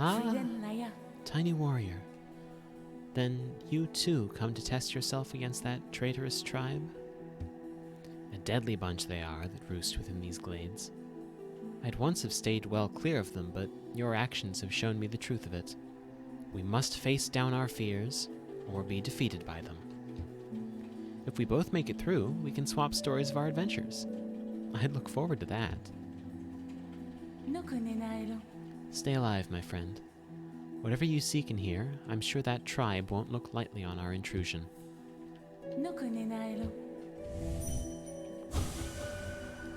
Speaker 1: Ah, tiny warrior. Then you too come to test yourself against that traitorous tribe? A deadly bunch they are that roost within these glades. I'd once have stayed well clear of them, but your actions have shown me the truth of it. We must face down our fears, or be defeated by them. If we both make it through, we can swap stories of our adventures. I'd look forward to that. Stay alive, my friend. Whatever you seek in here, I'm sure that tribe won't look lightly on our intrusion.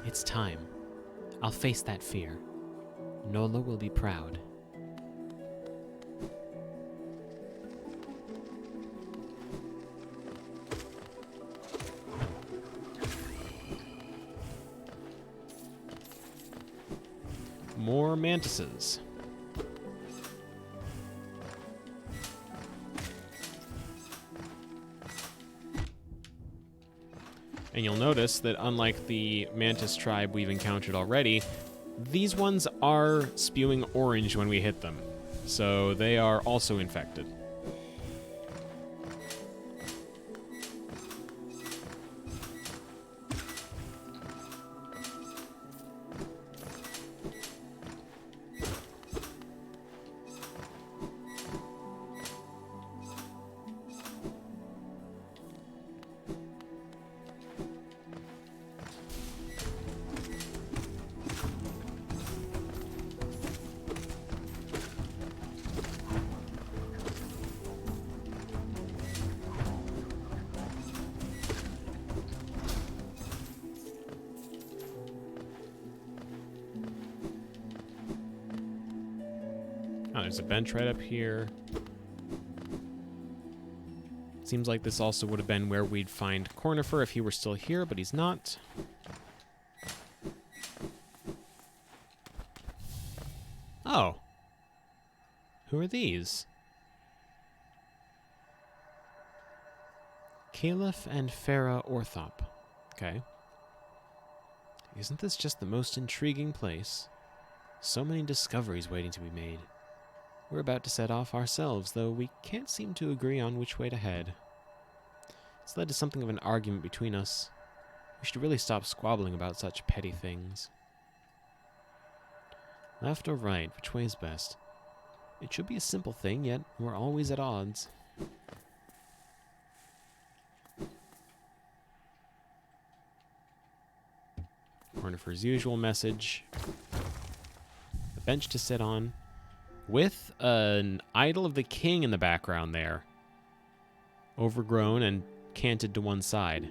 Speaker 1: It's time. I'll face that fear. Nola will be proud. More mantises. And you'll notice that unlike the mantis tribe we've encountered already, these ones are spewing orange when we hit them. So they are also infected. Oh, there's a bench right up here. Seems like this also would have been where we'd find Cornifer if he were still here, but he's not. Oh. Who are these? Caliph and Farah Orthop. Okay. Isn't this just the most intriguing place? So many discoveries waiting to be made. We're about to set off ourselves, though we can't seem to agree on which way to head. It's led to something of an argument between us. We should really stop squabbling about such petty things. Left or right, which way is best? It should be a simple thing, yet we're always at odds. Cornifer's usual message. A bench to sit on. With an idol of the king in the background there. Overgrown and canted to one side.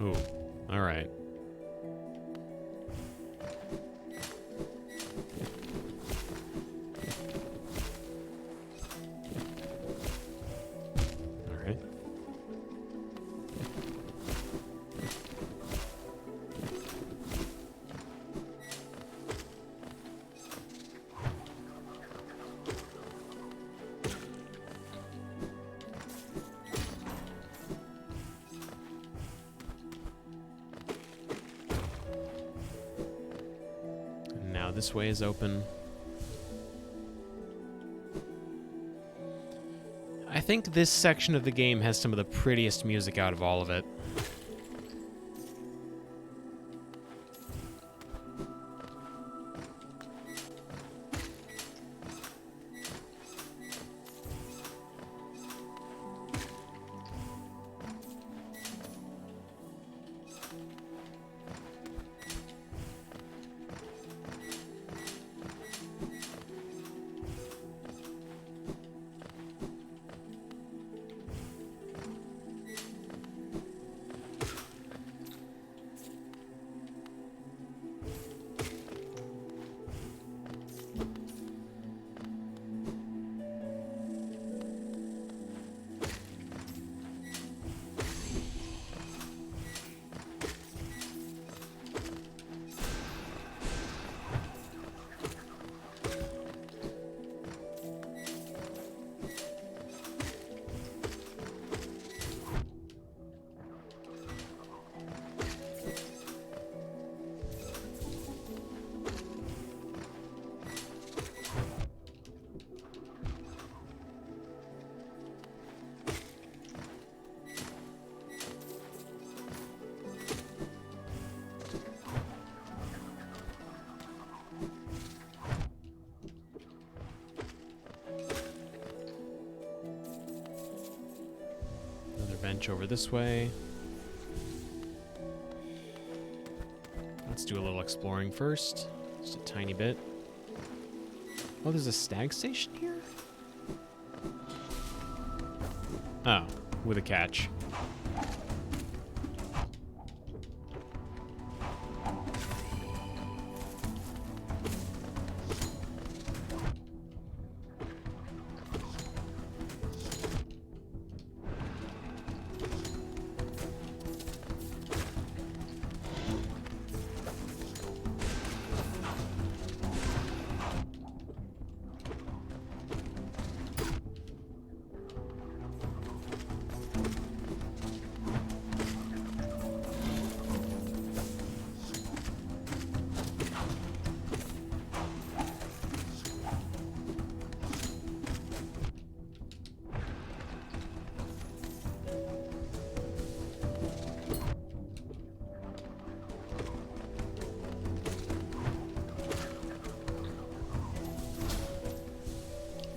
Speaker 1: Ooh. All right. All right. Now this way is open. I think this section of the game has some of the prettiest music out of all of it. Bench over this way. Let's do a little exploring first. Just a tiny bit. Oh, there's a stag station here? Oh, with a catch.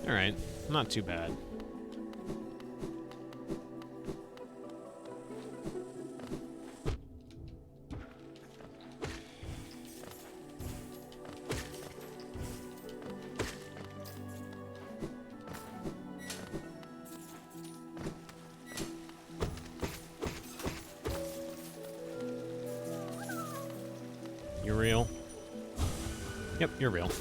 Speaker 1: Alright, not too bad. You're real? Yep, you're real.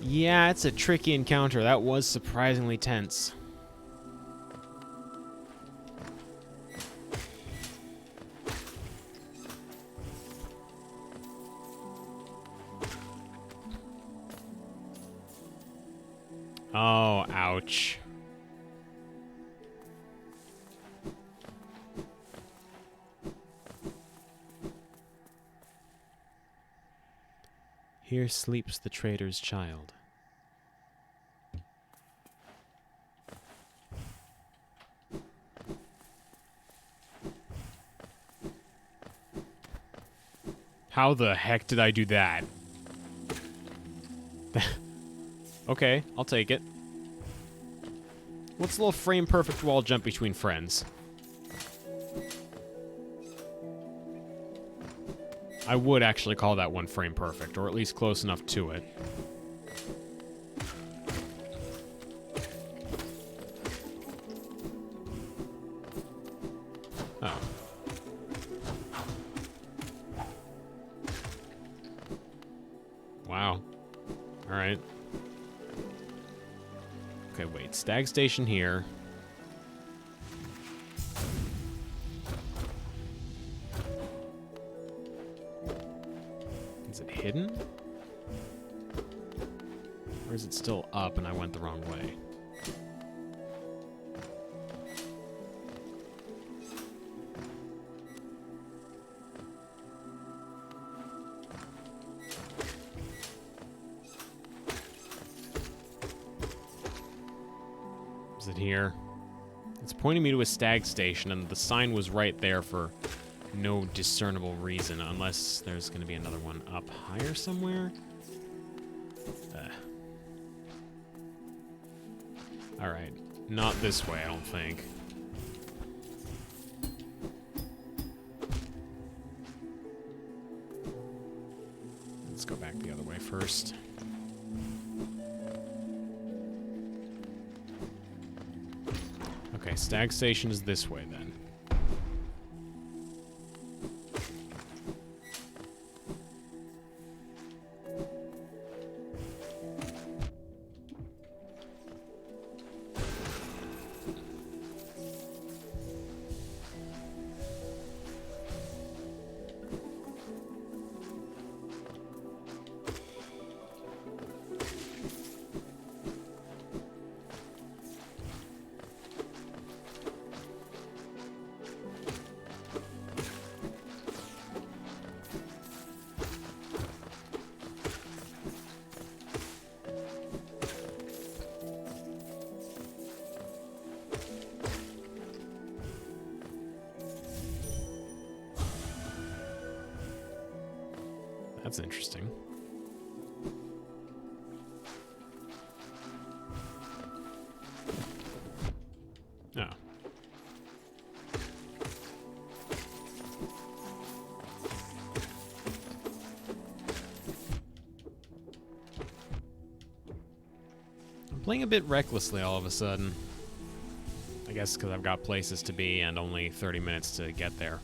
Speaker 1: Yeah, it's a tricky encounter. That was surprisingly tense. Oh, ouch. Here sleeps the trader's child. How the heck did I do that? Okay, I'll take it. What's a little frame perfect wall jump between friends? I would actually call that one frame perfect, or at least close enough to it. Wow. Alright. Okay, wait. Stag station here. Is it hidden? Or is it still up and I went the wrong way? Is it here? It's pointing me to a stag station, and the sign was right there for no discernible reason, unless there's going to be another one up higher somewhere. Alright, not this way, I don't think. Let's go back the other way first. Okay, stag station is this way then. That's interesting. Oh. I'm playing a bit recklessly all of a sudden. I guess because I've got places to be and only 30 minutes to get there.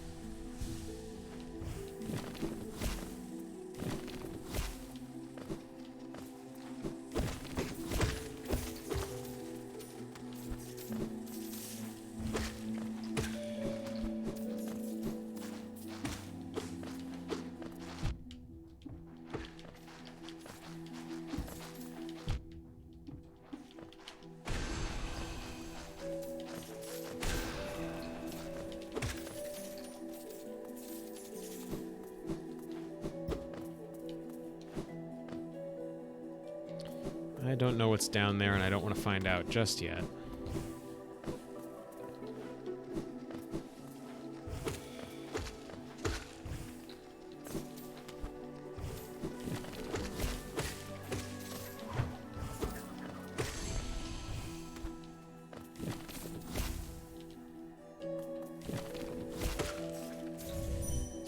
Speaker 1: I don't know what's down there, and I don't want to find out just yet.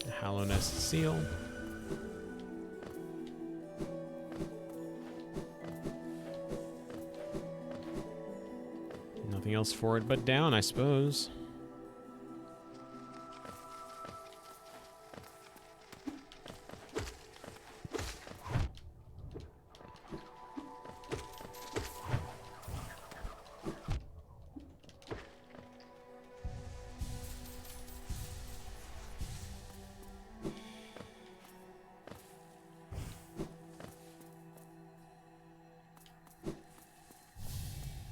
Speaker 1: A Hallow Nest seal. Nothing else for it but down, I suppose.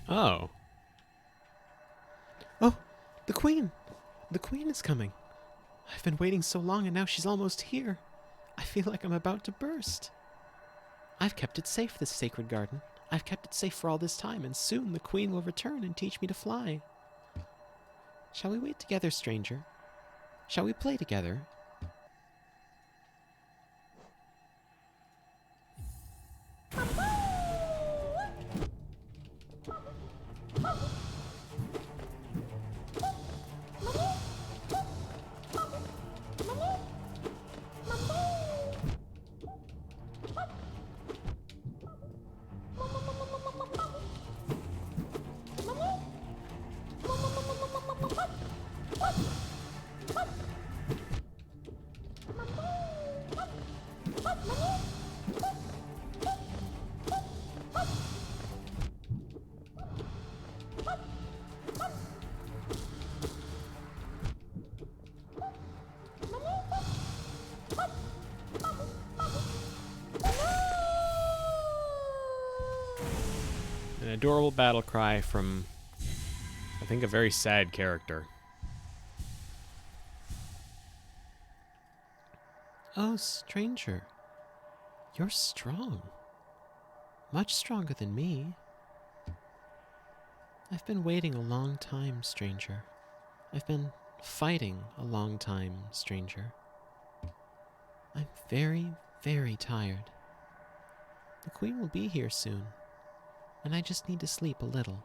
Speaker 1: Oh. Oh, the Queen! The Queen is coming. I've been waiting so long and now she's almost here. I feel like I'm about to burst. I've kept it safe, this sacred garden. I've kept it safe for all this time, and soon the Queen will return and teach me to fly. Shall we wait together, stranger? Shall we play together? adorable battle cry from, I think, a very sad character. Oh, stranger. You're strong. Much stronger than me. I've been waiting a long time, stranger. I've been fighting a long time, stranger. I'm very, very tired. The queen will be here soon, and I just need to sleep a little.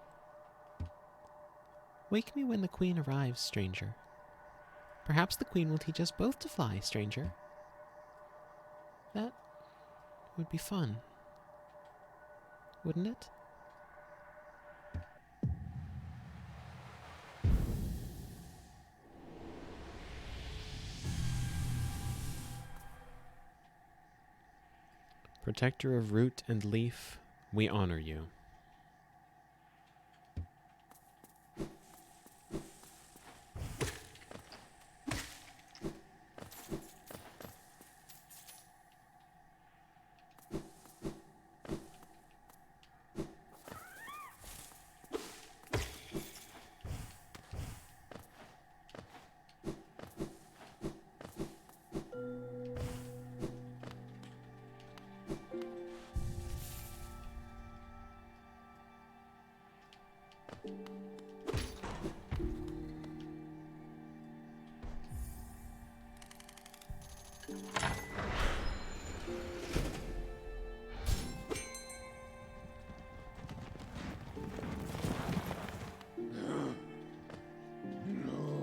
Speaker 1: Wake me when the queen arrives, stranger. Perhaps the queen will teach us both to fly, stranger. That would be fun, wouldn't it? Protector of root and leaf, we honor you.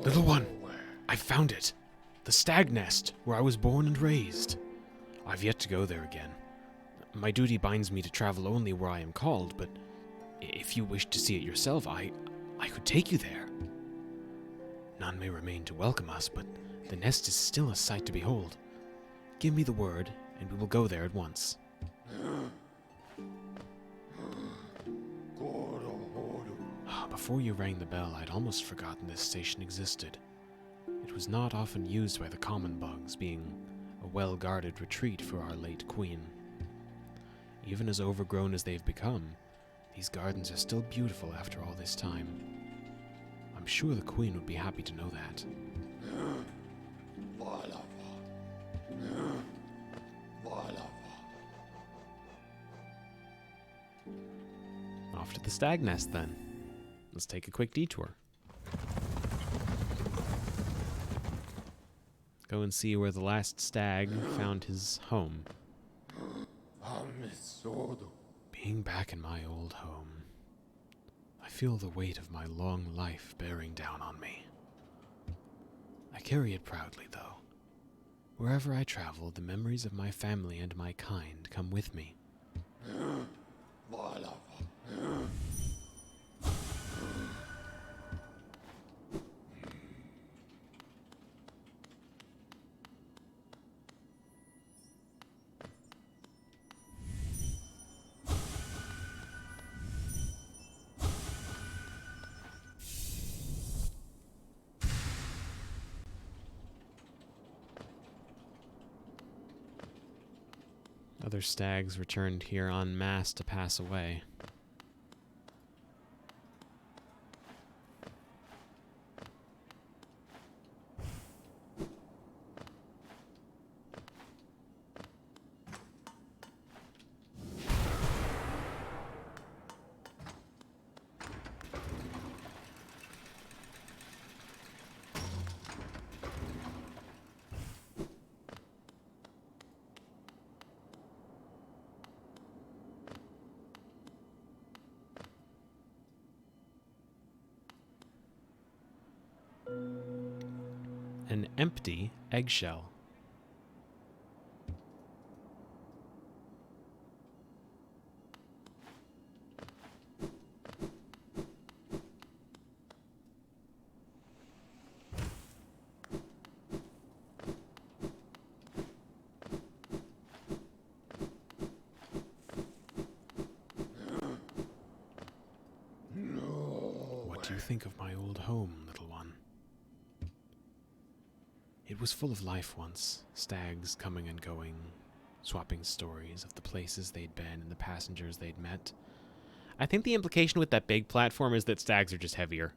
Speaker 1: Little one, I found it. The stag nest, where I was born and raised. I've yet to go there again. My duty binds me to travel only where I am called, but if you wish to see it yourself, I could take you there. None may remain to welcome us, but the nest is still a sight to behold. Give me the word, and we will go there at once. Before you rang the bell, I'd almost forgotten this station existed. It was not often used by the common bugs, being a well-guarded retreat for our late queen. Even as overgrown as they've become, these gardens are still beautiful after all this time. I'm sure the queen would be happy to know that. Off to the stag nest, then. Let's take a quick detour. Go and see where the last stag found his home. Being back in my old home, I feel the weight of my long life bearing down on me. I carry it proudly, though. Wherever I travel, the memories of my family and my kind come with me. Other stags returned here en masse to pass away. An empty eggshell. What do you think of my old home, little one? It was full of life once, stags coming and going, swapping stories of the places they'd been and the passengers they'd met. I think the implication with that big platform is that stags are just heavier.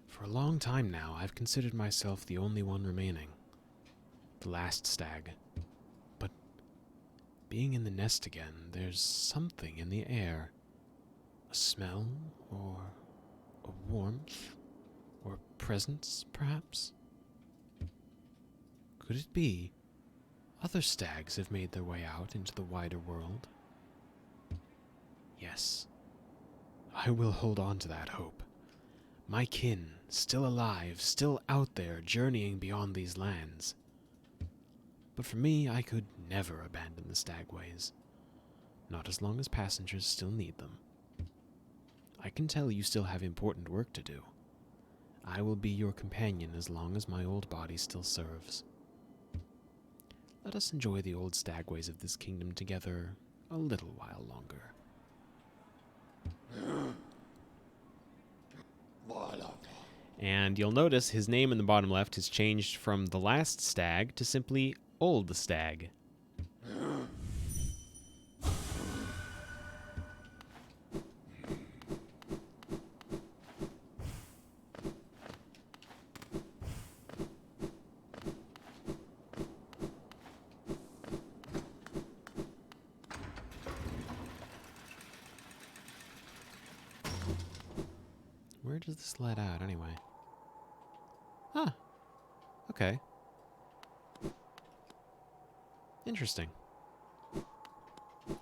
Speaker 1: For a long time now, I've considered myself the only one remaining. The last stag. But being in the nest again, there's something in the air. A smell, or a warmth, or a presence, perhaps? Could it be other stags have made their way out into the wider world? Yes, I will hold on to that hope. My kin, still alive, still out there, journeying beyond these lands. But for me, I could never abandon the stagways. Not as long as passengers still need them. I can tell you still have important work to do. I will be your companion as long as my old body still serves. Let us enjoy the old stagways of this kingdom together a little while longer. And you'll notice his name in the bottom left has changed from the last stag to simply Old Stag. Where does this let out, anyway? Huh. Okay. Interesting.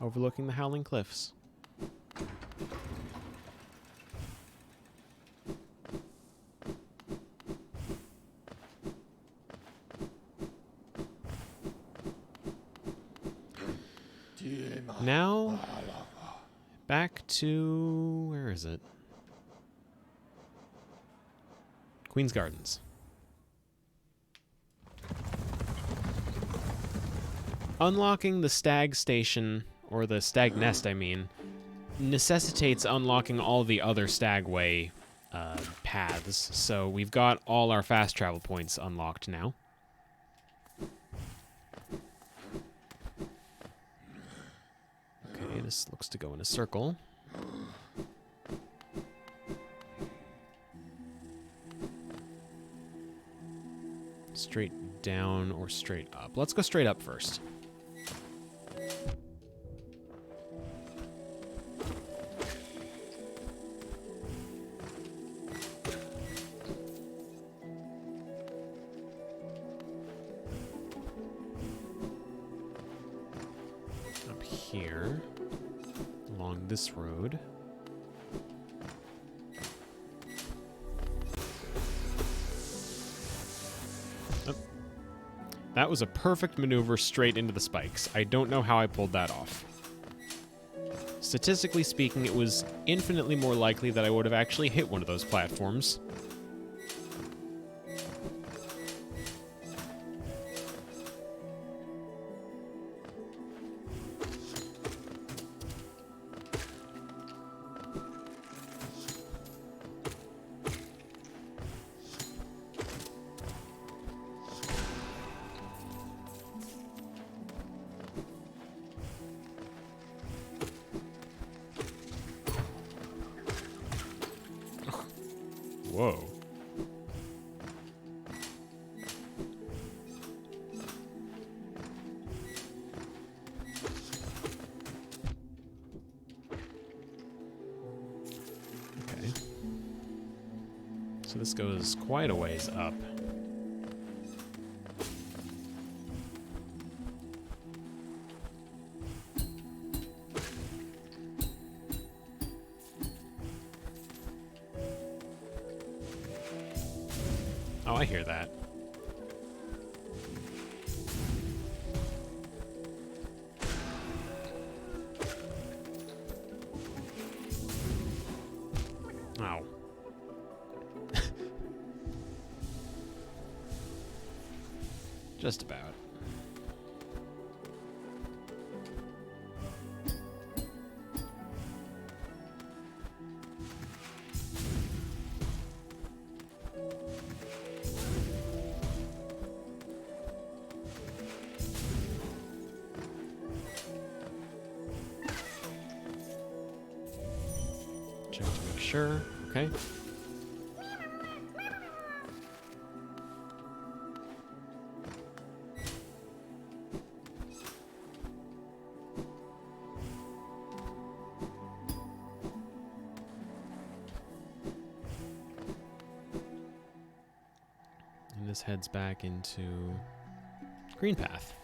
Speaker 1: Overlooking the Howling Cliffs. Now, back to... where is it? Queen's Gardens. Unlocking the stag station, or the stag nest, I mean, necessitates unlocking all the other stagway paths. So we've got all our fast travel points unlocked now. Okay, this looks to go in a circle. Straight down or straight up? Let's go straight up first. Up here, along this road. That was a perfect maneuver straight into the spikes. I don't know how I pulled that off. Statistically speaking, it was infinitely more likely that I would have actually hit one of those platforms. Whoa. Okay. So this goes quite a ways up. Oh, I hear that. Ow. Just about. Sure. Okay. And this heads back into Green Path.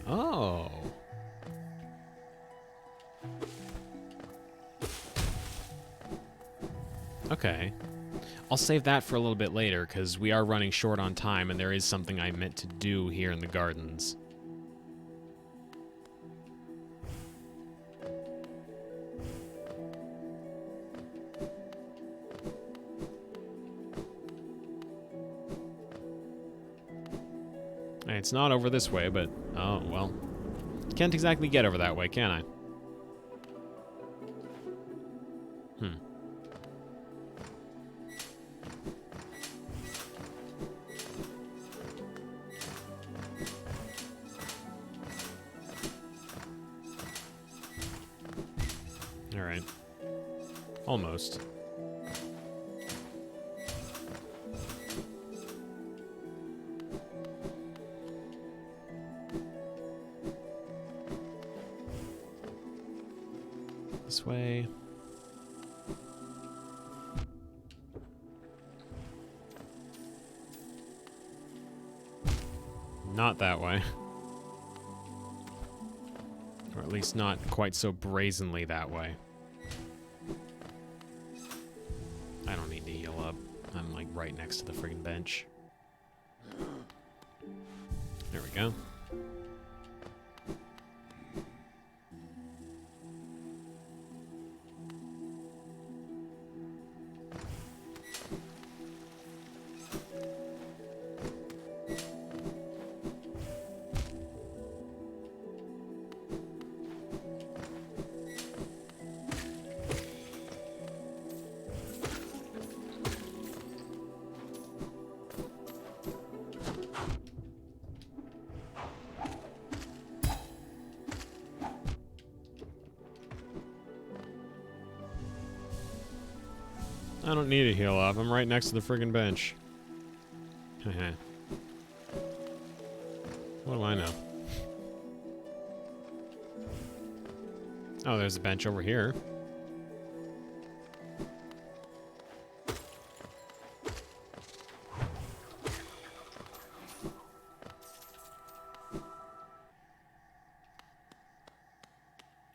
Speaker 1: Oh. Okay. I'll save that for a little bit later, because we are running short on time, and there is something I meant to do here in the gardens. It's not over this way, but... oh, well. Can't exactly get over that way, can I? Alright. Almost. This way. Not that way. Or at least not quite so brazenly that way. I don't need to heal up. I'm like right next to the friggin' bench. There we go. I don't need to heal up. I'm right next to the friggin' bench. What do I know? Oh, there's a bench over here.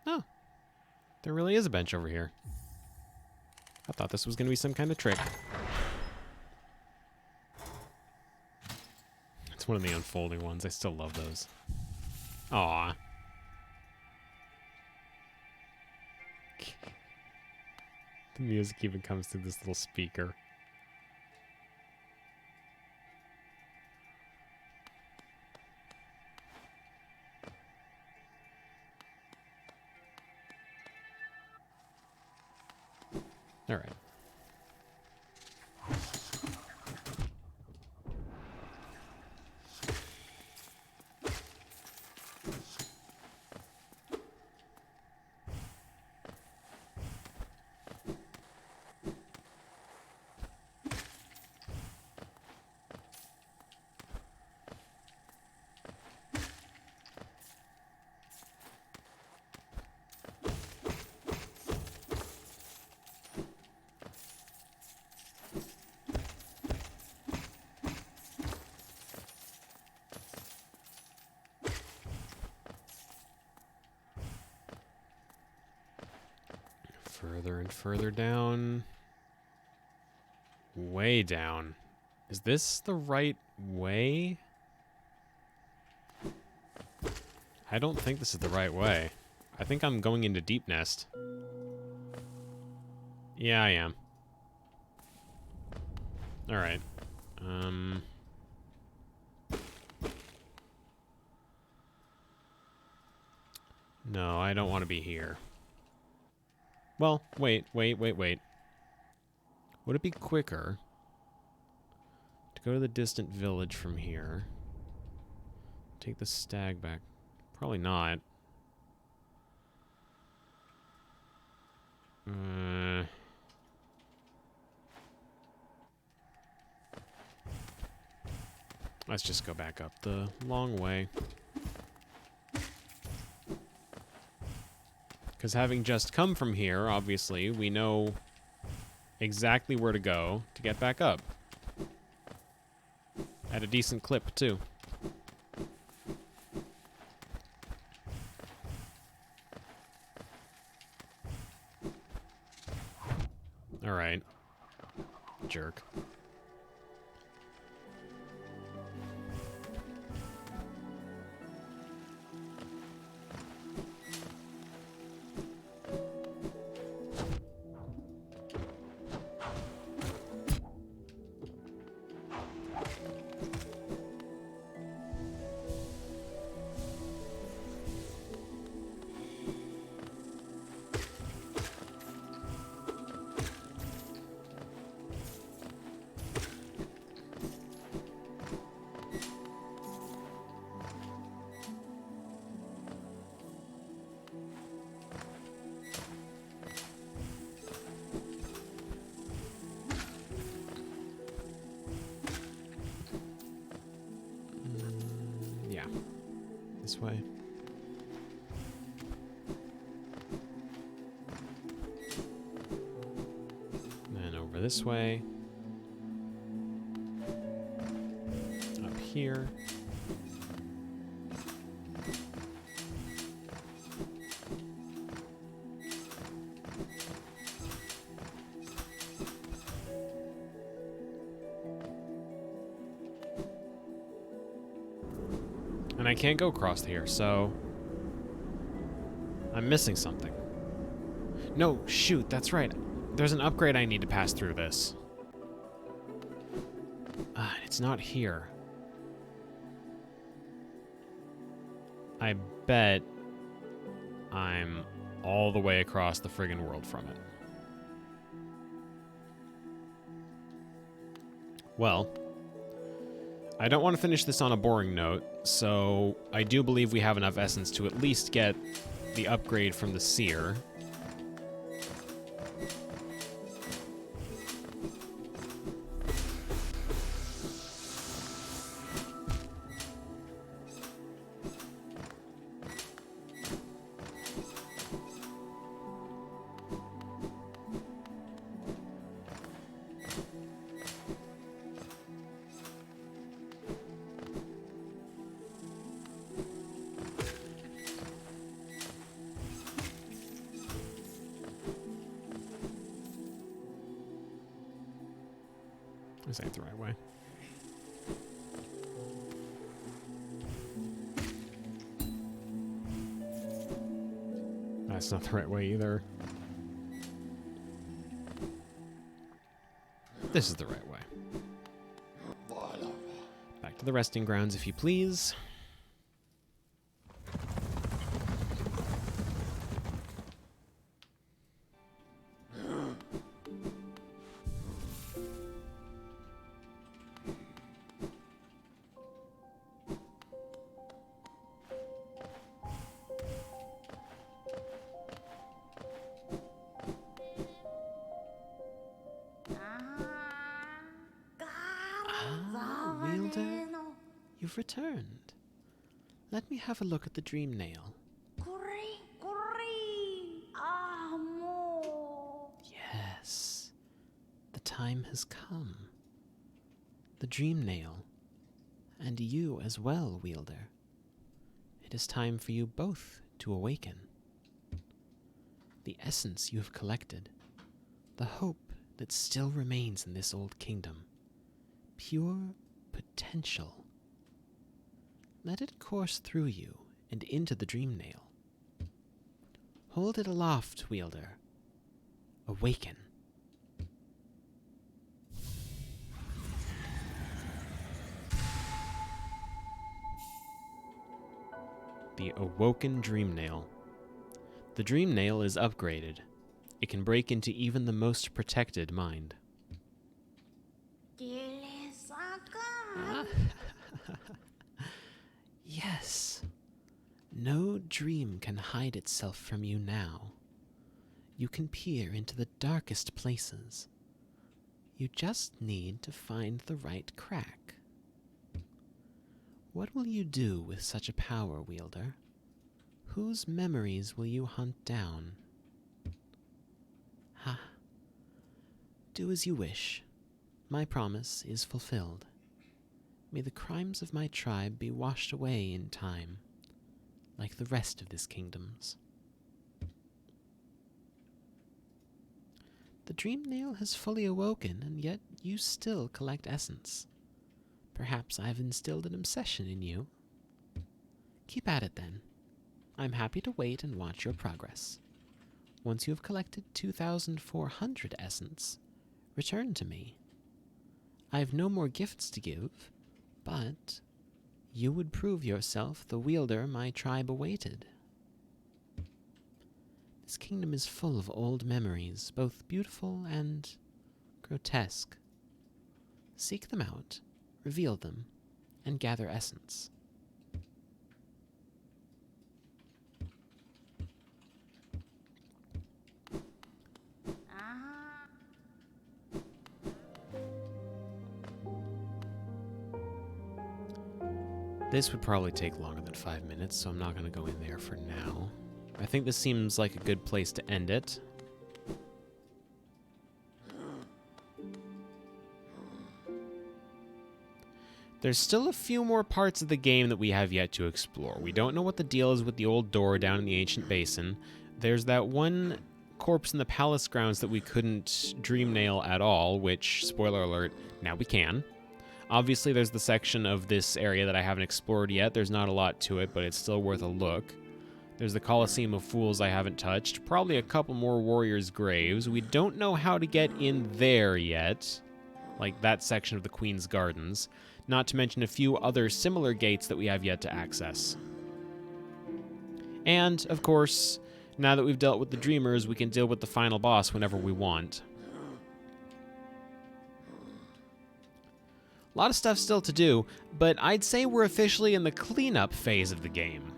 Speaker 1: Oh. There really is a bench over here. I thought this was going to be some kind of trick. It's one of the unfolding ones. I still love those. Aww. The music even comes through this little speaker. All right. Further and further down. Way down. Is this the right way? I don't think this is the right way. I think I'm going into Deep Nest. Yeah, I am. Alright. No, I don't want to be here. Well, wait. Would it be quicker to go to the distant village from here? Take the stag back? Probably not. Let's just go back up the long way. Because having just come from here, obviously, we know exactly where to go to get back up. At a decent clip, too. Alright. Jerk. Yeah. This way. Then over this way. Up here. And I can't go across here, so I'm missing something. No, shoot, that's right. There's an upgrade I need to pass through this. It's not here. I bet I'm all the way across the friggin' world from it. Well, I don't want to finish this on a boring note, so I do believe we have enough essence to at least get the upgrade from the seer. This ain't the right way. That's not the right way either. This is the right way. Back to the resting grounds, if you please. Wielder, you've returned. Let me have a look at the dream nail. Yes, the time has come. The dream nail, and you as well, Wielder. It is time for you both to awaken. The essence you have collected, the hope that still remains in this old kingdom, pure potential. Let it course through you and into the dream nail. Hold it aloft, Wielder. Awaken. The awoken dream nail. The dream nail is upgraded. It can break into even the most protected mind. Yes. No dream can hide itself from you now. You can peer into the darkest places. You just need to find the right crack. What will you do with such a power, wielder? Whose memories will you hunt down? Ha. Do as you wish. My promise is fulfilled. May the crimes of my tribe be washed away in time, like the rest of this kingdom's. The dream nail has fully awoken, and yet you still collect essence. Perhaps I've instilled an obsession in you. Keep at it, then. I'm happy to wait and watch your progress. Once you have collected 2,400 essence, return to me. I have no more gifts to give, but you would prove yourself the wielder my tribe awaited. This kingdom is full of old memories, both beautiful and grotesque. Seek them out, reveal them, and gather essence. This would probably take longer than 5 minutes, so I'm not going to go in there for now. I think this seems like a good place to end it. There's still a few more parts of the game that we have yet to explore. We don't know what the deal is with the old door down in the ancient basin. There's that one corpse in the palace grounds that we couldn't dream nail at all, which, spoiler alert, now we can. Obviously, there's the section of this area that I haven't explored yet. There's not a lot to it, but it's still worth a look. There's the Colosseum of Fools I haven't touched. Probably a couple more warriors' graves. We don't know how to get in there yet, like that section of the Queen's Gardens. Not to mention a few other similar gates that we have yet to access. And, of course, now that we've dealt with the Dreamers, we can deal with the final boss whenever we want. A lot of stuff still to do, but I'd say we're officially in the cleanup phase of the game.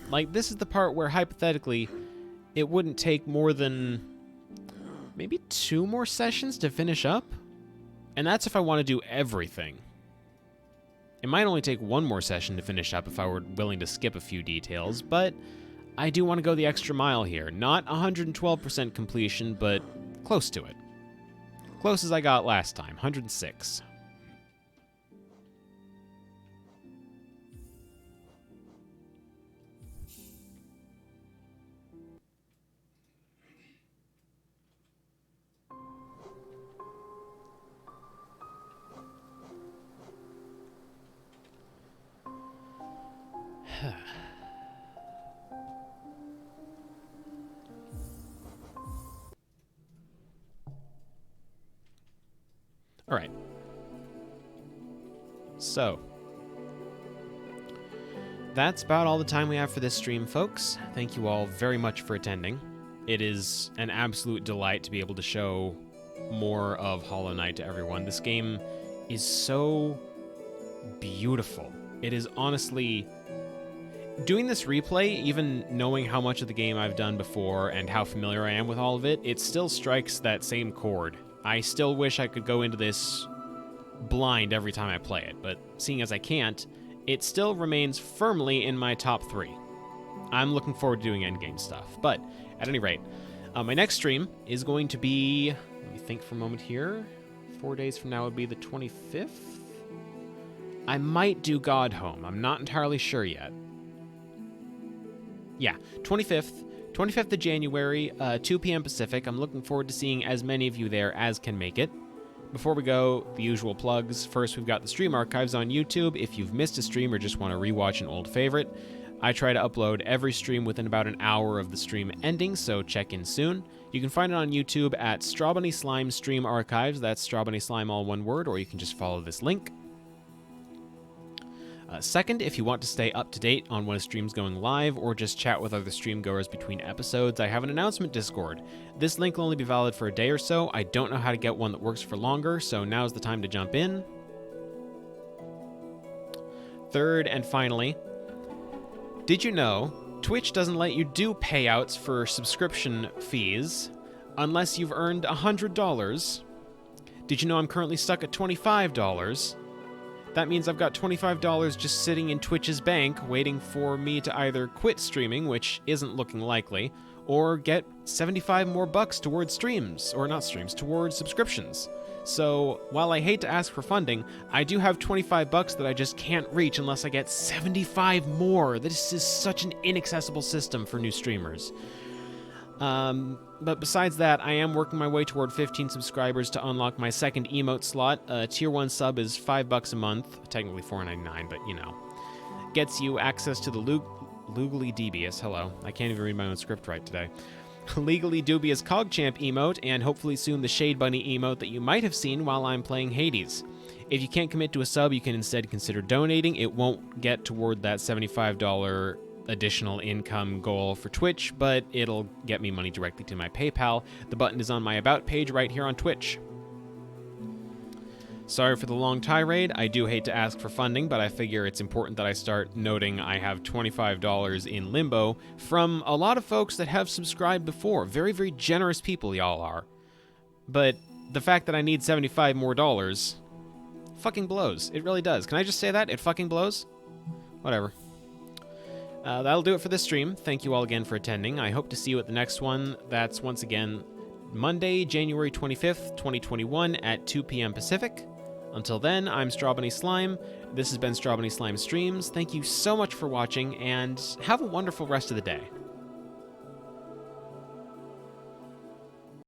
Speaker 1: Like, this is the part where, hypothetically, it wouldn't take more than maybe 2 more sessions to finish up? And that's if I want to do everything. It might only take 1 more session to finish up if I were willing to skip a few details, but I do want to go the extra mile here. Not 112% completion, but close to it. Close as I got last time, 106. All right. So, that's about all the time we have for this stream, folks. Thank you all very much for attending. It is an absolute delight to be able to show more of Hollow Knight to everyone. This game is so beautiful. It is honestly... Doing this replay, even knowing how much of the game I've done before and how familiar I am with all of it, it still strikes that same chord. I still wish I could go into this blind every time I play it, but seeing as I can't, it still remains firmly in my top 3. I'm looking forward to doing endgame stuff, but at any rate, my next stream is going to be, let me think for a moment here, 4 days from now would be the 25th? I might do God Home, I'm not entirely sure yet. Yeah, 25th of January, 2 p.m. Pacific. I'm looking forward to seeing as many of you there as can make it. Before we go, the usual plugs. First, we've got the stream archives on YouTube. If you've missed a stream or just want to rewatch an old favorite, I try to upload every stream within about an hour of the stream ending, so check in soon. You can find it on YouTube at Strawbunny Slime Stream Archives. That's Strawbunny Slime, all one word, or you can just follow this link. Second, if you want to stay up to date on when a stream's going live or just chat with other streamgoers between episodes, I have an announcement Discord. This link will only be valid for a day or so. I don't know how to get one that works for longer, so now's the time to jump in. Third and finally, did you know Twitch doesn't let you do payouts for subscription fees unless you've earned $100? Did you know I'm currently stuck at $25? That means I've got $25 just sitting in Twitch's bank waiting for me to either quit streaming, which isn't looking likely, or get 75 more bucks towards streams, or not streams, towards subscriptions. So, while I hate to ask for funding, I do have 25 bucks that I just can't reach unless I get 75 more. This is such an inaccessible system for new streamers. But besides that, I am working my way toward 15 subscribers to unlock my second emote slot. Tier 1 sub is $5 a month, technically $4.99, but you know. Gets you access to the legally dubious, hello, I can't even read my own script right today. Legally dubious CogChamp emote, and hopefully soon the Shade Bunny emote that you might have seen while I'm playing Hades. If you can't commit to a sub, you can instead consider donating. It won't get toward that $75 additional income goal for Twitch, but it'll get me money directly to my PayPal. The button is on my About page right here on Twitch. Sorry for the long tirade. I do hate to ask for funding, but I figure it's important that I start noting I have $25 in limbo from a lot of folks that have subscribed before. Very, very generous people y'all are. But the fact that I need $75 more fucking blows. It really does. Can I just say that? It fucking blows? Whatever. That'll do it for this stream. Thank you all again for attending. I hope to see you at the next one. That's once again Monday, January 25th, 2021 at 2 p.m. Pacific. Until then, I'm Strawbunny Slime. This has been Strawbunny Slime Streams. Thank you so much for watching, and have a wonderful rest of the day.